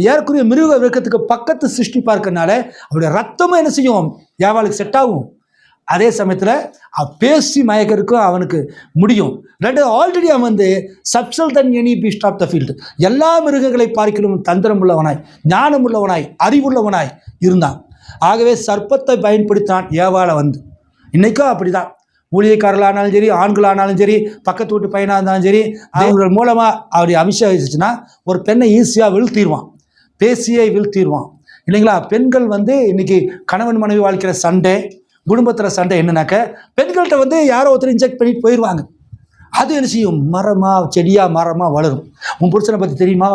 ஏறக்குரிய மிருக விருக்கத்துக்கு பக்கத்து சிருஷ்டிப்பாக இருக்கிறதுனால அவருடைய ரத்தமும் என்ன செய்யும், யாவாளுக்கு செட் ஆகும். அதே சமயத்தில் பேசி மயக்கிறதுக்கும் அவனுக்கு முடியும். ரெண்டு ஆல்ரெடி அவன் வந்து subtle than any beast of the field, எல்லா மிருகங்களை பார்க்கலும் தந்திரம் உள்ளவனாய், ஞானம் உள்ளவனாய், அறிவுள்ளவனாய் இருந்தான். ஆகவே சர்ப்பத்தை பயன்படுத்தினான் ஏவாளை வந்து. இன்றைக்கும் அப்படி தான், ஊழியக்காரர்களானாலும் சரி, ஆண்களானாலும் சரி, பக்கத்து வீட்டு பையனாக இருந்தாலும் சரி, அவர்கள் மூலமாக அவருடைய அபிஷேகிச்சுன்னா ஒரு பெண்ணை ஈஸியாக வீழ்த்திடுவான், பேசியே வீழ்த்திடுவான், இல்லைங்களா? பெண்கள் வந்து இன்றைக்கி கணவன் மனைவி வாழ்க்கிற சண்டை, குடும்பத்தில் சண்டை என்னன்னாக்க, பெண்கள்கிட்ட வந்து யாரோ ஒருத்தர் இன்ஜெக்ட் பண்ணிட்டு போயிடுவாங்க. அது என்ன செய்யும், மரமாக செடியாக மரமாக வளரும். உன் புருஷனை பற்றி தெரியுமா,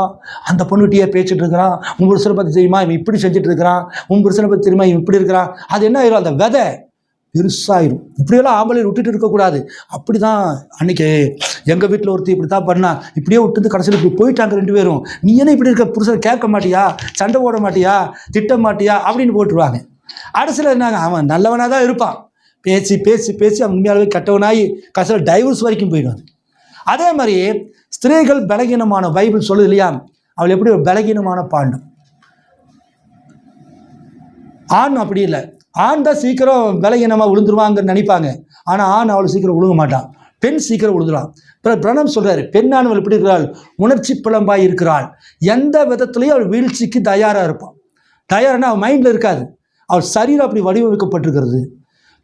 அந்த பொண்ணுகிட்டயே பேசிட்டு இருக்கிறான், உன் புருஷனை பற்றி தெரியுமா, இவன் இப்படி செஞ்சுட்டு இருக்கிறான், உன் புருஷனை பற்றி தெரியுமா, இவன் இப்படி இருக்கிறான். அது என்ன ஆயிரும், அந்த விதை பெருசாயிரும். இப்படியெல்லாம் ஆம்பளை விட்டுட்டு இருக்கக்கூடாது. அப்படி தான் அன்றைக்கி எங்கள் வீட்டில் ஒருத்தர் இப்படி தான் பண்ணா, இப்படியே விட்டு கடைசியில் இப்படி போயிட்டாங்க 2 பேரும். நீ என்ன இப்படி இருக்க, புருஷனை கேட்க மாட்டியா, சண்டை போட மாட்டியா, திட்ட மாட்டியா அப்படின்னு போட்டுருவாங்க. அரசியல் என்னங்க, அவன் நல்லவனாக தான் இருப்பான், பேசி பேசி பேசி அவன் உண்மையாகவே கட்டவனாகி கடைசியில் டைவர்ஸ் வரைக்கும் போயிடுவான். அதே மாதிரி ஸ்திரீகள் பலகீனமான, பைபிள் சொல்லுது இல்லையா, அவள் எப்படி ஒரு பலகீனமான பாண்டம். ஆண் அப்படி இல்லை, ஆண் தான் சீக்கிரம் பலகீனமாக விழுந்துருவாங்கன்னு நினைப்பாங்க. ஆனால் ஆண் அவள் சீக்கிரம் விழுங்க மாட்டான், பெண் சீக்கிரம் விழுந்துருவான். பிரணம் சொல்கிறாரு, பெண்ணானவள் எப்படி இருக்கிறாள், உணர்ச்சி புலம்பாய் இருக்கிறாள், எந்த விதத்துலையும் அவள் வீழ்ச்சிக்கு தயாராக இருப்பான். தயாரானா அவள் மைண்டில் இருக்காது, அவள் சரீரம் அப்படி வடிவமைக்கப்பட்டிருக்கிறது,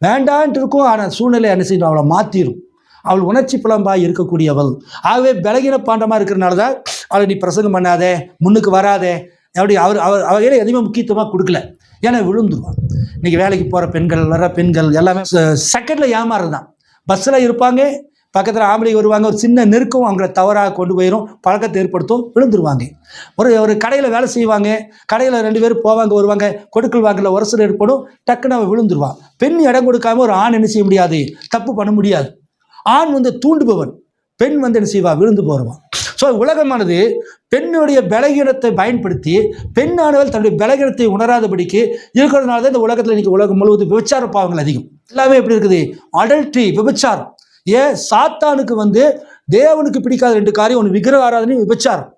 வேண்டான்ட்டு இருக்கும். ஆனால் சூழ்நிலை என்ன செய்யணும், அவளை மாற்றிடும். அவள் உணர்ச்சி புலம்பாய் இருக்கக்கூடியவள். ஆகவே பலகீன பாண்டமாக இருக்கிறனால தான் அவளை நீ பிரசங்கம் பண்ணாதே, முன்னுக்கு வராதே அப்படி அவர் எதுவுமே முக்கியத்துவமாக கொடுக்கல. ஏன்னா விழுந்துருவான். இன்றைக்கி வேலைக்கு போகிற பெண்கள், வர பெண்கள் எல்லாமே செகண்டில் ஏமாறுறது தான். பஸ்ஸில் இருப்பாங்க, பக்கத்தில் ஆம்பளைங்க வருவாங்க, ஒரு சின்ன நெருக்கம் அவங்கள தவறாக கொண்டு போயிடும், பழக்கத்தை ஏற்படுத்தும், விழுந்துருவாங்க. ஒரு கடையில் வேலை செய்வாங்க, கடையில் 2 பேர் போவாங்க வருவாங்க, கொடுக்கல் வாங்கல உரசல் ஏற்படும், டக்குன்னு அவன் விழுந்துருவான். பெண் இடம் கொடுக்காம ஒரு ஆண் என்ன செய்ய முடியாது, தப்பு பண்ண முடியாது. ஆண் தூண்டுபவன், பெண் என்ன செய்வா, விழுந்து போடுவான். ஸோ உலகமானது பெண்ணுடைய பலகீனத்தை பயன்படுத்தி பெண்ணானவள் தன்னுடைய பலகீனத்தை உணராதபடிக்கு இருக்கிறதுனால தான் இந்த உலகத்தில் இன்னைக்கு உலகம் முழுவதும் விபச்சார பாவங்கள் அதிகம். எல்லாமே எப்படி இருக்குது, அடல்ட்ரி, விபச்சாரம். ஏன் சாத்தானுக்கு தேவனுக்கு பிடிக்காத 2 காரியம், ஒன்று விக்கிரக ஆராதனை, விபச்சாரம்.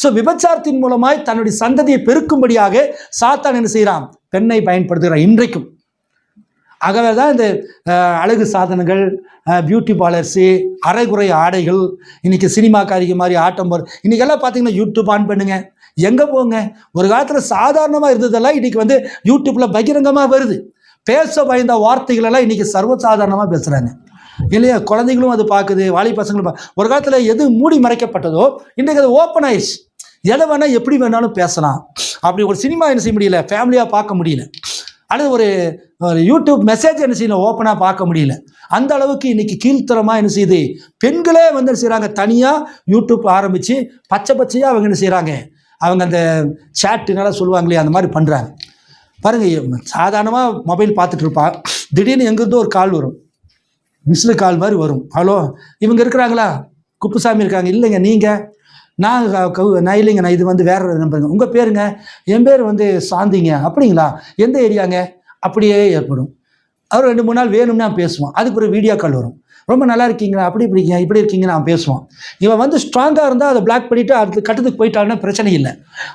ஸோ விபச்சாரத்தின் மூலமாய் தன்னுடைய சந்ததியை பெருக்கும்படியாக சாத்தான் என்ன செய்கிறான், பெண்ணை பயன்படுத்துகிறான் இன்றைக்கும். ஆகவே தான் இந்த அழகு சாதனங்கள், பியூட்டி பார்லர்ஸு, அரைகுறை ஆடைகள், இன்றைக்கி சினிமாக்காரிக்கு மாதிரி ஆட்டம் போகிற, இன்றைக்கெல்லாம் பார்த்தீங்கன்னா யூடியூப் ஆன் பண்ணுங்க, எங்கே போங்க. ஒரு காலத்தில் சாதாரணமாக இருந்ததெல்லாம் இன்றைக்கி யூடியூப்பில் பகிரங்கமாக வருது. பேச பயந்த வார்த்தைகளெல்லாம் இன்றைக்கி சர்வசாதாரணமாக பேசுகிறாங்க இல்லையா. குழந்தைங்களும் அது பார்க்குது, வாலி பசங்களும் ஒரு காலத்தில் எது மூடி மறைக்கப்பட்டதோ இன்றைக்கு அது ஓப்பன் ஆயிடுச்சு. எதை வேணால் எப்படி வேணாலும் பேசலாம். அப்படி ஒரு சினிமா என்ன செய்ய முடியல, ஃபேமிலியாக பார்க்க முடியல. அல்லது ஒரு யூடியூப் மெசேஜ் என்ன செய்யணும், ஓப்பனாக பார்க்க முடியல. அந்த அளவுக்கு இன்றைக்கி கீழ்த்தரமாக என்ன செய்யுது, பெண்களே என்ன செய்கிறாங்க, தனியாக யூடியூப் ஆரம்பித்து பச்சையாக அவங்க என்ன செய்கிறாங்க, அவங்க அந்த சேட்டுனால சொல்லுவாங்களே அந்த மாதிரி பண்ணுறாங்க. பாருங்கள், சாதாரணமாக மொபைல் பார்த்துட்டு இருப்பா, திடீர்னு எங்கேருந்தோ ஒரு கால் வரும், மிஸ்டு கால் மாதிரி வரும். ஹலோ, இவங்க இருக்கிறாங்களா, குப்புசாமி இருக்காங்க, இல்லைங்க நீங்கள், நான் இல்லைங்க, நான் இது வேறு நம்பருங்க, உங்கள் பேருங்க, என் பேர் சாந்திங்க, அப்படிங்களா, எந்த ஏரியாங்க, அப்படியே ஏற்படும். அவர் 2-3 நாள் வேணும்னு பேசுவான். அதுக்கு ஒரு வீடியோ கால் வரும், ரொம்ப நல்லா இருக்கீங்களா, அப்படி இப்படி இருக்கீங்க நான் பேசுவான். இவன் ஸ்ட்ராங்காக இருந்தால் அதை பிளாக் பண்ணிவிட்டு அடுத்த கட்டத்துக்கு போயிட்டான்னா பிரச்சனை இல்லை.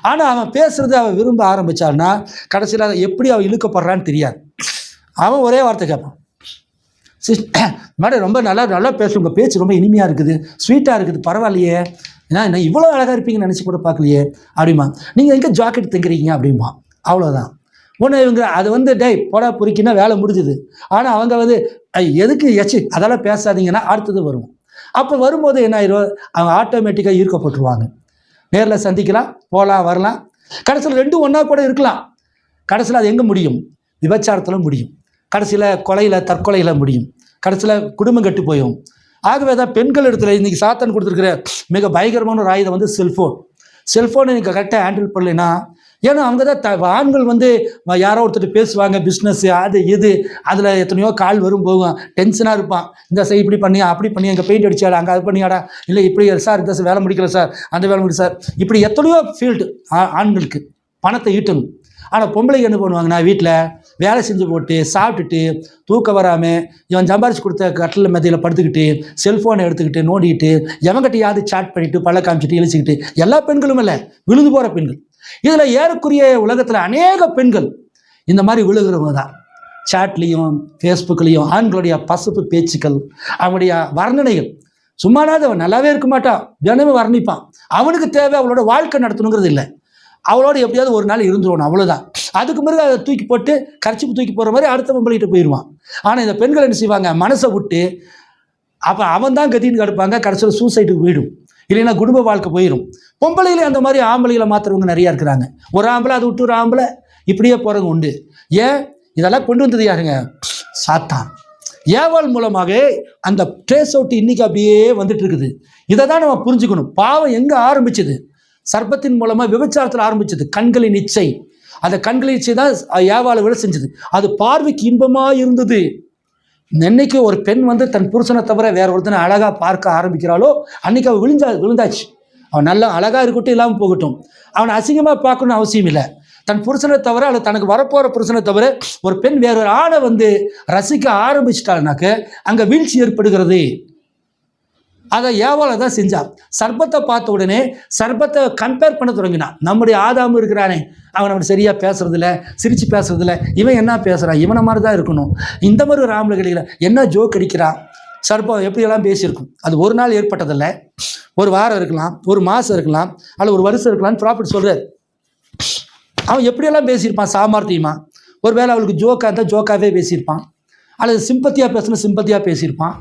ஆனால் அவன் பேசுகிறது அவன் விரும்ப ஆரம்பித்தான்னா கடைசியில் அதை எப்படி அவன் இழுக்கப்படுறான்னு தெரியாது. அவன் ஒரே வார்த்தை கேட்பான், மேடம் ரொம்ப நல்லா பேசும், உங்கள் பேச்சு ரொம்ப இனிமையாக இருக்குது, ஸ்வீட்டாக இருக்குது, பரவாயில்லையே, என்ன இவ்வளோ அழகாக இருப்பீங்கன்னு நினச்சி கூட பார்க்கலையே அப்படிமா, நீங்கள் எங்கே ஜாக்கெட் தங்குறீங்க அப்படிமா. அவ்வளோதான். ஒன்று இவங்க அது டேய் போடா பொறிக்கினா வேலை முடிஞ்சுது. ஆனால் அவங்க எதுக்கு அதெல்லாம் பேசாதீங்கன்னா அடுத்தது வரும். அப்போ வரும்போது என்ன ஆயிரும், அவங்க ஆட்டோமேட்டிக்காக ஈர்க்கப்பட்டுருவாங்க. நேரில் சந்திக்கலாம், போகலாம், வரலாம், கடைசியில் 2 ஒன்றா கூட இருக்கலாம். கடைசியில் அது எங்கே முடியும், விபச்சாரத்தில் முடியும், கடைசியில் கொலையில், தற்கொலையில் முடியும், கடைசியில் குடும்பம் கெட்டு போயும். ஆகவே தான் பெண்கள் இடத்துல இன்றைக்கி சாத்தான் கொடுத்துருக்கிற மிக பயங்கரமான ஒரு ஆயுதம் செல்ஃபோனை நீங்கள் கரெக்டாக ஹேண்டில் பண்ணலைன்னா, ஏன்னா அவங்க தான் ஆண்கள் யாரோ ஒருத்தர் பேசுவாங்க, பிஸ்னஸ் அது இது, அதில் எத்தனையோ கால் வரும் போகும், டென்ஷனாக இருப்பான். இந்த சார் இப்படி பண்ணியா, அப்படி பண்ணி, அங்கே பெயிண்ட் அடிச்சாடா, அங்கே அது பண்ணியாடா, இல்லை இப்படி சார் இந்த வேலை முடிக்கல சார், அந்த வேலை முடிக்கல சார், இப்படி எத்தனையோ ஃபீல்டு ஆண்களுக்கு பணத்தை ஈட்டணும். ஆனால் பொம்பளைக்கு என்ன பண்ணுவாங்கன்னா, வீட்டில் வேலை செஞ்சு போட்டு சாப்பிட்டுட்டு தூக்கம் வராமல் இவன் சம்பாரிச்சு கொடுத்த கட்டில் மெத்தையில் படுத்துக்கிட்டு செல்ஃபோனை எடுத்துக்கிட்டு நோண்டிக்கிட்டு எவங்கிட்டையாவது சாட் பண்ணிவிட்டு பல்ல காமிச்சிட்டு இழிச்சிக்கிட்டு, எல்லா பெண்களும் இல்லை, விழுந்து போகிற பெண்கள். இதில் ஏறக்குரிய உலகத்தில் அநேக பெண்கள் இந்த மாதிரி விழுகிறவங்க தான். சாட்லேயும் ஃபேஸ்புக்லேயும் ஆண்களுடைய பசுப்பு பேச்சுக்கள், அவனுடைய வர்ணனைகள், சும்மானாவது அவன் நல்லாவே இருக்க மாட்டான், தினமும் வர்ணிப்பான். அவனுக்கு தேவை அவளோட வாழ்க்கை நடத்தணுங்கிறது இல்லை, அவளோட எப்படியாவது ஒரு நாள் இருந்துருவான், அவ்வளோதான். அதுக்கு பிறகு அதை தூக்கி போட்டு கரைச்சிப்பு தூக்கி போகிற மாதிரி அடுத்த பொம்பளைகிட்ட போயிடுவான். ஆனால் இந்த பெண்கள் என்ன செய்வாங்க, மனசை விட்டு அப்போ அவன் தான் கத்தின்னு கிடப்பாங்க, கடைசியில் சூசைட்டுக்கு போயிடும், இல்லைன்னா குடும்ப வாழ்க்கை போயிடும். பொம்பளையிலே அந்த மாதிரி ஆம்பளைகளை மாற்றுறவங்க நிறையா இருக்கிறாங்க. ஒரு ஆம்பளை அதை விட்டு ஒரு ஆம்பளை இப்படியே போகிறவங்க உண்டு. ஏன் இதெல்லாம் கொண்டு வந்தது யாருங்க, சாத்தான். ஏவாள் மூலமாக அந்த ட்ரேஸ் அவுட் இன்னைக்கு அப்படியே வந்துட்டு இருக்குது. இதை தான் நம்ம புரிஞ்சுக்கணும். பாவம் எங்கே ஆரம்பிச்சது, சர்ப்பத்தின் மூலமாக விபச்சாரத்தில் ஆரம்பிச்சது. கண்களின் இச்சை, அந்த கண்களின் இச்சை தான் ஏவாளை விட செஞ்சது. அது பார்வைக்கு இன்பமாக இருந்தது. என்னைக்கு ஒரு பெண் தன் புருஷனை தவிர வேற ஒருத்தனை அழகாக பார்க்க ஆரம்பிக்கிறாளோ அன்னைக்கு அவள் விழுந்தாச்சு. அவன் நல்லா அழகாக இருக்கட்டும், இல்லாமல் போகட்டும், அவனை அசிங்கமாக பார்க்கணும்னு அவசியம் இல்லை. தன் புருஷனை தவிர அல்லது தனக்கு வரப்போகிற புருஷனை தவிர ஒரு பெண் வேற ஒரு ஆணை ரசிக்க ஆரம்பிச்சிட்டாள்னாக்க அங்கே வீழ்ச்சி ஏற்படுகிறது. அதை ஏவாளை தான் செஞ்சான். சர்ப்பத்தை பார்த்த உடனே சர்ப்பத்தை கம்பேர் பண்ண தொடங்கினான். நம்முடைய ஆதாமும் இருக்கிறானே, அவன் நம்ம சரியாக பேசுறதில்ல, சிரித்து பேசுறதில்ல, இவன் என்ன பேசுகிறான், இவனை மாதிரி தான் இருக்கணும், இந்த மாதிரி ஒரு ஆம்பளை கிடைக்கல, என்ன ஜோக் அடிக்கிறான். சர்ப்பம் எப்படியெல்லாம் பேசியிருக்கும். அது ஒரு நாள் ஏற்பட்டதில்லை, ஒரு வாரம் இருக்கலாம், ஒரு மாதம் இருக்கலாம், அல்லது ஒரு வருஷம் இருக்கலாம்னு ப்ராஃபிட் சொல்கிறார். அவன் எப்படியெல்லாம் பேசியிருப்பான் சாமர்த்தியமாக. ஒரு வேளை அவளுக்கு ஜோக்காக இருந்தால் ஜோக்காகவே பேசியிருப்பான், அல்லது சிம்பத்தியாக பேசணும் சிம்பத்தியாக பேசியிருப்பான்,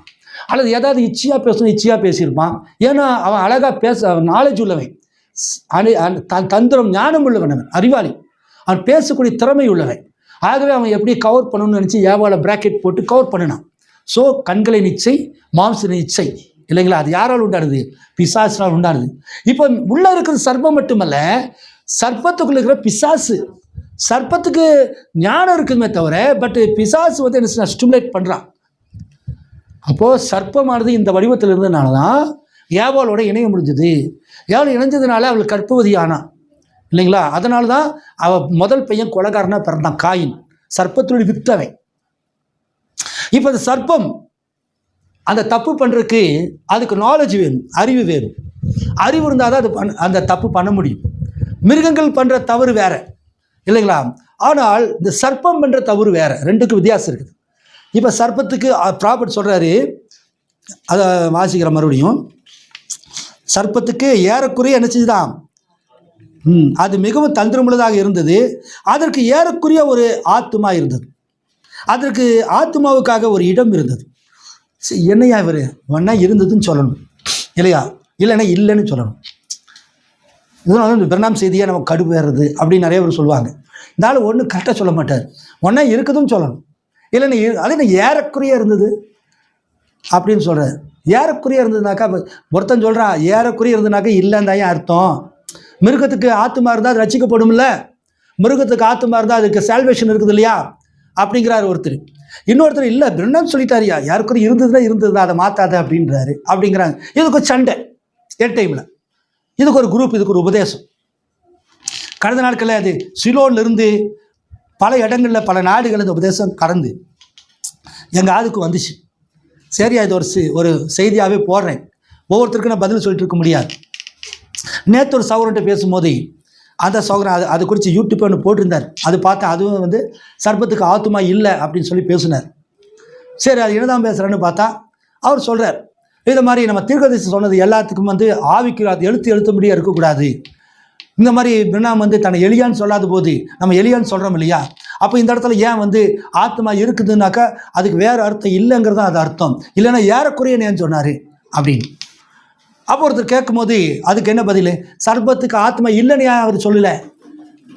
அல்லது ஏதாவது இச்சையாக பேசணும் இச்சையாக பேசியிருப்பான். ஏன்னா அவன் அழகாக நாலேஜ் உள்ளவன், தந்திரம் ஞானம் உள்ளவன், அவன் அறிவாளி, அவன் பேசக்கூடிய திறமை உள்ளவன். ஆகவே அவன் எப்படி கவர் பண்ணணும்னு நினச்சி ஏவாளை பிராக்கெட் போட்டு கவர் பண்ணினான். ஸோ கண்களின் இச்சை, மாம்ச இச்சை இல்லைங்களா, அது யாரால் உண்டானது? பிசாசினால் உண்டானது. இப்போ உள்ள இருக்கிறது சர்ப்பம் மட்டுமல்ல, சர்ப்பத்துக்குள்ள இருக்கிற பிசாசு. சர்ப்பத்துக்கு ஞானம் இருக்குமே தவிர, பட் பிசாசு வந்து என்ன ஸ்டிமுலேட் பண்ணுறான். அப்போது சர்ப்பமானது இந்த வடிவத்தில் இருந்ததுனால தான் ஏவாளோட இணைய முடிஞ்சது. ஏவாள் இணைஞ்சதுனால அவள் கற்பவதி ஆனான் இல்லைங்களா. அதனால தான் அவள் முதல் பையன் கொலைகாரனாக பிறந்தான், காயின், சர்ப்பத்துடைய வித்தவன். இப்போ அந்த சர்ப்பம் அந்த தப்பு பண்ணுறதுக்கு அதுக்கு நாலேஜ் வேணும், அறிவு வேணும். அறிவு இருந்தால் தான் அது அந்த தப்பு பண்ண முடியும். மிருகங்கள் பண்ணுற தவறு வேற இல்லைங்களா. ஆனால் இந்த சர்ப்பம் பண்ணுற தவறு வேற, ரெண்டுக்கும் வித்தியாசம் இருக்குது. இப்போ சர்ப்பத்துக்கு ப்ராபர்ட் சொல்கிறாரு, அதை வாசிக்கிற மறுபடியும். சர்ப்பத்துக்கு ஏறக்குறைய என்ன செஞ்சுதான், அது மிகவும் தந்திரமுள்ளதாக இருந்தது. அதற்கு ஏறக்குறைய ஒரு ஆத்மா இருந்தது, அதற்கு ஆத்மாவுக்காக ஒரு இடம் இருந்தது. என்னையா இவர் ஒன்றா இருந்ததுன்னு சொல்லணும் இல்லையா, இல்லைன்னா இல்லைன்னு சொல்லணும். இதனால இந்த பிரணாம் செய்தியாக நம்ம கடுப்பேறது அப்படின்னு நிறைய பேர் சொல்லுவாங்க. இந்த ஆள் ஒன்றும் கரெக்டாக சொல்ல மாட்டார், ஒன்றா இருக்குதுன்னு சொல்லணும், இல்லைன்னா அது ஏறக்குறைய இருந்தது அப்படின்னு சொல்கிறார். ஏறக்குறைய இருந்ததுனாக்கா ஒருத்தன் சொல்கிறான் ஏறக்குறைய இருந்ததுனாக்கா இல்லைன்னு தான் அர்த்தம். மிருகத்துக்கு ஆத்மா இருந்தால் அது ரசிக்கப்படும்ல, மிருகத்துக்கு ஆத்மா இருந்தால் அதுக்கு சால்வேஷன் இருக்குது இல்லையா அப்படிங்கிறாரு ஒருத்தர். இன்னொருத்தர் இல்லை பிரணாம் சொல்லிட்டாரியா, யாருக்குறைய இருந்தது அதை மாற்றாத அப்படின்றாரு அப்படிங்கிறாங்க. இதுக்கு ஒரு சண்டை என் டைமில், இதுக்கு ஒரு குரூப், இதுக்கு ஒரு உபதேசம். கடந்த நாட்களில் அது சிலோன்லேருந்து பல இடங்களில் பல நாடுகள் இந்த உபதேசம் கடந்து எங்கள் ஆளுக்கு வந்துச்சு. சரி, அது ஒரு செய்தியாகவே போடுறேன். ஒவ்வொருத்தருக்கும் நான் பதில் சொல்லிட்டு இருக்க முடியாது. நேற்று ஒரு சகோதரன்ட்ட பேசும்போது அந்த சகோதரன் அது குறித்து யூடியூப் ஒன்று போட்டிருந்தார். அது பார்த்தேன், அதுவும் வந்து சர்ப்பத்துக்கு ஆத்துமா இல்லை அப்படின்னு சொல்லி பேசினார். சரி, அது என்னதான் பேசுகிறேன்னு பார்த்தா அவர் சொல்கிறார், இது மாதிரி நம்ம தீர்க்கதரிசி சொன்னது எல்லாத்துக்கும் வந்து ஆவிக்கு அது எழுத்தபடியாக இருக்கக்கூடாது. இந்த மாதிரி பிரணாம் வந்து தன்னை எலியான்னு சொல்லாத போது நம்ம எலியான்னு சொல்கிறோம் இல்லையா, அப்போ இந்த இடத்துல ஏன் வந்து ஆத்மா இருக்குதுன்னாக்கா அதுக்கு வேறு அர்த்தம் இல்லைங்கிறதான் அது அர்த்தம், இல்லைன்னா ஏறக்குறைய ஏன்னு சொன்னார் அப்படின்னு. அப்போ ஒருத்தர் கேட்கும் போது அதுக்கு என்ன பதில், சர்ப்பத்துக்கு ஆத்மா இல்லைன்னு ஏன் அவர் சொல்லலை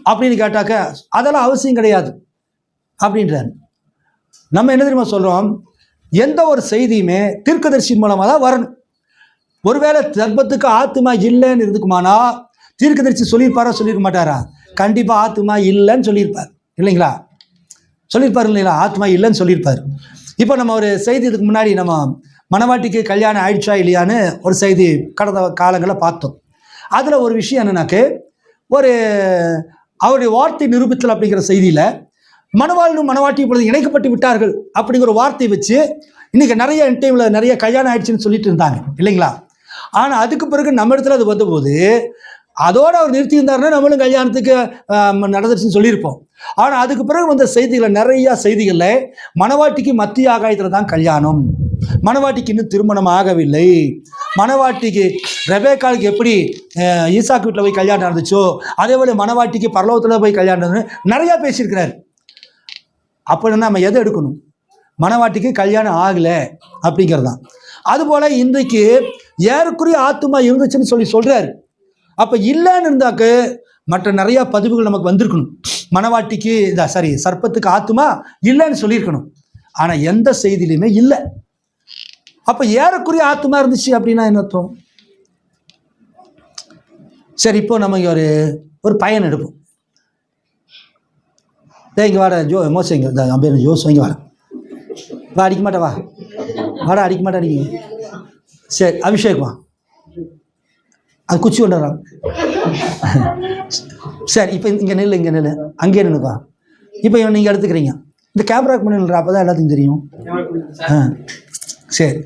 அப்படின்னு கேட்டாக்க அதெல்லாம் அவசியம் கிடையாது அப்படின்றார். நம்ம என்ன தெரியுமா சொல்கிறோம், எந்த ஒரு செய்தியுமே தீர்க்கதரிசி மூலமாக தான் வரணும். ஒருவேளை சர்ப்பத்துக்கு ஆத்மா இல்லைன்னு இருக்குமானா தீர்க்கதரிசி சொல்லியிருக்க மாட்டாரா? கண்டிப்பாக ஆத்மா இல்லைன்னு சொல்லியிருப்பார் இல்லைங்களா, சொல்லியிருப்பார் இல்லைங்களா, ஆத்மா இல்லைன்னு சொல்லியிருப்பார். இப்போ நம்ம ஒரு செய்தி இதுக்கு முன்னாடி நம்ம மணவாட்டிக்கு கல்யாணம் ஆயிடுச்சா இல்லையான்னு ஒரு செய்தி கடந்த காலங்களில் பார்த்தோம். அதில் ஒரு விஷயம் என்னன்னாக்கு, ஒரு அவருடைய வார்த்தை நிரூபித்தல் அப்படிங்கிற செய்தியில் மணவாளனும் மணவாட்டி இப்பொழுது இணைக்கப்பட்டு விட்டார்கள் அப்படிங்கிற ஒரு வார்த்தை வச்சு இன்றைக்கி நிறைய டைமில் நிறைய கல்யாணம் ஆயிடுச்சுன்னு சொல்லிட்டு இருந்தாங்க இல்லைங்களா. ஆனால் அதுக்கு பிறகு நம்ம இடத்துல அது வந்தபோது அதோடு அவர் நிறுத்தியிருந்தாருன்னா நம்மளும் கல்யாணத்துக்கு நடந்துச்சுன்னு சொல்லியிருப்போம். ஆனால் அதுக்கு பிறகு வந்த செய்திகளில் நிறையா செய்திகளில் மணவாட்டிக்கு மத்திய ஆகாயத்தில் தான் கல்யாணம், மணவாட்டிக்கு இன்னும் திருமணம் ஆகவில்லை, மணவாட்டிக்கு ரெபேக்காளுக்கு எப்படி ஈசாக்கு வீட்டில் போய் கல்யாணம் நடந்துச்சோ அதே போல் மணவாட்டிக்கு பரலோகத்தில் போய் கல்யாணம் நடந்து நிறையா பேசியிருக்கிறார். அப்போ நம்ம எதை எடுக்கணும், மணவாட்டிக்கு கல்யாணம் ஆகலை அப்படிங்கிறது தான். அதுபோல் இன்றைக்கு ஏறக்குறைய ஆத்துமா இருந்துச்சுன்னு சொல்கிறாரு. அப்போ இல்லைன்னு இருந்தாக்கு மற்ற நிறையா பதிவுகள் நமக்கு வந்திருக்கணும். மணவாட்டிக்கு சர்ப்பத்துக்கு ஆத்துமா இல்லைன்னு சொல்லியிருக்கணும். ஆனால் எந்த செய்தியிலையுமே இல்லை. அப்போ ஏறக்குறைய ஆத்துமா இருந்துச்சு அப்படின்னா என்ன அர்த்தம்? சரி, இப்போ நம்ம இங்கே ஒரு பயன் எடுப்போம். இங்கே வாட மோசம் இங்கே அப்படியே ஜோஸ் இங்கே வா அடிக்க மாட்டா, வாடா அடிக்க மாட்டா அடிக்க. சரி, அபிஷேக் வா, அது குச்சி கொண்டுறான். சரி, இப்போ இங்கே நெல் அங்கேயே நின்றுப்பா. இப்போ இவன் நீங்கள் எடுத்துக்கிறீங்க, இந்த கேமராக்கு முன்னாடி அப்போ தான் எல்லாத்தையும் தெரியும். சரி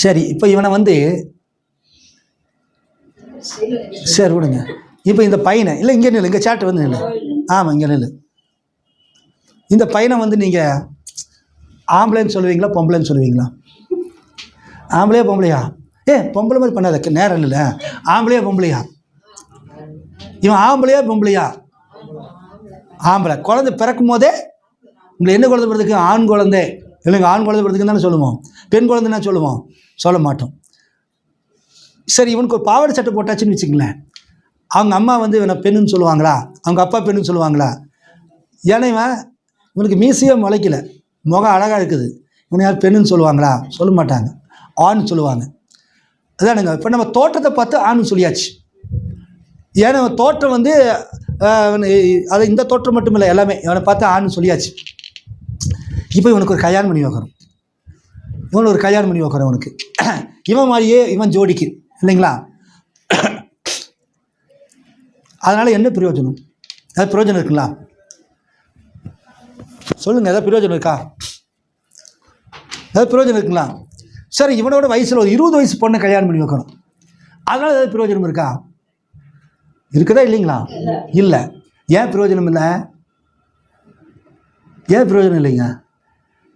சரி, இப்போ இவனை வந்து சரி விடுங்க. இப்போ இந்த பையனை இல்லை இங்கே நில்லு, இங்கே சேட்டை வந்து நில்லு. ஆமாம், இங்கே நில்லு. இந்த பையனை வந்து நீங்கள் ஆம்பளைன்னு சொல்லுவீங்களா பொம்பளைன்னு சொல்லுவீங்களா? ஆம்பளையா பொம்பளையா? பொம்பளை மாதிரி பண்ணாத, நேரம் இல்லை. ஆம்பளையா பொம்பளையா? இவன் ஆம்பளையா பொம்பளையா? ஆம்பளை. குழந்தை பிறக்கும் போதே உங்களை என்ன குழந்தை பிறதுக்கு? ஆண் குழந்தை இல்லைங்க, ஆண் குழந்தை பிறதுக்குன்னு தானே சொல்லுவோம். பெண் குழந்தைன்னா சொல்லுவோம்? சொல்ல மாட்டோம். சரி, இவனுக்கு ஒரு பாவாடை சட்டை போட்டாச்சுன்னு வச்சுங்களேன், அவங்க அம்மா வந்து இவனை பெண்ணுன்னு சொல்லுவாங்களா? அவங்க அப்பா பெண்ணுன்னு சொல்லுவாங்களா? ஏன்னா இவனுக்கு மீசையே முளைக்கல, முகம் அழகாக இருக்குது, இவனை யார் பெண்ணுன்னு சொல்லுவாங்களா? சொல்ல மாட்டாங்க, ஆண்னு சொல்லுவாங்க. அதானுங்க. இப்போ நம்ம தோற்றத்தை பார்த்து ஆண்னு சொல்லியாச்சு. ஏன்னா தோற்றம் வந்து அது இந்த தோற்றம் மட்டும் இல்லை, எல்லாமே இவனை பார்த்து ஆண்னு சொல்லியாச்சு. இப்போ இவனுக்கு ஒரு கல்யாணம் பண்ணி வைக்கிறோம், இவனுக்கு இவன் மாதிரியே இவன் ஜோடிக்கு, இல்லைங்களா? அதனால் என்ன பிரயோஜனம்? ஏதாவது பிரயோஜனம் இருக்குங்களா? சொல்லுங்கள், ஏதாவது பிரயோஜனம் இருக்கா? ஏதாவது பிரயோஜனம் இருக்குங்களா? சரி, இவனோட வயசில் ஒரு 20 வயசு பொண்ணை கல்யாணம் பண்ணி வைக்கணும், அதனால் ஏதாவது பிரயோஜனம் இருக்கா? இருக்குதா இல்லைங்களா? இல்லை. ஏன் பிரயோஜனம் இல்லை? ஏன் பிரயோஜனம் இல்லைங்க?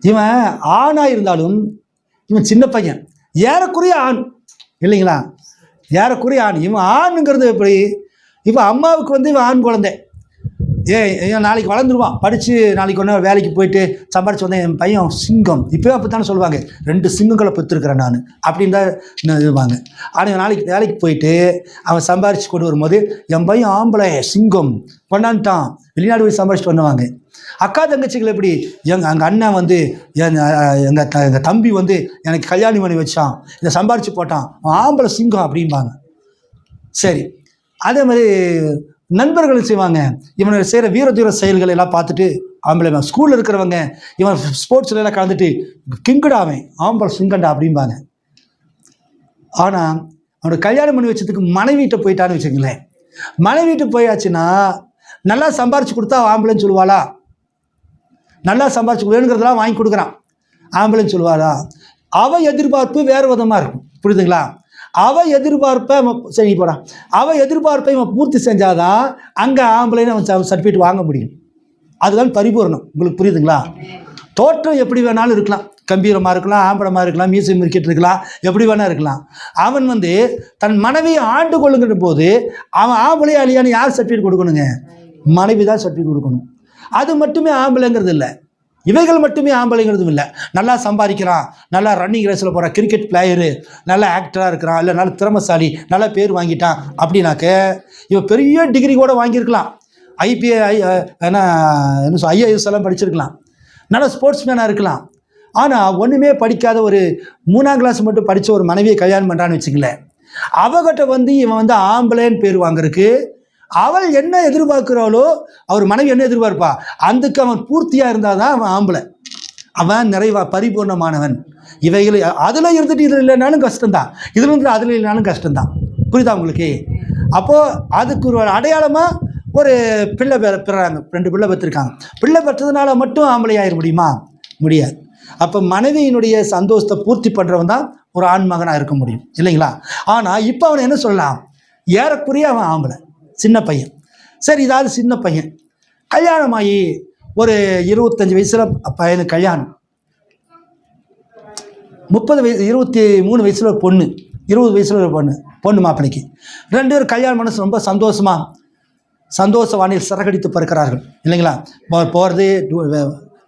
இவன் ஆணாக இருந்தாலும் இவன் சின்ன பையன், ஏறக்குறைய ஆண், இல்லைங்களா? ஏறக்குறைய ஆண். இவன் ஆணுங்கிறது எப்படி? இவன் அம்மாவுக்கு வந்து இவன் ஆண் குழந்தை. ஏன் நாளைக்கு வளர்ந்துருவான், படித்து நாளைக்கு ஒன்று வேலைக்கு போயிட்டு சம்பாரிச்சு வந்தேன், என் பையன் சிங்கம். இப்போயே அப்போ தானே சொல்லுவாங்க, 2 சிங்கங்களை பெற்றுருக்கிறேன் நான் அப்படின்னு தான் இதுவாங்க. ஆனால் நாளைக்கு வேலைக்கு போயிட்டு அவன் சம்பாரித்து கொண்டு வரும்போது என் பையன் ஆம்பளை சிங்கம் கொண்டான்ட்டான், வெளிநாடு போய் சம்பாரிச்சு பண்ணுவாங்க. அக்கா தங்கச்சிகள் எப்படி? எங்கள் அண்ணன் வந்து எங்கள் தம்பி வந்து எனக்கு கல்யாணம் பண்ணி வச்சான், இதை சம்பாரித்து போட்டான், ஆம்பளை சிங்கம் அப்படிம்பாங்க. சரி, அதே மாதிரி நண்பர்கள் செய்வாங்க, இவனை செய்கிற வீரதீர செயல்களை எல்லாம் பார்த்துட்டு ஆம்பளை ஸ்கூலில் இருக்கிறவங்க இவன் ஸ்போர்ட்ஸ்ல எல்லாம் கலந்துட்டு கிங்குடாவன் ஆம்பளை சிங்கண்டா அப்படிம்பாங்க. ஆனால் அவனை கல்யாணம் பண்ணி வச்சதுக்கு மனைவிட்ட போயிட்டான்னு வச்சுங்களேன், மனைவிட்டு போயாச்சுன்னா நல்லா சம்பாரிச்சு கொடுத்தா ஆம்பளைன்னு சொல்லுவாளா? நல்லா சம்பாரிச்சு வேணுங்கிறதெல்லாம் வாங்கி கொடுக்குறான், ஆம்பளைன்னு சொல்லுவாளா? அவ எதிர்பார்ப்பு வேறு விதமாக இருக்கும், புரியுதுங்களா? அவ எதிர்பார்ப்பை சரி போடா, அவ எதிர்பார்ப்பை இவன் பூர்த்தி செஞ்சாதான் அங்கே ஆம்பளைன்னு அவன் சர்டிஃபிகேட் வாங்க முடியும். அதுதான் பரிபூரணம். உங்களுக்கு புரியுதுங்களா? தோற்றம் எப்படி வேணாலும் இருக்கலாம், கம்பீரமாக இருக்கலாம், ஆம்பளமாக இருக்கலாம், மியூசியம் கிரிக்கெட் இருக்கலாம், எப்படி வேணால் இருக்கலாம். அவன் வந்து தன் மனைவியை ஆண்டு கொள்ளுங்கிற போது அவன் ஆம்பளை அழியான்னு யார் சர்டிஃபிகேட் கொடுக்கணுங்க? மனைவி தான் சர்டிஃபிகேட் கொடுக்கணும். அது மட்டுமே ஆம்பளைங்கிறது இல்லை, இவைகள் மட்டுமே ஆம்பளைங்கிறதும் இல்லை. நல்லா சம்பாதிக்கிறான், நல்லா ரன்னிங் ரேஸில் போகிற கிரிக்கெட் பிளேயரு, நல்ல ஆக்டராக இருக்கிறான், இல்லை நல்ல திறமசாலி, நல்ல பேர் வாங்கிட்டான் அப்படின்னாக்க இவன் பெரிய டிகிரி கூட வாங்கியிருக்கலாம், IAS எல்லாம் படிச்சிருக்கலாம், நல்ல ஸ்போர்ட்ஸ் மேனாக இருக்கலாம். ஆனால் ஒன்றுமே படிக்காத ஒரு 3ஆம் கிளாஸ் மட்டும் படித்த ஒரு மனைவியை கல்யாணம் பண்ணுறான்னு வச்சுக்கலேன், அவகிட்ட வந்து இவன் வந்து ஆம்பளைன்னு பேர் வாங்குறதுக்கு அவள் என்ன எதிர்பார்க்கிறாளோ, அவர் மனைவி என்ன எதிர்பார்ப்பா, அதுக்கு அவன் பூர்த்தியாக இருந்தால் தான் அவன் ஆம்பளை, அவன் நிறைவா பரிபூர்ணமானவன். இவைகளை அதில் இருந்துட்டு இதில் இல்லைனாலும் கஷ்டம்தான், இதில் இருந்து அதில் இல்லைனாலும் கஷ்டம்தான். புரியுதா உங்களுக்கு? அப்போது அதுக்கு ஒரு அடையாளமாக ஒரு பிள்ளை பெறாங்க, 2 பிள்ளை பெற்றிருக்காங்க. பிள்ளை பெற்றதுனால மட்டும் ஆம்பளை ஆயிட முடியுமா? முடியாது. அப்போ மனைவியினுடைய சந்தோஷத்தை பூர்த்தி பண்ணுறவன் தான் ஒரு ஆண் மகனாக இருக்க முடியும், இல்லைங்களா? ஆனால் இப்போ அவனை என்ன சொல்லலாம், ஏறக்குறைய அவன் ஆம்பளை, சின்ன பையன். சரி, இதாவது சின்ன பையன் கல்யாணமாகி ஒரு 25 வயசில் பையனுக்கு கல்யாணம், 30 வயசு 23 வயசில் ஒரு பொண்ணு, 20 வயசில் ஒரு பொண்ணு மாப்பிள்ளைக்கு 2 பேரும் கல்யாணம் பண்ண ரொம்ப சந்தோஷ வானில் சிறகடித்து பறக்கிறார்கள், இல்லைங்களா? போகிறது,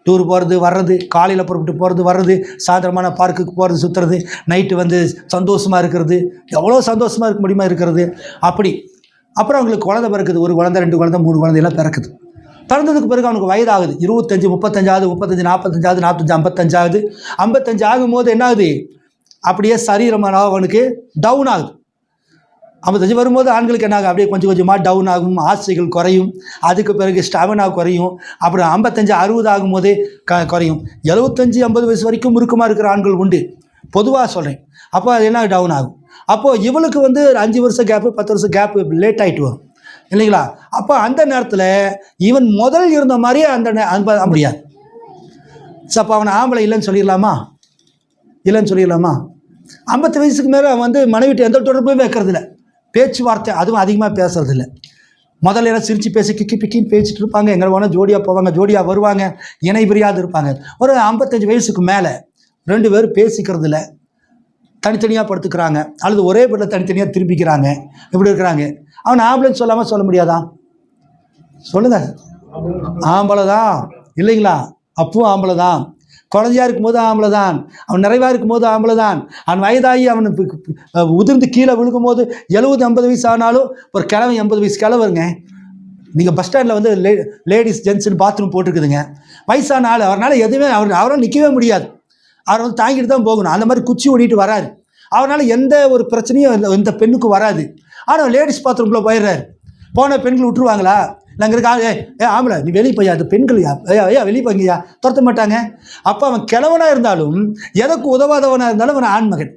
டூர் போகிறது வர்றது, காலையில் புறப்பட்டு போகிறது வர்றது, சாயந்தரமான பார்க்குக்கு போகிறது சுற்றுறது, நைட்டு வந்து சந்தோஷமாக இருக்கிறது, எவ்வளோ சந்தோஷமாக இருக்க முடியுமா இருக்கிறது. அப்புறம் அவங்களுக்கு குழந்தை பிறக்குது, 1 குழந்தை 2 குழந்தை 3 குழந்தையெல்லாம் பிறக்குது. பிறந்ததுக்கு பிறகு அவனுக்கு வயதாகுது, 25 35 ஆகுது, 35 45 ஆகுது, 45 55 ஆகுது. 55 ஆகும்போது என்ன ஆகுது, அப்படியே சரீரமான அவனுக்கு டவுன் ஆகுது. 55 வரும்போது ஆண்களுக்கு என்ன ஆகும், அப்படியே கொஞ்சம் கொஞ்சமாக டவுன் ஆகும், ஆசைகள் குறையும், அதுக்கு பிறகு ஸ்டாமினா குறையும். அப்புறம் 55 60 ஆகும்போது குறையும். 75 50 வயசு வரைக்கும் முறுக்கமாக இருக்கிற ஆண்கள் உண்டு, பொதுவாக சொல்கிறேன். அப்போ அது என்ன டவுன் ஆகும். அப்போது இவளுக்கு வந்து 5 வருஷம் கேப்பு 10 வருஷம் கேப்பு லேட் ஆகிட்டு வரும், இல்லைங்களா? அப்போ அந்த நேரத்தில் இவன் முதல் இருந்த மாதிரியே அந்த முடியாது. அப்போ அவனை ஆம்பளை இல்லைன்னு சொல்லிடலாமா? 50 வயசுக்கு மேலே அவன் வந்து மனைவிட்டு எந்த தொடர்பும் வைக்கிறதில்ல, பேச்சுவார்த்தை அதுவும் அதிகமாக பேசுறதில்ல. முதல்ல எல்லாம் சிரித்து பேசி கிக்கின்னு பேசிட்டு இருப்பாங்க, எங்கே வேணால் ஜோடியாக போவாங்க, ஜோடியாக வருவாங்க, இணை பிரியாது இருப்பாங்க. ஒரு 55 வயசுக்கு மேலே 2 பேரும் பேசிக்கிறது இல்லை, தனித்தனியாக படுத்துக்கிறாங்க, அல்லது ஒரே பெட்டில் தனித்தனியாக திரும்பிக்கிறாங்க, இப்படி இருக்கிறாங்க. அவன் ஆம்பளைன்னு சொல்லாமல் சொல்ல முடியாதா? சொல்லுங்கள், ஆம்பளை தான், இல்லைங்களா? அப்பவும் ஆம்பளை தான், குழந்தையாக இருக்கும்போது ஆம்பளை தான், அவன் நிறைவாக இருக்கும்போது ஆம்பளை தான், அவன் வயதாகி அவன் உதிர்ந்து கீழே விழுகும் போது 70 50 வயசு ஆனாலும் ஒரு கிழவன் 80 வயசு கிழவருங்க, நீங்கள் பஸ் ஸ்டாண்டில் வந்து லேடிஸ் ஜென்ட்ஸ்னு பாத்ரூம் போட்டிருக்குதுங்க. வயசான ஆள், அவரால் எதுவுமே அவரால் நிற்கவே முடியாது. அவர் வந்து தாங்கிட்டு தான் போகணும். அந்த மாதிரி குச்சி ஓடிட்டு வராரு. அவரால் எந்த ஒரு பிரச்சனையும் எந்த பெண்ணுக்கும் வராது. ஆனால் லேடிஸ் பாத்ரூம்குள்ளே போயிடுறாரு. போன பெண்கள் விட்டுருவாங்களா? நாங்கள் இருக்கா, ஆம்பளை நீ வெளியே போய்யா, அது பெண்கள்யா, ஐயா வெளியே போய்ங்கய்யா, துரத்த மாட்டாங்க. அப்போ அவன் கிழவனாக இருந்தாலும் எதற்கு உதவாதவனாக இருந்தாலும் அவன் ஆண்மகன்.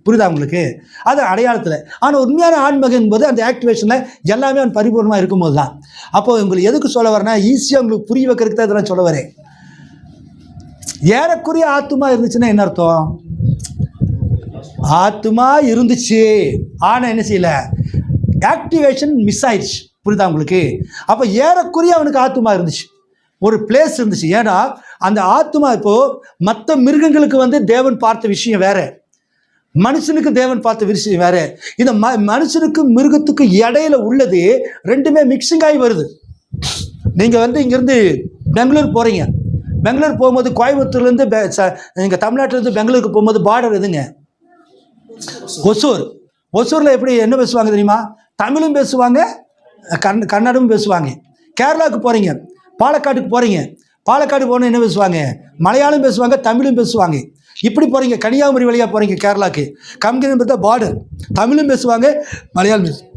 புரியுதா உங்களுக்கு? அது அடையாளத்தில். ஆனால் உண்மையான ஆண்மகன் என்பது அந்த ஆக்டிவேஷனில் எல்லாமே அவன் பரிபூர்ணமாக இருக்கும்போது தான். அப்போ உங்களுக்கு எதுக்கு சொல்ல வரேன்னா, ஈஸியாக உங்களுக்கு புரிய வைக்கிறதுக்கு தான் இதெல்லாம் சொல்ல வரேன். ஏறக்குறைய ஆத்துமா இருந்துச்சுன்னா என்ன அர்த்தம்? ஆத்துமா இருந்துச்சு, ஆனால் என்ன செய்யல, ஆக்டிவேஷன் மிஸ் ஆயிடுச்சு. புரியுதா உங்களுக்கு? அப்போ ஏறக்குறைய அவனுக்கு ஆத்துமா இருந்துச்சு, ஒரு பிளேஸ் இருந்துச்சு. ஏன்னா அந்த ஆத்துமா இப்போது மற்ற மிருகங்களுக்கு வந்து தேவன் பார்த்த விஷயம் வேற, மனுஷனுக்கு தேவன் பார்த்த விஷயம் வேற. இந்த மனுஷனுக்கு மிருகத்துக்கு இடையில உள்ளது ரெண்டுமே மிக்சிங் ஆகி வருது. நீங்கள் வந்து இங்கேருந்து பெங்களூர் போகிறீங்க. பெங்களூர் போகும்போது கோயம்புத்தூர்லேருந்து நீங்கள் தமிழ்நாட்டிலேருந்து பெங்களூருக்கு போகும்போது பார்டர் எதுங்க? ஒசூர். ஒசூரில் எப்படி என்ன பேசுவாங்க தெரியுமா? தமிழும் பேசுவாங்க, கன்னடமும் பேசுவாங்க. கேரளாவுக்கு போகிறீங்க, பாலக்காட்டுக்கு போகிறீங்க, பாலக்காடு போனால் என்ன பேசுவாங்க? மலையாளம் பேசுவாங்க, தமிழும் பேசுவாங்க. இப்படி போகிறீங்க, கன்னியாகுமரி வழியாக போகிறீங்க கேரளாவுக்கு, கம்கினி பார்டர், தமிழும் பேசுவாங்க, மலையாளம் பேசுவாங்க.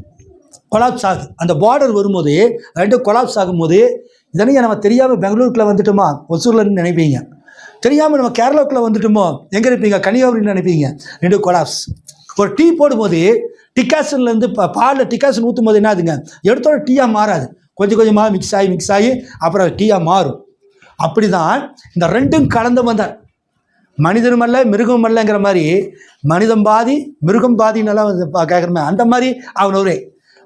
கொலாப்ஸ் ஆகுது. அந்த பார்டர் வரும்போது ரெண்டும் கொலாப்ஸ் ஆகும்போது இதனையும் நம்ம தெரியாமல் பெங்களூருக்குள்ளே வந்துட்டோமா ஒசூர்லன்னு நினைப்பீங்க, தெரியாமல் நம்ம கேரளாவுக்குள்ளே வந்துட்டோமோ எங்கே இருப்பீங்க? கன்னியாகுமரின்னு நினைப்பீங்க. ரெண்டும் கொலாப்ஸ். ஒரு டீ போடும்போது டிகாஷன்லேருந்து பாலில் டிகாஷன் ஊற்றும் போது என்ன ஆகுதுங்க? எடுத்தோட டீயாக மாறாது, கொஞ்சம் கொஞ்சமாக மிக்ஸ் ஆகி அப்புறம் டீயாக மாறும். அப்படி தான் இந்த ரெண்டும் கலந்தவன் தான் மனிதனும் அல்ல மிருகம் அல்லங்கிற மாதிரி, மனிதம் பாதி மிருகம் பாதின்னெல்லாம் கேட்குறமே அந்த மாதிரி அவன் ஒரே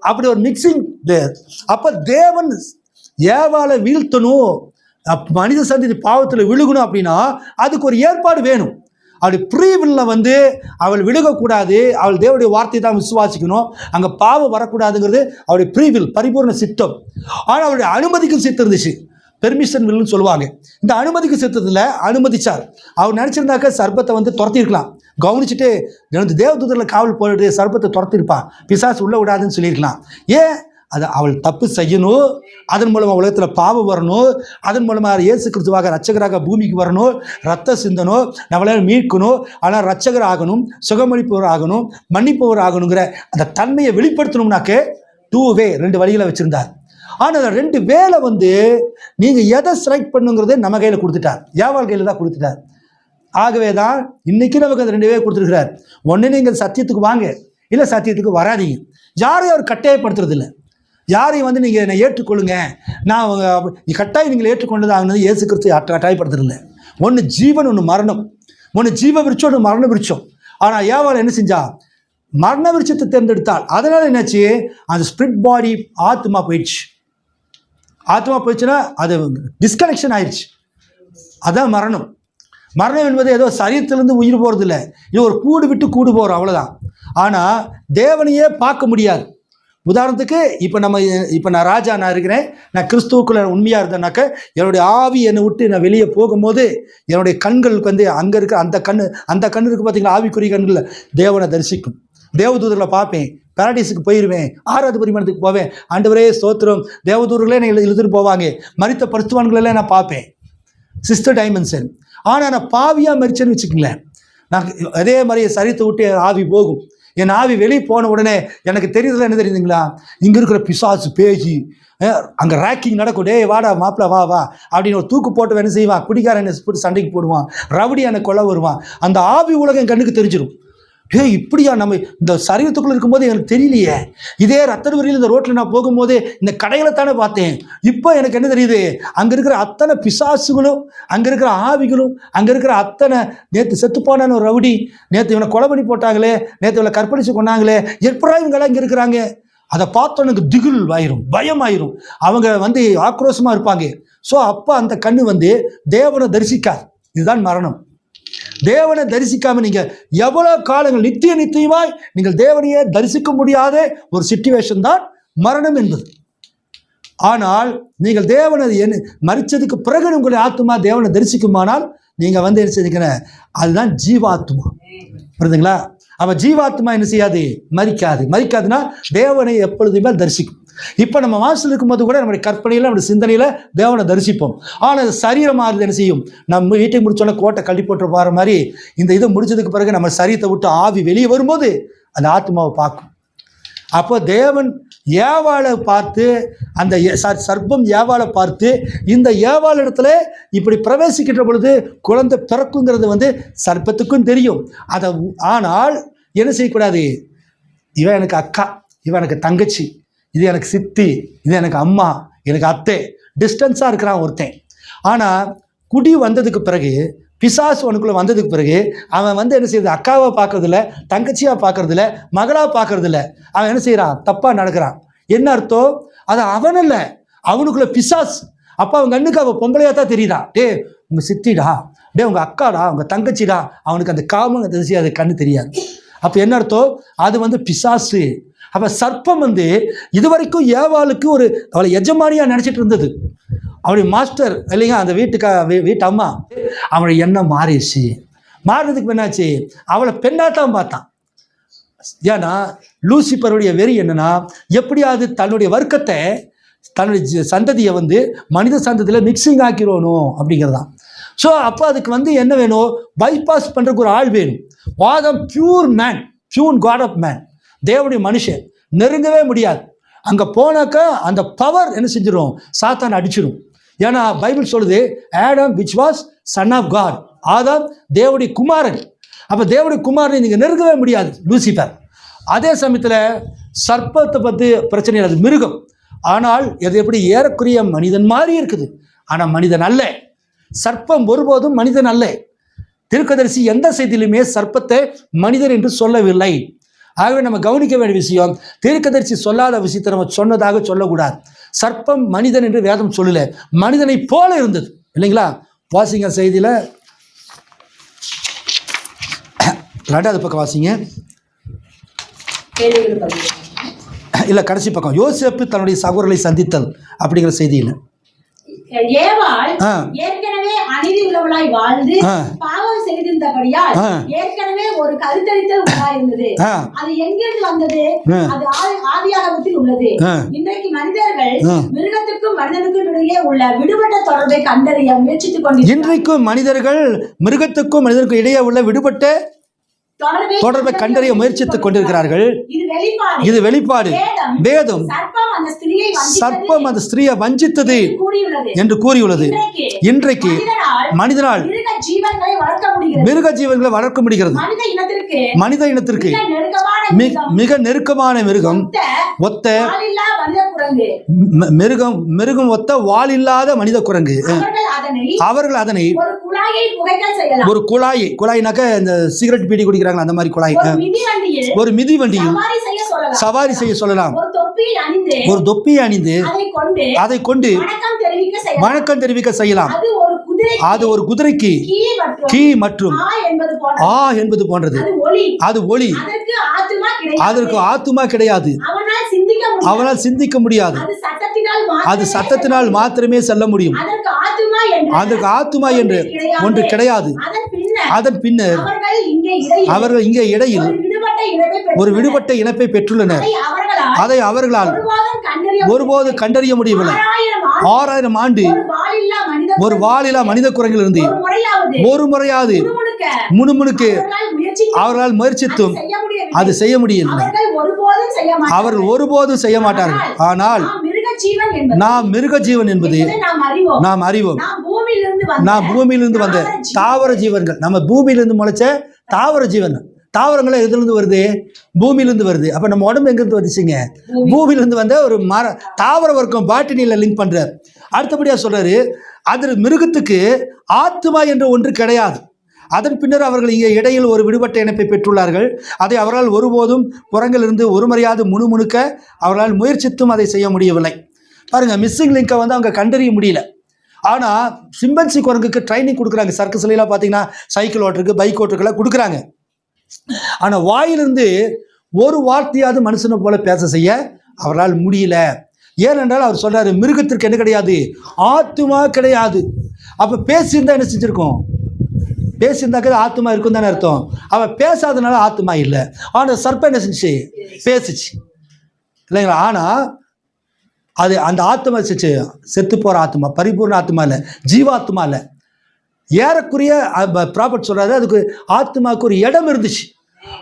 அப்படி ஒரு மிக்சிங். அப்போ தேவன் ஏவாளை வீழ்த்தணும், மனித சந்ததி பாவத்தில் விழுகணும் அப்படின்னா அதுக்கு ஒரு ஏற்பாடு வேணும். அப்படி ப்ரீவில்ல வந்து அவள் விழுகக்கூடாது, அவள் தேவனுடைய வார்த்தையை தான் விசுவாசிக்கணும், அங்கே பாவம் வரக்கூடாதுங்கிறது அவளுடைய ப்ரீவில் பரிபூர்ண சித்தம். ஆனால் அவளுடைய அனுமதிக்கும் சித்தம் இருந்துச்சு, பெர்மிஷன் வில்லுன்னு சொல்லுவாங்க. இந்த அனுமதிக்கு சித்தத்தில் அனுமதிச்சார். அவர் நினச்சிருந்தாக்க சர்ப்பத்தை வந்து துரத்திருக்கலாம், கவனிச்சுட்டு தேவதூதரில் காவல் போட்டு சர்ப்பத்தை துரத்திருப்பான், பிசாசு உள்ளே விடாதுன்னு சொல்லியிருக்கலாம். ஏன்? அது அவள் தப்பு செய்யணும், அதன் மூலமாக உலகத்தில் பாவம் வரணும், அதன் மூலமாக இயேசு கிறிஸ்துவாக ரட்சகராக பூமிக்கு வரணும், ரத்த சிந்தணும், நம்மளை மீட்கணும், ஆனால் ரட்சகர் ஆகணும், சுகமளிப்பவர் ஆகணும், மன்னிப்பவர் ஆகணுங்கிற அந்த தன்மையை வெளிப்படுத்தணும்னாக்க 2 வே 2 வழிகளை வச்சுருந்தார். ஆனால் அந்த 2 வேலை வந்து நீங்கள் எதை செலக்ட் பண்ணுங்கிறதே நம்ம கையில் கொடுத்துட்டார், ஏவாள் கையில் தான் கொடுத்துட்டார். ஆகவே தான் இன்றைக்கி நமக்கு அந்த 2 வே கொடுத்துருக்கிறார். ஒன்று நீங்கள் சத்தியத்துக்கு வாங்க, இல்லை சத்தியத்துக்கு வராதிங்க. யாரையும் அவர் கட்டாயப்படுத்துறது இல்லை. யாரையும் வந்து நீங்கள் என்னை ஏற்றுக்கொள்ளுங்க, நான் கட்டாயம் நீங்கள் ஏற்றுக்கொண்டது ஆகுனது இயேசு கிறிஸ்து கட்டாயப்படுத்துறதில்லை. ஒன்று ஜீவன், ஒன்று மரணம். ஒன்று ஜீவ விருட்சம், ஒன்று மரண விருட்சம். ஆனால் ஏவாள் என்ன செஞ்சா? மரண விருட்சத்தை தேர்ந்தெடுத்தாள். அதனால் என்னாச்சு? அந்த ஸ்பிரிட் பாடி ஆத்மா போயிடுச்சு. ஆத்மா போயிடுச்சுன்னா அது டிஸ்கனெக்ஷன் ஆயிடுச்சு. அதான் மரணம். மரணம் என்பது ஏதோ சரீரத்திலேருந்து உயிர் போகிறது இல்லை, இது ஒரு கூடு விட்டு கூடு போகிறோம், அவ்வளோதான். ஆனால் தேவனையே பார்க்க முடியாது. உதாரணத்துக்கு இப்போ நான் ராஜா, நான் இருக்கிறேன், நான் கிறிஸ்துவுக்குள்ள உண்மையாக இருந்தேன்னாக்க என்னுடைய ஆவி என்னை விட்டு நான் வெளியே போகும்போது என்னுடைய கண்களுக்கு வந்து அங்கே இருக்க அந்த கண் இருக்குது பார்த்தீங்களா, ஆவிக்குரிய கண்களில் தேவனை தரிசிக்கும். தேவதூதர்களை பார்ப்பேன், பாரடைஸுக்கு போயிடுவேன், 6வது பரிமாணத்துக்கு போவேன், ஆண்டவரே ஸ்தோத்திரம், தேவதூதர்களே என்னை இழுத்துட்டு போவாங்க, மரித்த பரிசுத்தவான்களெல்லாம் நான் பார்ப்பேன், 6th டைமென்ஷன். ஆனால் நான் பாவியாக மரிச்சேன்னு வச்சுக்கங்களேன், நான் அதே மாதிரி சரீரத்தை விட்டு ஆவி போகும். என் ஆவி வெளியே போன உடனே எனக்கு தெரியுதுல என்ன தெரியுதுங்களா? இங்கே இருக்கிற பிசாசு பேசி அங்கே ரேக்கிங் நடக்கும், டே வாடா மாப்பிள்ள வா வா அப்படின்னு ஒரு தூக்கு போட்டு என்ன செய்வான், குடிக்காரன் என்ன போட்டு சண்டைக்கு போடுவான், ரவுடி என்னை கொலை வருவான். அந்த ஆவி உலகம் என் கண்ணுக்கு தெரிஞ்சிடும். இப்படியா நம்ம இந்த சரீரத்துக்குள்ளே இருக்கும்போது எனக்கு தெரியலையே, இதே ரத்தனவரியில் இந்த ரோட்டில் நான் போகும்போது இந்த கடைகளை தானே பார்த்தேன், இப்போ எனக்கு என்ன தெரியுது, அங்கே இருக்கிற அத்தனை பிசாசுகளும், அங்கே இருக்கிற ஆவிகளும், அங்கே இருக்கிற அத்தனை நேற்று செத்துப்போனான ஒரு ரவுடி, நேற்று இவனை கொலை பண்ணி போட்டாங்களே, நேற்று இவனை கற்பழிச்சு கொண்டாங்களே, எப்படா இவங்கெல்லாம் இங்கே இருக்கிறாங்க, அதை பார்த்தோன்னு திகில் ஆயிரும், பயம் ஆயிரும், அவங்க வந்து ஆக்ரோஷமாக இருப்பாங்க. ஸோ அப்போ அந்த கண்ணு வந்து தேவனை தரிசிக்காது. இதுதான் மரணம். தேவனை தரிசிக்காம நீங்க எவ்வளவு காலங்கள் நித்தியமாய் நீங்கள் தேவனையே தரிசிக்க முடியாத ஒரு சிச்சுவேஷன் தான் மரணம் என்பது. ஆனால் நீங்கள் தேவனை மரிச்சதுக்கு பிறகு உங்களுடைய ஆத்மா தேவனை தரிசிக்குமானால் நீங்க வந்து என்ன செய்திருக்கிற, அதுதான் ஜீவாத்மா. புரியுதுங்களா? அப்ப ஜீவாத்மா என்ன செய்யாது? மரிக்காது. மரிக்காதுன்னா தேவனை எப்பொழுதுமே தரிசிக்கும். இப்போ நம்ம மாசத்தில் இருக்கும்போது கூட நம்முடைய கற்பனையில் நம்முடைய சிந்தனையில் தேவனை தரிசிப்போம். ஆனால் சரீரமாக இருந்து என்ன செய்யும்? நம்ம வீட்டை முடிச்சோன்னா கோட்டை கழட்டி போட்டு போகிற மாதிரி இந்த இதை முடிச்சதுக்கு பிறகு நம்ம சரீரத்தை விட்டு ஆவி வெளியே வரும்போது அந்த ஆத்மாவை பார்க்கும். அப்போ தேவன் ஏவாளை பார்த்து, அந்த சர்ப்பம் ஏவாளை பார்த்து, இந்த ஏவாள் இடத்துல இப்படி பிரவேசிக்கின்ற பொழுது குழந்தை பிறக்குங்கிறது சர்ப்பத்துக்கும் தெரியும். அதை ஆனால் என்ன செய்யக்கூடாது? இவன் எனக்கு அக்கா, இவன் எனக்கு தங்கச்சி, இது எனக்கு சித்தி, இது எனக்கு அம்மா, எனக்கு அத்தை, டிஸ்டன்ஸாக இருக்கிறான் ஒருத்தன். ஆனால் குடி வந்ததுக்கு பிறகு, பிசாசு அவனுக்குள்ளே வந்ததுக்கு பிறகு அவன் என்ன செய்யுது? அக்காவை பார்க்கறதில்ல, தங்கச்சியாக பார்க்கறதில்ல, மகளாக பார்க்கறதில்ல. அவன் என்ன செய்கிறான்? தப்பாக நடக்கிறான். என்ன அர்த்தம்? அது அவன் இல்லை, அவனுக்குள்ள பிசாசு. அப்போ அவன் கண்ணுக்கு அவன் பொம்பளையாக தான் தெரியுதா? டே உங்கள் சித்திடா, டே உங்கள் அக்காடா, உங்கள் தங்கச்சிடா. அவனுக்கு அந்த காமங்க தெரிஞ்சு அது கண்ணு தெரியாது. அப்போ என்ன அர்த்தம்? அது பிசாசு. அப்போ சர்ப்பம் இதுவரைக்கும் ஏவாளுக்கு ஒரு அவளை எஜமானியாக நினச்சிட்டு இருந்தது, அவளுடைய மாஸ்டர் இல்லைங்க, அந்த வீட்டு அம்மா. அவளுடைய எண்ணம் மாறிடுச்சு. மாறினதுக்கு என்னாச்சு? அவளை பெண்ணாத்தான் பார்த்தான். ஏன்னா லூசிபருடைய வெறி என்னன்னா, எப்படியாவது தன்னுடைய வர்க்கத்தை, தன்னுடைய சந்ததியை மனித சந்ததியில் மிக்சிங் ஆக்கிடணும் அப்படிங்கிறதான். ஸோ அப்போ அதுக்கு என்ன வேணும்? பைபாஸ் பண்ணுறதுக்கு ஒரு ஆள் வேணும். வாதம் pure man, pure God of man, தேவனுடைய மனுஷன் நெருங்கவே முடியாது. அங்கே போனாக்கா அந்த பவர் என்ன செஞ்சிடும்? சாத்தான் அடிச்சிடும். ஏன்னா பைபிள் சொல்லுது, Adam which was son of God, ஆதாம் தேவனுடைய குமாரன். அப்போ தேவனுடைய குமாரனை நீங்கள் நெருங்கவே முடியாது லூசிபர். அதே சமயத்தில் சர்ப்பத்தை பற்றி பிரச்சனை இல்லை, அது மிருகம். ஆனால் அது எப்படி? ஏறக்குறைய மனிதன் மாதிரி இருக்குது, ஆனால் மனிதன் அல்ல. சர்ப்பம் ஒருபோதும் மனிதன் அல்ல. தீர்க்கதரிசி எந்த செய்தியிலுமே சர்ப்பத்தை மனிதன் என்று சொல்லவில்லை. ஆகவே நம்ம கவனிக்க வேண்டிய விஷயம், தீர்க்கதரிசி சொல்லாத விஷயத்தை நம்ம சொன்னதாக சொல்லக்கூடாது. சர்ப்பம் மனிதன் என்று வேதம் சொல்லல, மனிதனை போல இருந்தது இல்லைங்களா? வாசிங்க செய்தியில் 2வது பக்கம் வாசிங்க. இல்லை, கடைசி பக்கம். யோசேப்பு தன்னுடைய சகோதரர்களை சந்தித்தல் அப்படிங்கிற செய்தியில் ஏவாள் ஏற்கனவே அநீதி உள்ளவளாய் வாழ்ந்து பாவம் செய்திருந்தபடியால் ஏற்கனவே ஒரு கருத்தரித்தல் உண்டாயிருந்தது. அது எங்கிருந்து வந்தது? அது ஆதியாகமத்தில் உள்ளது. இன்றைக்கு மனிதர்கள் மிருகத்துக்கும் மனிதனுக்கும் இடையே உள்ள விடுபட்ட தொடர்பை கண்டறிய முயற்சித்துக் கொண்டிருக்கிறார்கள். இன்றைக்கும் மனிதர்கள் மிருகத்துக்கும் மனிதனுக்கும் இடையே உள்ள விடுபட்ட தொடர்பை கண்டறிய முயற்சித்துக் கொண்டிருக்கிறார்கள். இது வெளிப்பாடு. வேதம் சர்ப்பம் அந்த ஸ்திரீயை வஞ்சித்தது என்று கூறியுள்ளது. இன்றைக்கு மனிதனால் மிருக ஜீவன்களை வளர்க்க முடிகிறது. மனித இனத்திற்கு மிக நெருக்கமான மிருகம் ஒத்த மிருகம் ஒத்த வால் இல்லாத மனித குரங்கு. அவர்கள் அதனை ஒரு குழாயினாக்க இந்த சிகரெட் பீடி குடிக்கிறாங்க அந்த மாதிரி குழாய், ஒரு மிதி வண்டியில் சவாரி செய்ய சொல்லலாம். ஒரு தொப்பியை அணிந்து அதை கொண்டு வணக்கம் தெரிவிக்க செய்யலாம். அது ஒரு குதிரைக்கு கீ மற்றும் ஆ என்பது போன்றது. அது ஒளி. அதற்கு ஆத்துமா கிடையாது, அவனால் சிந்திக்க முடியாது. அது சத்தத்தினால் மாத்திரமே செல்ல முடியும். அதற்கு ஆத்துமா என்று ஒன்று கிடையாது. அதன் பின்னர் அவர்கள் இங்கே இடையில் ஒரு விடுபட்ட இணைப்பை பெற்றுள்ளனர். அதை அவர்களால் ஒருபோது கண்டறிய முடியவில்லை. 6000 ஆண்டு ஒரு வாலில்லா மனித குரங்கிலிருந்து ஒரு முறையாவது முணுமுணுக்கு அவர்களால் முயற்சித்தும் அது செய்ய முடியவில்லை. அவர்கள் ஒருபோதும் செய்ய மாட்டார்கள். ஆனால் நாம் மிருக ஜீவன் என்பது நாம் அறிவோம். நாம் பூமியிலிருந்து வந்த தாவர ஜீவன்கள். நம்ம பூமியிலிருந்து முளைச்ச தாவர ஜீவன். தாவரங்களை எதிலிருந்து வருது? பூமியிலிருந்து வருது. அப்போ நம்ம உடம்பு எங்கிருந்து வந்துச்சுங்க? பூமியிலிருந்து வந்த ஒரு தாவர வர்க்கம் பாட்டனியில் லிங்க் பண்ணுறார். அடுத்தபடியாக சொல்கிறாரு, அது மிருகத்துக்கு ஆத்மா என்ற ஒன்று கிடையாது. அதன் பின்னர் அவர்கள் இங்கே இடையில் ஒரு விடுபட்ட இணைப்பை பெற்றுள்ளார்கள். அதை அவர்களால் ஒருபோதும் புறங்களிலிருந்து ஒரு முறையாவது முணுமுணுக்க அவர்களால் முயற்சித்தும் அதை செய்ய முடியவில்லை. பாருங்கள், மிஸ்ஸிங் லிங்கை அவங்க கண்டறிய முடியல. ஆனால் சிம்பன்சி குரங்குக்கு ட்ரைனிங் கொடுக்குறாங்க. சர்க்கஸ்லாம் பார்த்தீங்கன்னா சைக்கிள் ஓட்டுறதுக்கு, பைக் ஓட்டுறதுக்கெல்லாம் கொடுக்குறாங்க. ஆனால் வாயிலிருந்து ஒரு வார்த்தையாவது மனுஷனை போல பேச செய்ய அவரால் முடியல. ஏனென்றால் அவர் சொல்கிறாரு, மிருகத்திற்கு என்ன கிடையாது? ஆத்துமா கிடையாது. அப்போ பேசியிருந்தா என்ன செஞ்சுருக்கோம்? பேசியிருந்தாக்க ஆத்துமா இருக்கும் தானே அர்த்தம். அவன் பேசாதனால ஆத்துமா இல்லை. ஆனால் சர்ப்பம் என்ன செஞ்சு? பேசிச்சு இல்லைங்களா? ஆனால் அது அந்த ஆத்மா செத்து போகிற ஆத்மா, பரிபூர்ண ஆத்மா இல்லை, ஜீவாத்மா இல்லை. ஏறக்குறைய ப்ராபர்ட் சொல்கிறாரு, அதுக்கு ஆத்மாவுக்கு ஒரு இடம் இருந்துச்சு.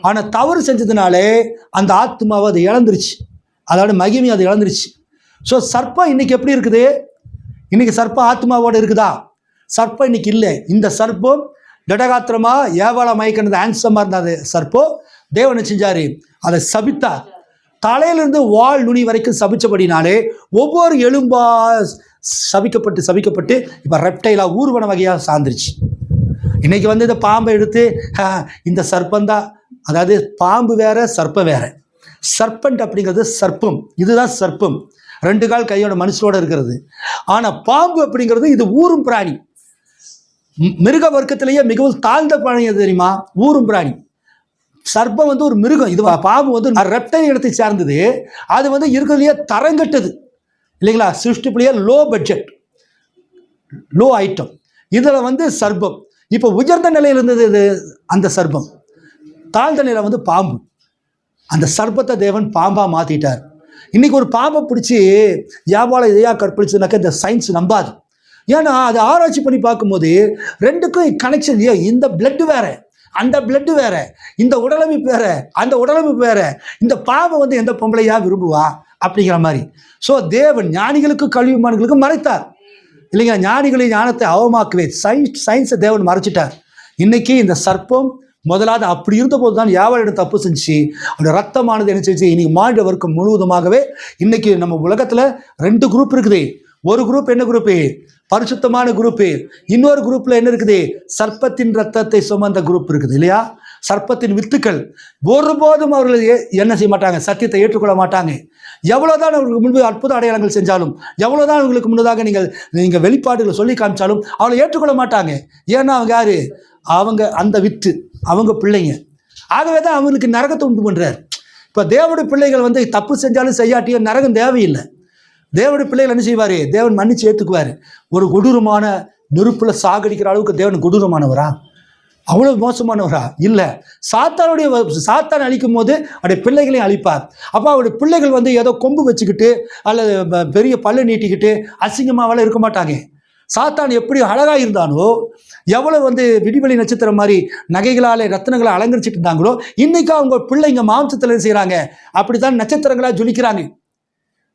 ஆனால் தவறு செஞ்சதுனாலே அந்த ஆத்மாவை அது இழந்துருச்சு, அதோட மகிமை அது இழந்துருச்சு. ஸோ சர்ப்பம் இன்னைக்கு எப்படி இருக்குது? இன்னைக்கு சர்ப்பம் ஆத்மாவோடு இருக்குதா? சர்ப்பம் இன்னைக்கு இல்லை. இந்த சர்ப்பம் திடகாத்திரமா ஏவாள மயக்கினது ஆன்சமாக இருந்த அது சர்ப்பம் தேவனை செஞ்சாரு, அதை சபித்தார். தலையிலிருந்து வால் நுனி வரைக்கும் சபிச்சபடினாலே ஒவ்வொரு எலும்பா சபிக்கப்பட்டு இப்போ ரெப்டைலாக ஊர்வன வகையாக சார்ந்துருச்சு. இன்னைக்கு வந்து இந்த பாம்பை எடுத்து இந்த சர்ப்பந்தான், அதாவது பாம்பு வேற சர்ப்பம் வேற. சர்பண்ட் அப்படிங்கிறது சர்ப்பம், இதுதான் சர்ப்பம், 2 கால் கையோட மனுஷனோட இருக்கிறது. ஆனால் பாம்பு அப்படிங்கிறது இது ஊரும் பிராணி, மிருக வர்க்கத்திலேயே மிகவும் தாழ்ந்த பிராணி. எது தெரியுமா? ஊரும் பிராணி. சர்ப்பம் வந்து ஒரு மிருகம், இது பாம்பு வந்து ரெப்டைல் இடத்தை சார்ந்தது. அது வந்து இருக்கிறதுலையே தரங்கட்டது இல்லைங்களா, சிருஷ்டிப்பிலேயே லோ பட்ஜெட், லோ ஐட்டம். இதில் வந்து சர்ப்பம் இப்போ உயர்ந்த நிலையில் இருந்தது. இது அந்த சர்ப்பம் தாழ்ந்த நிலை வந்து பாம்பு. அந்த சர்ப்பத்தை தேவன் பாம்பாக மாற்றிட்டார். இன்றைக்கி ஒரு பாம்பை பிடிச்சி யாவால இதையா கற்பழிச்சதுனாக்கா இந்த சயின்ஸ் நம்பாது. ஏன்னா அது ஆராய்ச்சி பண்ணி பார்க்கும்போது 2க்கும் கனெக்ஷன். இந்த பிளட்டு வேற, அந்த பிளட்டு வேற, இந்த உடலமைப்பு வேற, அந்த உடலமைப்பு வேற. இந்த பாம்பை வந்து எந்த பொம்பளையா விரும்புவா அப்படிங்கிற மாதிரி. ஸோ தேவன் ஞானிகளுக்கும் கல்விமான்களுக்கும் மறைத்தார் இல்லைங்களா, ஞானிகளின் ஞானத்தை அவமாக்குவே சயின்ஸை தேவன் மறைச்சிட்டார். இன்னைக்கு இந்த சர்ப்பம் முதலாவது அப்படி இருந்தபோது தான் யாவரிடம் தப்பு செஞ்சு அந்த ரத்தமானது என்ன செஞ்சு இன்னைக்கு மாநில வர்க்கம் முழுவதுமாகவே இன்னைக்கு நம்ம உலகத்தில் 2 குரூப் இருக்குது. ஒரு குரூப் என்ன குரூப்பு? பரிசுத்தமான குரூப்பு. இன்னொரு குரூப்ல என்ன இருக்குது? சர்ப்பத்தின் ரத்தத்தை சுமந்த குரூப் இருக்குது இல்லையா, சர்ப்பத்தின் வித்துக்கள். ஒருபோதும் அவர்கள் என்ன செய்ய மாட்டாங்க? சத்தியத்தை ஏற்றுக்கொள்ள மாட்டாங்க. எவ்வளோதான் அவர்களுக்கு முன்பு அற்புத அடையாளங்கள் செஞ்சாலும், எவ்வளோதான் அவங்களுக்கு முன்னதாக நீங்கள் வெளிப்பாடுகளை சொல்லி காமிச்சாலும் அவளை ஏற்றுக்கொள்ள மாட்டாங்க. ஏன்னா அவங்க யாரு? அவங்க அந்த வித்து, அவங்க பிள்ளைங்க. ஆகவே தான் அவங்களுக்கு நரகத்தை உண்டு பண்ணுறார். இப்போ தேவனுடைய பிள்ளைகள் வந்து தப்பு செஞ்சாலும் செய்யாட்டியும் நரகம் தேவையில்லை. தேவனுடைய பிள்ளைகள் என்ன செய்வார்? தேவன் மன்னிச்சு ஏற்றுக்குவார். ஒரு கொடூரமான நெருப்பில் சாகடிக்கிற அளவுக்கு தேவன் கொடூரமானவரா? அவ்வளோ மோசமானவரா? இல்லை. சாத்தான் அழிக்கும் போது அவருடைய பிள்ளைகளையும் அழிப்பார். அப்போ அவருடைய பிள்ளைகள் வந்து ஏதோ கொம்பு வச்சுக்கிட்டு அல்லது பெரிய பல்லு நீட்டிக்கிட்டு அசிங்கமாவெல்லாம் இருக்க மாட்டாங்க. சாத்தான் எப்படி அழகாக இருந்தானோ, எவ்வளோ வந்து விடிவெளி நட்சத்திரம் மாதிரி நகைகளால் ரத்தினங்களை அலங்கரிச்சிட்டு இருந்தாங்களோ, இன்றைக்கி அவங்க பிள்ளைங்க மாம்சத்தில் செய்கிறாங்க. அப்படி தான் நட்சத்திரங்களாக ஜொலிக்கிறாங்க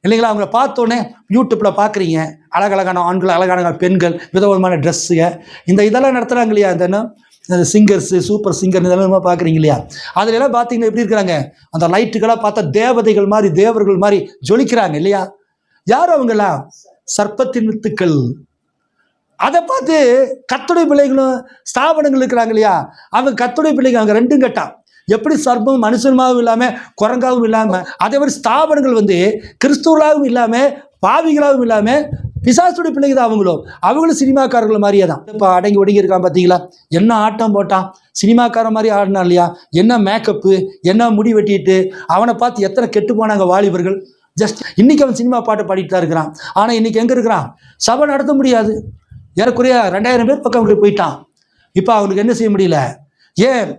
இல்லைங்களா. அவங்கள பார்த்தோன்னே யூடியூப்பில் பார்க்குறீங்க, அழகழகான ஆண்கள், அழகான பெண்கள், விதவிதமான ட்ரெஸ்ஸுங்க, இதெல்லாம் நடத்துகிறாங்க இல்லையா. இந்த சிங்கர்ஸு, சூப்பர் சிங்கர் இதெல்லாம் பார்க்குறீங்க இல்லையா. அதுலெல்லாம் பார்த்தீங்கன்னா எப்படி இருக்கிறாங்க? அந்த லைட்டுகளாக பார்த்தா தேவதைகள் மாதிரி, தேவர்கள் மாதிரி ஜொலிக்கிறாங்க இல்லையா. யார் அவங்களாம்? சர்ப்பத்தின் வித்துக்கள். அதை பார்த்து கர்த்தருடைய பிள்ளைகளும் ஸ்தாபனங்கள் இருக்கிறாங்க இல்லையா, அவங்க கர்த்தருடைய பிள்ளைங்க. அவங்க 2ம் கட்டா. எப்படி சர்ப்பம் மனுஷனாகவும் இல்லாமல் குரங்காகவும் இல்லாமல், அதே மாதிரி ஸ்தாபனங்கள் வந்து கிறிஸ்துவர்களாகவும் இல்லாமல் பாவிகளாகவும் இல்லாமல் பிசாசுடைய பிள்ளைங்க தான் அவங்களும் சினிமாக்காரர்கள் மாதிரியே தான். இப்போ அடங்கி ஒடுங்கி இருக்கான் பார்த்தீங்களா, என்ன ஆட்டம் போட்டான், சினிமாக்காரன் மாதிரி ஆடினா இல்லையா, என்ன மேக்கப்பு, என்ன முடி வெட்டிட்டு, அவனை பார்த்து எத்தனை கெட்டு போனாங்க வாலிபர்கள். ஜஸ்ட் இன்னைக்கு அவன் சினிமா பாட்டை பாடிட்டு தான் இருக்கிறான். ஆனால் இன்னைக்கு எங்கே இருக்கிறான்? சபை நடத்த முடியாது. ஏறக்குறைய 2000 பேர் பக்கம் அவங்களுக்கு போயிட்டான். இப்போ அவனுக்கு என்ன செய்ய முடியல? ஏன்?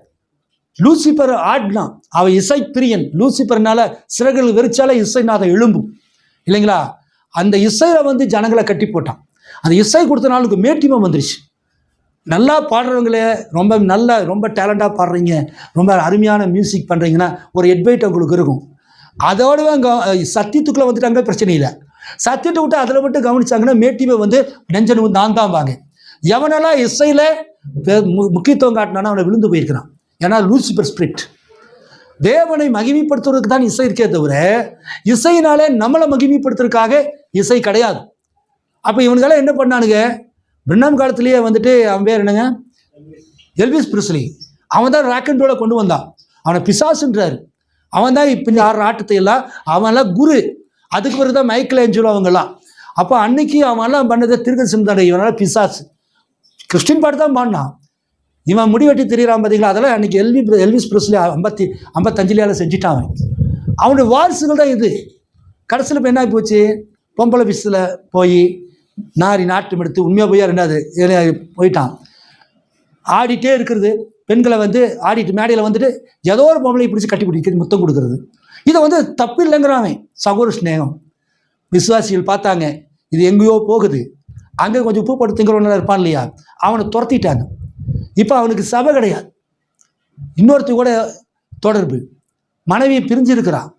லூசிபர் ஆடினான். அவன் இசை பிரியன். லூசிபர்னால சிறகுகள் வெறிச்சால இசைநாதம் எழும்பும் இல்லைங்களா. அந்த இசையில் வந்து ஜனங்களை கட்டி போட்டான். அந்த இசை கொடுத்த நாளுக்கு மேட்டிமை வந்துருச்சு. நல்லா பாடுறவங்களே ரொம்ப டேலண்டாக பாடுறீங்க, ரொம்ப அருமையான மியூசிக் பண்ணுறீங்கன்னா ஒரு எட்வைட் அவங்களுக்கு இருக்கும். அதோடவே சத்தியத்துக்குள்ளே வந்துட்டாங்க, பிரச்சனை இல்லை. சத்தியத்தை விட்டு அதில் மட்டும் கவனிச்சாங்கன்னா மேட்டிமை வந்து நெஞ்சனு நான் தான் வாங்க. எவனெல்லாம் இசையில் முக்கியத்துவம் காட்டினானா அவனை விழுந்து போயிருக்கிறான். ஏன்னா லூசிபர் ஸ்பிரிட். தேவனை மகிமைப்படுத்துவதற்கு தான் இசை இருக்கே தவிர இசையினாலே நம்மளை மகிமைப்படுத்துறதுக்காக இசை கிடையாது. அப்போ இவனுக்கெல்லாம் என்ன பண்ணானுங்க? பிரின்னாம் காலத்திலேயே வந்துட்டு அவன் பேர் என்னங்க? Elvis Presley. அவன் தான் ராக் அண்ட் ரோலை கொண்டு வந்தான். அவனை பிசாசுன்றாரு. அவன் தான் இப்போ இந்த 6 ஆட்டத்தை எல்லாம் அவன்லாம் குரு. அதுக்கு பிறகு தான் மைக்கேல் ஏஞ்சலோ அவங்கெல்லாம். அப்போ அன்னைக்கு அவன்லாம் பண்ணதை திருக்கதரிசனம் தானே. இவனால பிசாசு கிறிஸ்டின் பாட்டு தான் பாடினான். இவன் முடிவெட்டி திரியிறான் பார்த்தீங்களா. அதெல்லாம் அன்றைக்கி எல்விஸ் பிரிஸ்லி 55 செஞ்சுட்டான். அவனுடைய வாரிசுகள் தான் இது. கடைசியில் இப்போ என்ன போச்சு? பொம்பளை பிஸில் போய் நாட்டம் எடுத்து உண்மையாக போய் 2வது போயிட்டான். ஆடிட்டே இருக்கிறது. பெண்களை வந்து ஆடிட்டு மேடையில் வந்துட்டு ஏதோ ஒரு பொம்பளை பிடிச்சி கட்டி பிடிக்கிறது, முத்தம் கொடுக்கறது. இதை வந்து தப்பு இல்லைங்கிறான். சகோதர ஸ்நேகம் விசுவாசிகள் பார்த்தாங்க இது எங்கேயோ போகுது, அங்கே கொஞ்சம் உப்பு போட்டு திங்கிறவன இருப்பான் இல்லையா, அவனை துரத்திட்டாங்க. இப்போ அவனுக்கு சபை கிடையாது, இன்னொருத்தர் கூட தொடர்பு, மனைவி பிரிஞ்சிருக்கிறான்.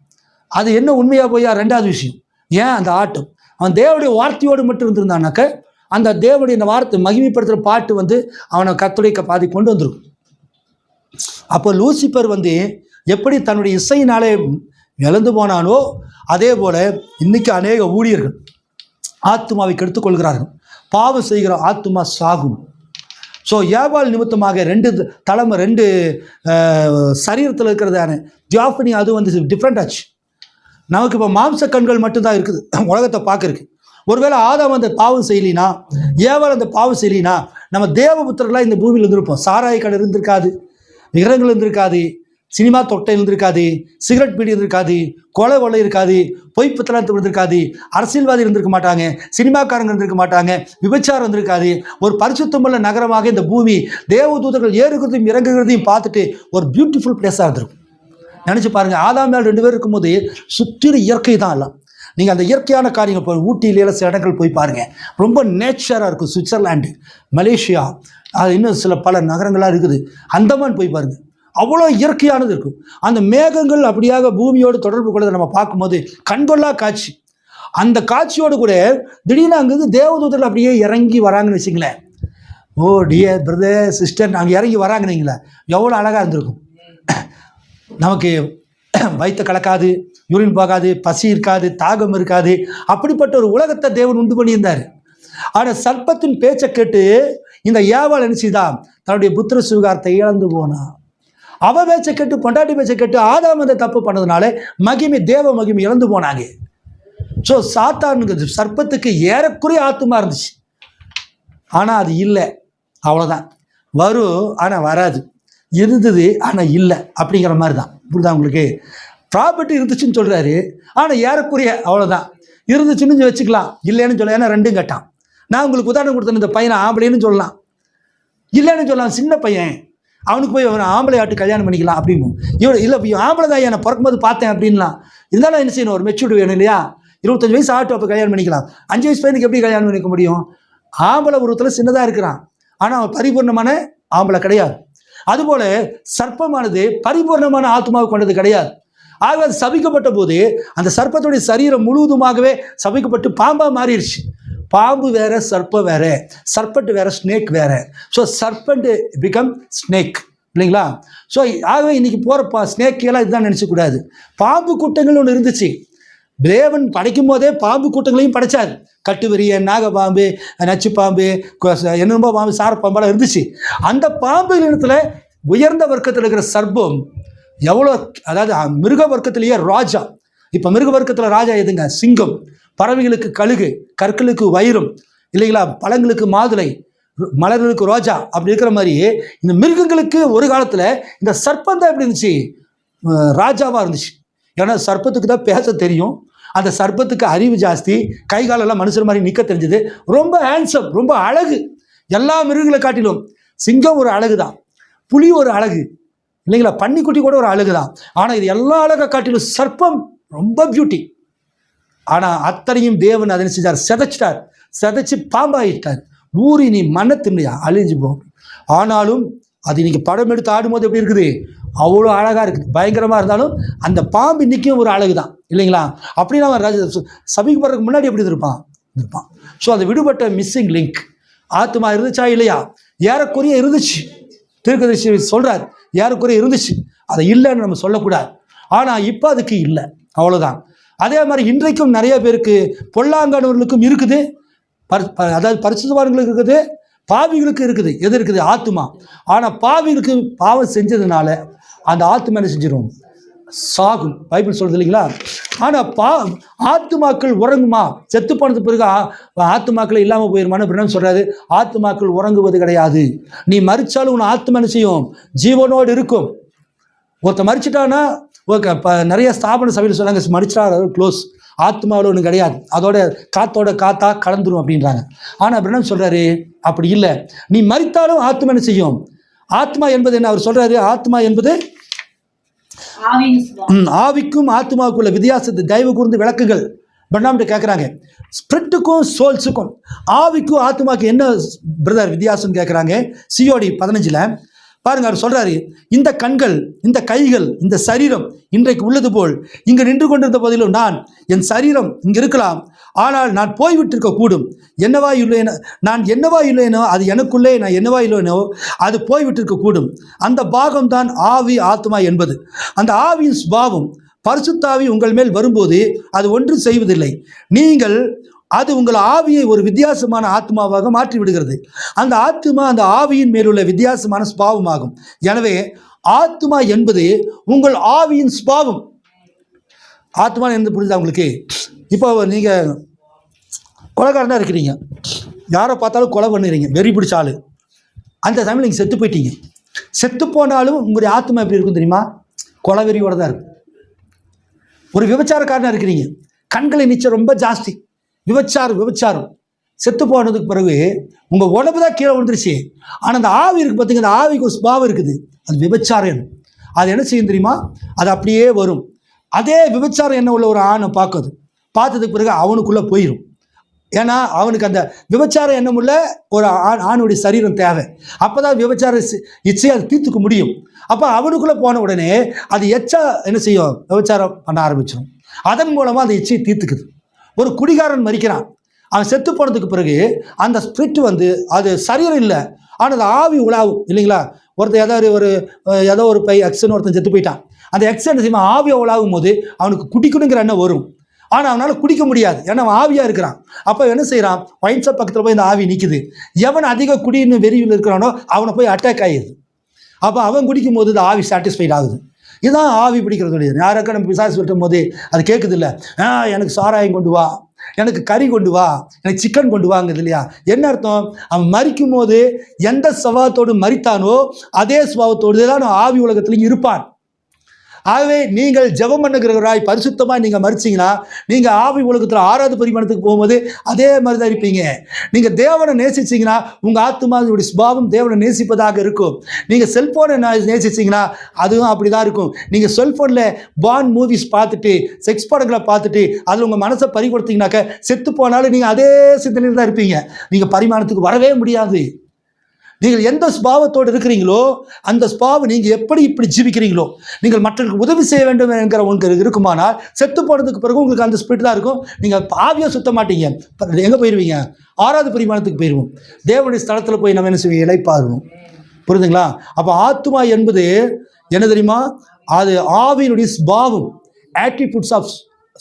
அது என்ன உண்மையாக போயா ரெண்டாவது விஷயம். ஏன் அந்த ஆட்டம், அவன் தேவனுடைய வார்த்தையோடு மட்டும் இருந்திருந்தானாக்க அந்த தேவனுடைய வார்த்தை மகிமைப்படுத்துகிற பாட்டு வந்து அவனை கர்த்தருடைய பாதி கொண்டு வந்துடும். அப்போ லூசிபர் வந்து எப்படி தன்னுடைய இசையினாலே இழந்து போனானோ அதே போல இன்னைக்கு அநேக ஊழியர்கள் ஆத்துமாவை கெடுத்துக் கொள்கிறார்கள். பாவம் செய்கிற ஆத்துமா சாகும். ஸோ ஏவாள் நிமித்தமாக ரெண்டு சரீரத்தில் இருக்கிறதான தியாஃபனி அது வந்து டிஃப்ரெண்ட் ஆச்சு. நமக்கு இப்போ மாம்ச கண்கள் மட்டும்தான் இருக்குது உலகத்தை பார்க்கறதுக்கு. ஒருவேளை ஆதாம் அந்த பாவம் செய்யலினா, ஏவாள் அந்த பாவம் செய்யலினா, நம்ம தேவபுத்திரர்களாக இந்த பூமியில் இருந்திருப்போம். சாராய கடை இருந்திருக்காது, விக்கிரகங்கள் இருந்திருக்காது, சினிமா தொட்டை இருந்திருக்காது, சிகரெட் பீடி இருந்திருக்காது, கொலை இருக்காது, பொய்ப்புத்தலாத்து இருந்திருக்காது, அரசியல்வாதி இருந்திருக்க மாட்டாங்க, சினிமாக்காரங்க இருந்திருக்க மாட்டாங்க, விபச்சாரம் இருந்திருக்காது. ஒரு பரிசுத்தமுள்ள நகரமாக இந்த பூமி தேவதூதர்கள் ஏறுகிறதையும் இறங்குகிறதையும் பார்த்துட்டு ஒரு பியூட்டிஃபுல் பிளேஸாக இருந்திருக்கும். நினச்சி பாருங்கள், ஆதாம் மேல் 2 பேர் இருக்கும்போது சுற்றிலும் இயற்கை தான் எல்லாம். நீங்கள் அந்த இயற்கையான காரியங்கள் போய் ஊட்டியில சில இடங்கள் போய் பாருங்கள், ரொம்ப நேச்சராக இருக்கும். சுவிட்சர்லாண்டு, மலேசியா, அது இன்னும் சில பல நகரங்களாக இருக்குது. அந்தமான் போய் பாருங்கள், அவ்வளோ இயற்கையானது இருக்கும். அந்த மேகங்கள் அப்படியாக பூமியோடு தொடர்பு கொள்வதை நம்ம பார்க்கும்போது கண்கொள்ளா காட்சி. அந்த காட்சியோடு கூட திடீர்னு அங்கேருந்து தேவதூதர்கள் அப்படியே இறங்கி வராங்கன்னு வச்சுங்களேன். ஓ டியர் பிரதர் சிஸ்டர், அங்கே இறங்கி வராங்கன்னீங்களே, எவ்வளோ அழகாக இருந்திருக்கும். நமக்கு வயிற்று கலக்காது, யூரின் போகாது, பசி இருக்காது, தாகம் இருக்காது. அப்படிப்பட்ட ஒரு உலகத்தை தேவன் உண்டு பண்ணியிருந்தார். ஆனால் சர்ப்பத்தின் பேச்சை கேட்டு இந்த ஏவாள் நினைச்சுதான் தன்னுடைய புத்திர சுகாரத்தை இழந்து போனா. அவ பேச்சை கேட்டு, பொண்டாட்டி பேச்சை கேட்டு ஆதாம் அந்த தப்பு பண்ணதுனால மகிமை, தேவ மகிமை இழந்து போனாங்க. ஸோ சாத்தானுக்கு சர்ப்பத்துக்கு ஏறக்குறைய ஆத்துமா இருந்துச்சு, ஆனால் அது இல்லை, அவ்வளோதான். வரும் ஆனால் வராது, இருந்தது ஆனால் இல்லை, அப்படிங்கிற மாதிரி தான். இப்படிதான் உங்களுக்கு ப்ராப்பர்ட்டி இருந்துச்சுன்னு சொல்கிறாரு, ஆனால் ஏறக்குறைய அவ்வளோதான். இருந்துச்சுன்னு வச்சுக்கலாம், இல்லைன்னு சொல்ல. ஏன்னா ரெண்டும் கேட்டான். நான் உங்களுக்கு உதாரணம் கொடுத்தேன், இந்த பையனை ஆம்பளைன்னு சொல்லலாம், இல்லைன்னு சொல்லலாம். சின்ன பையன், அவனுக்கு போய் அவனை ஆம்பளை ஆட்டு கல்யாணம் பண்ணிக்கலாம் அப்படின்னு. இவன் இல்லை, இப்போ ஆம்பளை தான் என்னை பிறக்கும்போது பார்த்தேன் அப்படின்லாம். இருந்தாலும் என்ன செய்யணும், ஒரு மெச்சூரிட்டி வேணும் இல்லையா? 25 வயசு ஆட்டு அப்போ கல்யாணம் பண்ணிக்கலாம். 5 வயசு பையனுக்கு எப்படி கல்யாணம் பண்ணிக்க முடியும்? ஆம்பளை உருவத்தில் சின்னதாக இருக்கிறான், ஆனால் அவன் பரிபூர்ணமான ஆம்பளை கிடையாது. அதுபோல சர்ப்பமானது பரிபூர்ணமான ஆத்மாவை கொண்டது கிடையாது. ஆக அது சபிக்கப்பட்ட போது அந்த சர்ப்பத்துடைய சரீரம் முழுவதுமாகவே சபிக்கப்பட்டு பாம்பா மாறிடுச்சு. பாம்பு வேற, சர்ப்பம் வேற, சர்பண்ட் வேற, ஸ்னேக் வேற. ஸோ சர்பண்ட் பிகம் ஸ்னேக் இல்லைங்களா? ஸோ ஆகவே இன்னைக்கு போகிற ஸ்னேக்கெல்லாம் இதுதான் நினச்சக்கூடாது. பாம்பு கூட்டங்கள் ஒன்று இருந்துச்சு. தேவன் படைக்கும் போதே பாம்பு கூட்டங்களையும் படைச்சார். கட்டுவிரிய, நாகப்பாம்பு, நச்சு பாம்பு, என்னென்னமோ பாம்பு, சாரப்பாம்பெல்லாம் இருந்துச்சு. அந்த பாம்பு இனத்தில் உயர்ந்த வர்க்கத்தில் இருக்கிற சர்ப்பம் எவ்வளோ, அதாவது மிருக வர்க்கத்திலேயே ராஜா. இப்போ மிருக வர்க்கத்தில் ராஜா எதுங்க? சிங்கம். பறவைகளுக்கு கழுகு, கற்களுக்கு வைரம் இல்லைங்களா, பழங்களுக்கு மாதுளை, மலர்களுக்கு ரோஜா. அப்படி இருக்கிற மாதிரி இந்த மிருகங்களுக்கு ஒரு காலத்தில் இந்த சர்ப்பம் தான் எப்படி இருந்துச்சு? ராஜாவாக இருந்துச்சு. ஏன்னா சர்ப்பத்துக்கு தான் பேச தெரியும், அந்த சர்ப்பத்துக்கு அறிவு ஜாஸ்தி, கை காலெல்லாம் மனுஷர் மாதிரி நிற்க தெரிஞ்சது, ரொம்ப ஹேண்ட்ஸம், ரொம்ப அழகு. எல்லா மிருகங்களை காட்டிலும் சிங்கம் ஒரு அழகு தான், புலி ஒரு அழகு இல்லைங்களா, பன்னிக்குட்டி கூட ஒரு அழகு தான். ஆனால் இது எல்லா அழகை காட்டிலும் சர்ப்பம் ரொம்ப பியூட்டி. ஆனால் அத்தனையும் தேவன் அதை செஞ்சார், செதைச்சிட்டார், செதைச்சு பாம்பாயிட்டார். ஊறி நீ மண்ணை தின்னையா அழிஞ்சு போகும். ஆனாலும் அது இன்னைக்கு படம் எடுத்து ஆடும்போது எப்படி இருக்குது? அவ்வளோ அழகாக இருக்குது, பயங்கரமாக இருந்தாலும் அந்த பாம்பு இன்றைக்கும் ஒரு அழகு தான் இல்லைங்களா? அப்படின்னா அவன் சபிக்கப்படுறதுக்கு முன்னாடி எப்படி இருப்பான்? ஸோ அந்த விடுபட்ட மிஸ்ஸிங் லிங்க் ஆத்மா இருந்துச்சா இல்லையா? ஏறக்குறைய இருந்துச்சு. தீர்க்கதரிசி சொல்கிறார், ஏறக்குறைய இருந்துச்சு, அதை இல்லைன்னு நம்ம சொல்லக்கூடாது. ஆனால் இப்போ அதுக்கு இல்லை, அவ்வளோதான். அதே மாதிரி இன்றைக்கும் நிறைய பேருக்கு, பொல்லாங்கானவர்களுக்கும் இருக்குது, அதாவது பரிசுத்தவான்களுக்கு இருக்குது, பாவிகளுக்கு இருக்குது. எது இருக்குது? ஆத்மா. ஆனால் பாவிகளுக்கு பாவம் செஞ்சதுனால அந்த ஆத்மா என்ன செஞ்சிடும்? சாகும். பைபிள் சொல்றது இல்லைங்களா? ஆனால் ஆத்துமாக்கள் உறங்குமா? செத்து போனது பிறகு ஆத்துமாக்கள் இல்லாமல் போயிருமான்னு பிரதமர் சொல்றாரு. ஆத்துமாக்கள் உறங்குவது கிடையாது. நீ மரிச்சாலும் உன் ஆத்மா என்ன செய்யும்? ஜீவனோடு இருக்கும். ஒருத்தர் மரிச்சிட்டானா நிறைய ஸ்தாபன சபையில் சொன்னாங்க, மரிச்சிட்டா க்ளோஸ், ஆத்மாவில் ஒன்று கிடையாது, அதோட காத்தோட காத்தா கலந்துரும் அப்படின்றாங்க. ஆனால் பிரதமர் சொல்றாரு அப்படி இல்லை, நீ மரித்தாலும் ஆத்மா என்ன செய்யும்? ஆத்மா என்பது என்ன அவர் சொல்றாரு? ஆத்மா என்பது ஆவிக்கும் ஆத்மாவுக்குள்ள வித்தியாசத்தை தயவு கூர்ந்து விளக்குங்கள். பிரண்ணாம்கிட்ட கேட்குறாங்க, ஸ்பிரிட்டுக்கும் சோல்ஸுக்கும் ஆவிக்கும் ஆத்மாவுக்கு என்ன பிரதர் வித்தியாசம்னு கேட்குறாங்க. COD 15 பாருங்க, அவர் சொல்றாரு, இந்த கண்கள், இந்த கைகள், இந்த சரீரம் இன்றைக்கு உள்ளது போல் இங்கு நின்று கொண்டிருந்த போதிலும் என் சரீரம் இங்கு இருக்கலாம், ஆனால் நான் போய்விட்டிருக்க கூடும். நான் என்னவா இல்லைனோ அது எனக்குள்ளே நான் என்னவா இல்லைனோ அது போய்விட்டிருக்க கூடும். அந்த பாகம்தான் ஆவி ஆத்மா என்பது. அந்த ஆவியின் சுபாவம் பரிசுத்தாவி உங்கள் மேல் வரும்போது அது ஒன்றும் செய்வதில்லை. அது உங்கள் ஆவியை ஒரு வித்தியாசமான ஆத்மாவாக மாற்றி விடுகிறது. அந்த ஆத்மா அந்த ஆவியின் மேலுள்ள வித்தியாசமான சுபாவமாகும். எனவே ஆத்மா என்பது உங்கள் ஆவியின் சுபாவம். ஆத்மா என்று புரியுதா உங்களுக்கு? இப்போ நீங்கள் கொலைகாரனாக இருக்கிறீங்க, யாரை பார்த்தாலும் கொலை பண்ணுறீங்க, வெறி பிடிச்ச ஆள். அந்த சமயம் நீங்கள் செத்து போயிட்டீங்க. செத்து போனாலும் உங்களுடைய ஆத்மா எப்படி இருக்கும் தெரியுமா? கொலை வெறியோடு தான் இருக்கும். ஒரு விபச்சாரக்காரனாக இருக்கிறீங்க, கண்களை நிச்சயம் ரொம்ப ஜாஸ்தி, விபச்சாரம் செத்து போனதுக்கு பிறகு உங்கள் உடம்பு தான் கீழே விழுந்துருச்சு. ஆனால் அந்த ஆவி இருக்குது பார்த்தீங்க, அந்த ஆவிக்கு ஒரு சுபாவம் இருக்குது, அது விபச்சாரம். அது என்ன செய்யும் தெரியுமா? அது அப்படியே வரும். அதே விபச்சாரம் என்ன உள்ள ஒரு ஆணை பார்த்ததுக்கு பிறகு அவனுக்குள்ளே போயிடும். ஏன்னா அவனுக்கு அந்த விபச்சார எண்ணம் உள்ள ஒரு ஆணுடைய சரீரம் தேவை. அப்போ தான் விபச்சார இச்சையை அது தீர்த்துக்க முடியும். அப்போ அவனுக்குள்ளே போன உடனே அது எச்சா என்ன செய்யும்? விபச்சாரம் பண்ண ஆரம்பிச்சிடும். அதன் மூலமாக அந்த இச்சையை தீர்த்துக்குது. ஒரு குடிகாரன் மரிக்கிறான், அவன் செத்து போனதுக்கு பிறகு அந்த ஸ்பிரிட் அது சரீரம் இல்லை, ஆனால் அது ஆவி உலாவும் இல்லைங்களா? ஒருத்தர் ஏதோ ஒரு பை எக்ஸ்ன்னு ஒருத்தன் செத்து போயிட்டான். அந்த எக்ஸ் என்ன செய்வான்? ஆவியை உலாவும் போது அவனுக்கு குடிக்கணுங்கிற எண்ணம் வரும். ஆனால் அவனால் குடிக்க முடியாது, ஏன்னா அவன் ஆவியாக இருக்கிறான். அப்போ என்ன செய்கிறான்? ஒயின் ஷாப் பக்கத்தில் போய் இந்த ஆவி நிற்குது. எவன் அதிக குடின்னு வெறியில் இருக்கிறானோ அவனை போய் அட்டாக் ஆகிடுது. அப்போ அவன் குடிக்கும் போது இந்த ஆவி சாட்டிஸ்ஃபைட் ஆகுது. இதுதான் ஆவி பிடிக்கிறது. யாராக்க நம்ம பிசாசு விட்டும் போது அது கேட்குது இல்லை, எனக்கு சாராயம் கொண்டு வா, எனக்கு கறி கொண்டு வா, எனக்கு சிக்கன் கொண்டு வாங்குது இல்லையா? என்ன அர்த்தம்? அவன் மரிக்கும் போது எந்த சுபாவத்தோடு மரித்தானோ அதே சுபாவத்தோடு தான் ஆவி உலகத்துலையும் இருப்பான். ஆகவே நீங்கள் ஜெபம் பண்ணுகிறவராய் பரிசுத்தமாக நீங்கள் மறிச்சிங்கன்னா நீங்கள் ஆவி உலகத்தில் 6வது பரிமாணத்துக்கு போகும்போது அதே மாதிரி தான் இருப்பீங்க. நீங்கள் தேவனை நேசிச்சிங்கன்னா உங்கள் ஆத்மாவுடைய சுபாவம் தேவனை நேசிப்பதாக இருக்கும். நீங்கள் செல்ஃபோனை நேசிச்சிங்கன்னா அதுவும் அப்படி தான் இருக்கும். நீங்கள் செல்ஃபோனில் பான் மூவிஸ் பார்த்துட்டு, செக்ஸ் படங்களை பார்த்துட்டு அதில் உங்கள் மனசை பறி கொடுத்தீங்கன்னாக்க செத்து போனாலும் நீங்கள் அதே சிந்தனையில் தான் இருப்பீங்க. நீங்கள் பரிமாணத்துக்கு வரவே முடியாது. நீங்கள் எந்த சுபாவத்தோடு இருக்கிறீங்களோ அந்த சுபாவம் நீங்கள் இப்படி ஜீவிக்கிறீங்களோ, நீங்கள் மற்றவர்களுக்கு உதவி செய்ய வேண்டும் என்கிற உங்களுக்கு இருக்குமானால் செத்து போனதுக்கு பிறகு உங்களுக்கு அந்த ஸ்பிரிட் தான் இருக்கும். நீங்கள் ஆவியாக சுத்த மாட்டீங்க. எங்கே போயிடுவீங்க? 6வது பரிமாணத்துக்கு போயிடுவோம். தேவனுடைய ஸ்தலத்தில் போய் நம்ம என்ன செய்வோம்? இளைப்பாறுவோம். புரியுதுங்களா? அப்போ ஆத்மா என்பது என்ன தெரியுமா? அது ஆவியினுடைய சுபாவம், ஆட்டிடியூட்ஸ் ஆஃப்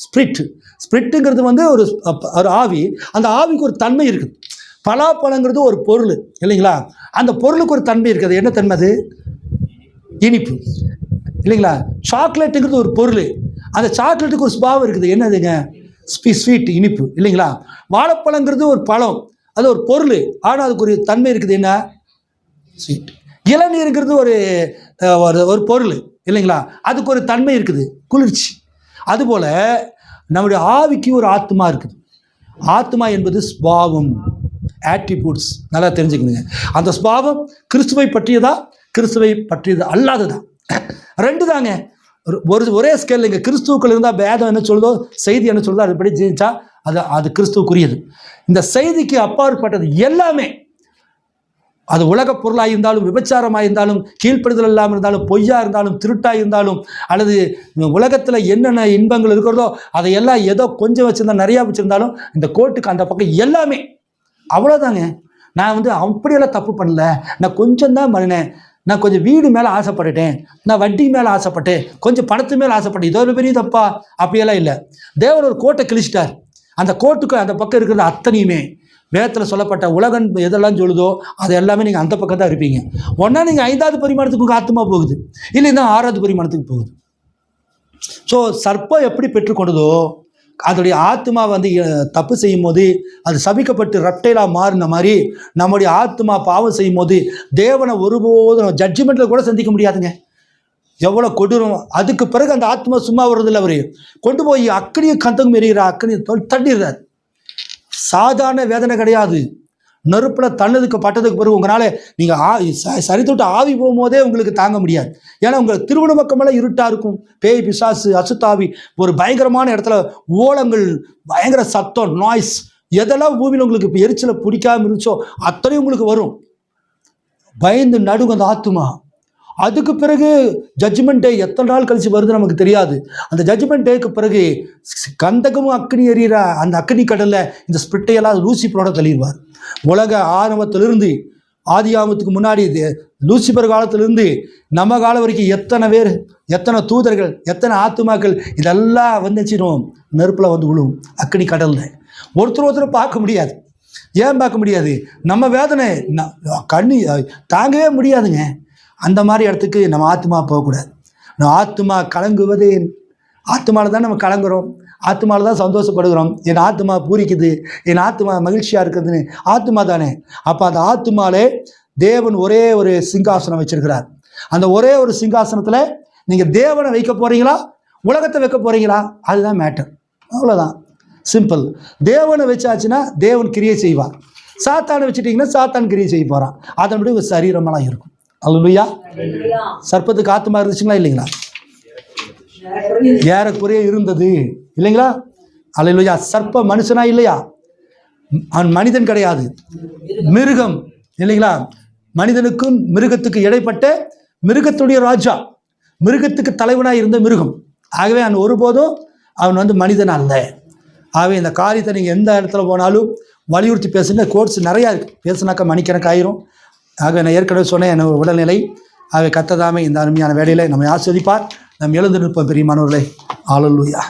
ஸ்பிரிட்டுங்கிறது ஒரு ஆவி. அந்த ஆவிக்கு ஒரு தன்மை இருக்குது. பலாப்பழங்கிறது ஒரு பொருள் இல்லைங்களா? அந்த பொருளுக்கு ஒரு தன்மை இருக்குது. என்ன தன்மை? அது இனிப்பு இல்லைங்களா? சாக்லேட்டுங்கிறது ஒரு பொருள், அந்த சாக்லேட்டுக்கு ஒரு சுபாவம் இருக்குது. என்னதுங்க? ஸ்வீட், இனிப்பு இல்லைங்களா? வாழைப்பழங்கிறது ஒரு பழம், அது ஒரு பொருள், ஆனால் அதுக்கு ஒரு தன்மை இருக்குது. என்ன? ஸ்வீட். இளநீருங்கிறது ஒரு பொருள் இல்லைங்களா? அதுக்கு ஒரு தன்மை இருக்குது, குளிர்ச்சி. அதுபோல் நம்முடைய ஆவிக்கு ஒரு ஆத்மா இருக்குது. ஆத்மா என்பது ஸ்பாவம், ஆட்டிடியூட்ஸ். நல்லா தெரிஞ்சுக்கணுங்க. அந்த ஸ்பாவம் கிறிஸ்துவை பற்றியதா, கிறிஸ்துவை பற்றியது அல்லாததா? ரெண்டு தாங்க. ஒரே ஸ்கேல். இங்கே கிறிஸ்துவுக்குள்ள இருந்தால் வேதம் என்ன சொல்லுதோ, செய்தி என்ன சொல்லுதோ அதுபடி ஜெயிச்சா அது கிறிஸ்துவுக்குரியது. இந்த செய்திக்கு அப்பாற்பட்டது எல்லாமே, அது உலக பொருளாக இருந்தாலும், விபச்சாரமாக இருந்தாலும், கீழ்ப்படுதல் இல்லாமல் இருந்தாலும், பொய்யா இருந்தாலும், திருட்டாக இருந்தாலும், அல்லது உலகத்தில் என்னென்ன இன்பங்கள் இருக்கிறதோ அதையெல்லாம் ஏதோ கொஞ்சம் வச்சுருந்தா நிறையா வச்சுருந்தாலும் இந்த கோர்ட்டுக்கு அந்த பக்கம் எல்லாமே அவ்வளோதாங்க. நான் அப்படியெல்லாம் தப்பு பண்ணல, நான் கொஞ்சம் தான் பண்ணினேன், நான் கொஞ்சம் வீடு மேலே ஆசைப்பட்டுட்டேன், நான் வட்டி மேலே ஆசைப்பட்டேன், கொஞ்சம் பணத்து மேலே ஆசைப்பட்டேன், இதோ ஒரு பெரிய தப்பா? அப்படியெல்லாம் இல்லை. தேவன் ஒரு கோட்டை கிழிச்சிட்டார். அந்த கோட்டுக்கு அந்த பக்கம் இருக்கிறது அத்தனையுமே வேதத்தில் சொல்லப்பட்ட உலகம் எதெல்லாம் சொல்லுதோ அது எல்லாமே நீங்கள் அந்த பக்கம் தான் இருப்பீங்க. ஒன்றா நீங்கள் 5வது பரிமாணத்துக்கு உங்கள் ஆத்மா போகுது, இல்லைன்னா 6வது பரிமாணத்துக்கு போகுது. ஸோ சர்ப்பம் எப்படி பெற்றுக்கொண்டதோ அதோடைய ஆத்மா தப்பு செய்யும் போது அது சபிக்கப்பட்டு ரெப்டைலாக மாறின மாதிரி நம்முடைய ஆத்மா பாவம் செய்யும் போது தேவனை ஒருபோதும் ஜட்ஜ்மெண்ட்டில் கூட சந்திக்க முடியாதுங்க. எவ்வளோ கொடூரம்! அதுக்கு பிறகு அந்த ஆத்மா சும்மா வர்றதில்லை, அவர் கொண்டு போய் அக்கனியை கந்தகம் எறிகிறார், அக்கனியை தள்ளிடுறார். சாதாரண வேதனை கிடையாது. நெருப்பில் தண்ணதுக்கு பட்டதுக்கு பிறகு உங்களால் நீங்கள் சரித்தொட்டு ஆவி போகும்போதே உங்களுக்கு தாங்க முடியாது. ஏன்னா உங்கள் திருமண பக்கமெல்லாம் இருட்டாக இருக்கும். பேய் பிசாசு அசுத்தாவி ஒரு பயங்கரமான இடத்துல ஓலங்கள், பயங்கர சத்தம், நாய்ஸ், எதெல்லாம் பூமியில் உங்களுக்கு இப்போ எரிச்சலை பிடிக்காம இருந்துச்சோ அத்தனையும் உங்களுக்கு வரும். பயந்து நடுங்க அந்த ஆத்துமா. அதுக்கு பிறகு ஜட்ஜ்மெண்ட் டே எத்தனை நாள் கழிச்சு வருது நமக்கு தெரியாது. அந்த ஜட்ஜ்மெண்ட் டேக்கு பிறகு கந்தகமும் அக்னி எறிகிற அந்த அக்னி கடலில் இந்த ஸ்பிரிட்டையெல்லாம் லூசிபரோட தள்ளிடுவார். உலக ஆரம்பத்திலிருந்து ஆதி ஆமத்துக்கு முன்னாடி லூசிபர் காலத்திலிருந்து நம்ம காலம் வரைக்கும் எத்தனை பேர், எத்தனை தூதர்கள், எத்தனை ஆத்துமாக்கள் இதெல்லாம் வந்துச்சிடும் நெருப்பில் வந்து விழுவும் அக்னி கடலில். ஒருத்தர் பார்க்க முடியாது. ஏன் பார்க்க முடியாது? நம்ம வேதனை கண்ணி தாங்கவே முடியாதுங்க. அந்த மாதிரி இடத்துக்கு நம்ம ஆத்மா போகக்கூடாது. நம்ம ஆத்மா கலங்குவதே, ஆத்மாவில் தான் நம்ம கலங்குறோம், ஆத்மாவில் தான் சந்தோஷப்படுகிறோம். என் ஆத்மா பூரிக்குது, என் ஆத்மா மகிழ்ச்சியாக இருக்குதுன்னு ஆத்மா தானே. அப்போ அந்த ஆத்மாலே தேவன் ஒரே ஒரு சிங்காசனம் வச்சிருக்கிறார். அந்த ஒரே ஒரு சிங்காசனத்தில் நீங்கள் தேவனை வைக்க போகிறீங்களா, உலகத்தை வைக்க போகிறீங்களா, அதுதான் மேட்டர். அவ்வளோதான், சிம்பிள். தேவனை வச்சாச்சுன்னா தேவன் கிரியை செய்வார். சாத்தானை வச்சுட்டிங்கன்னா சாத்தான் கிரியை செய்ய போகிறான். அதனுடைய ஒரு சரீரமெல்லாம் இருக்கும். அல்லேலூயா. சர்ப்பத்துக்கு ஆத்மா இருந்துச்சுங்களா இல்லைங்களா? ஏறக்குறைய இருந்தது இல்லைங்களா? அல்லேலூயா. சர்ப்ப மனுஷனா இல்லையா? அவன் மனிதன் கிடையாது, மிருகம் இல்லைங்களா? மனிதனுக்கும் மிருகத்துக்கு இடைப்பட்ட மிருகத்துடைய ராஜா, மிருகத்துக்கு தலைவனாக இருந்த மிருகம். ஆகவே அவன் ஒருபோதும் அவன் மனிதன் அல்ல. ஆகவே இந்த காரியத்தை நீங்கள் எந்த இடத்துல போனாலும் வலியுறுத்தி பேசுங்க. கோர்ஸ் நிறையா இருக்குது, பேசுனாக்கா மணிக்கணக்கு ஆயிரும். ஆக நான் ஏற்கனவே சொன்னேன் என் உடல்நிலை. ஆகவே கர்த்தர் இந்த அருமையான வேலையில் நம்மை ஆஸ்வதிப்பார். நாம் எழுந்து நிற்போம் பிரியமானவர்களே. அல்லேலூயா.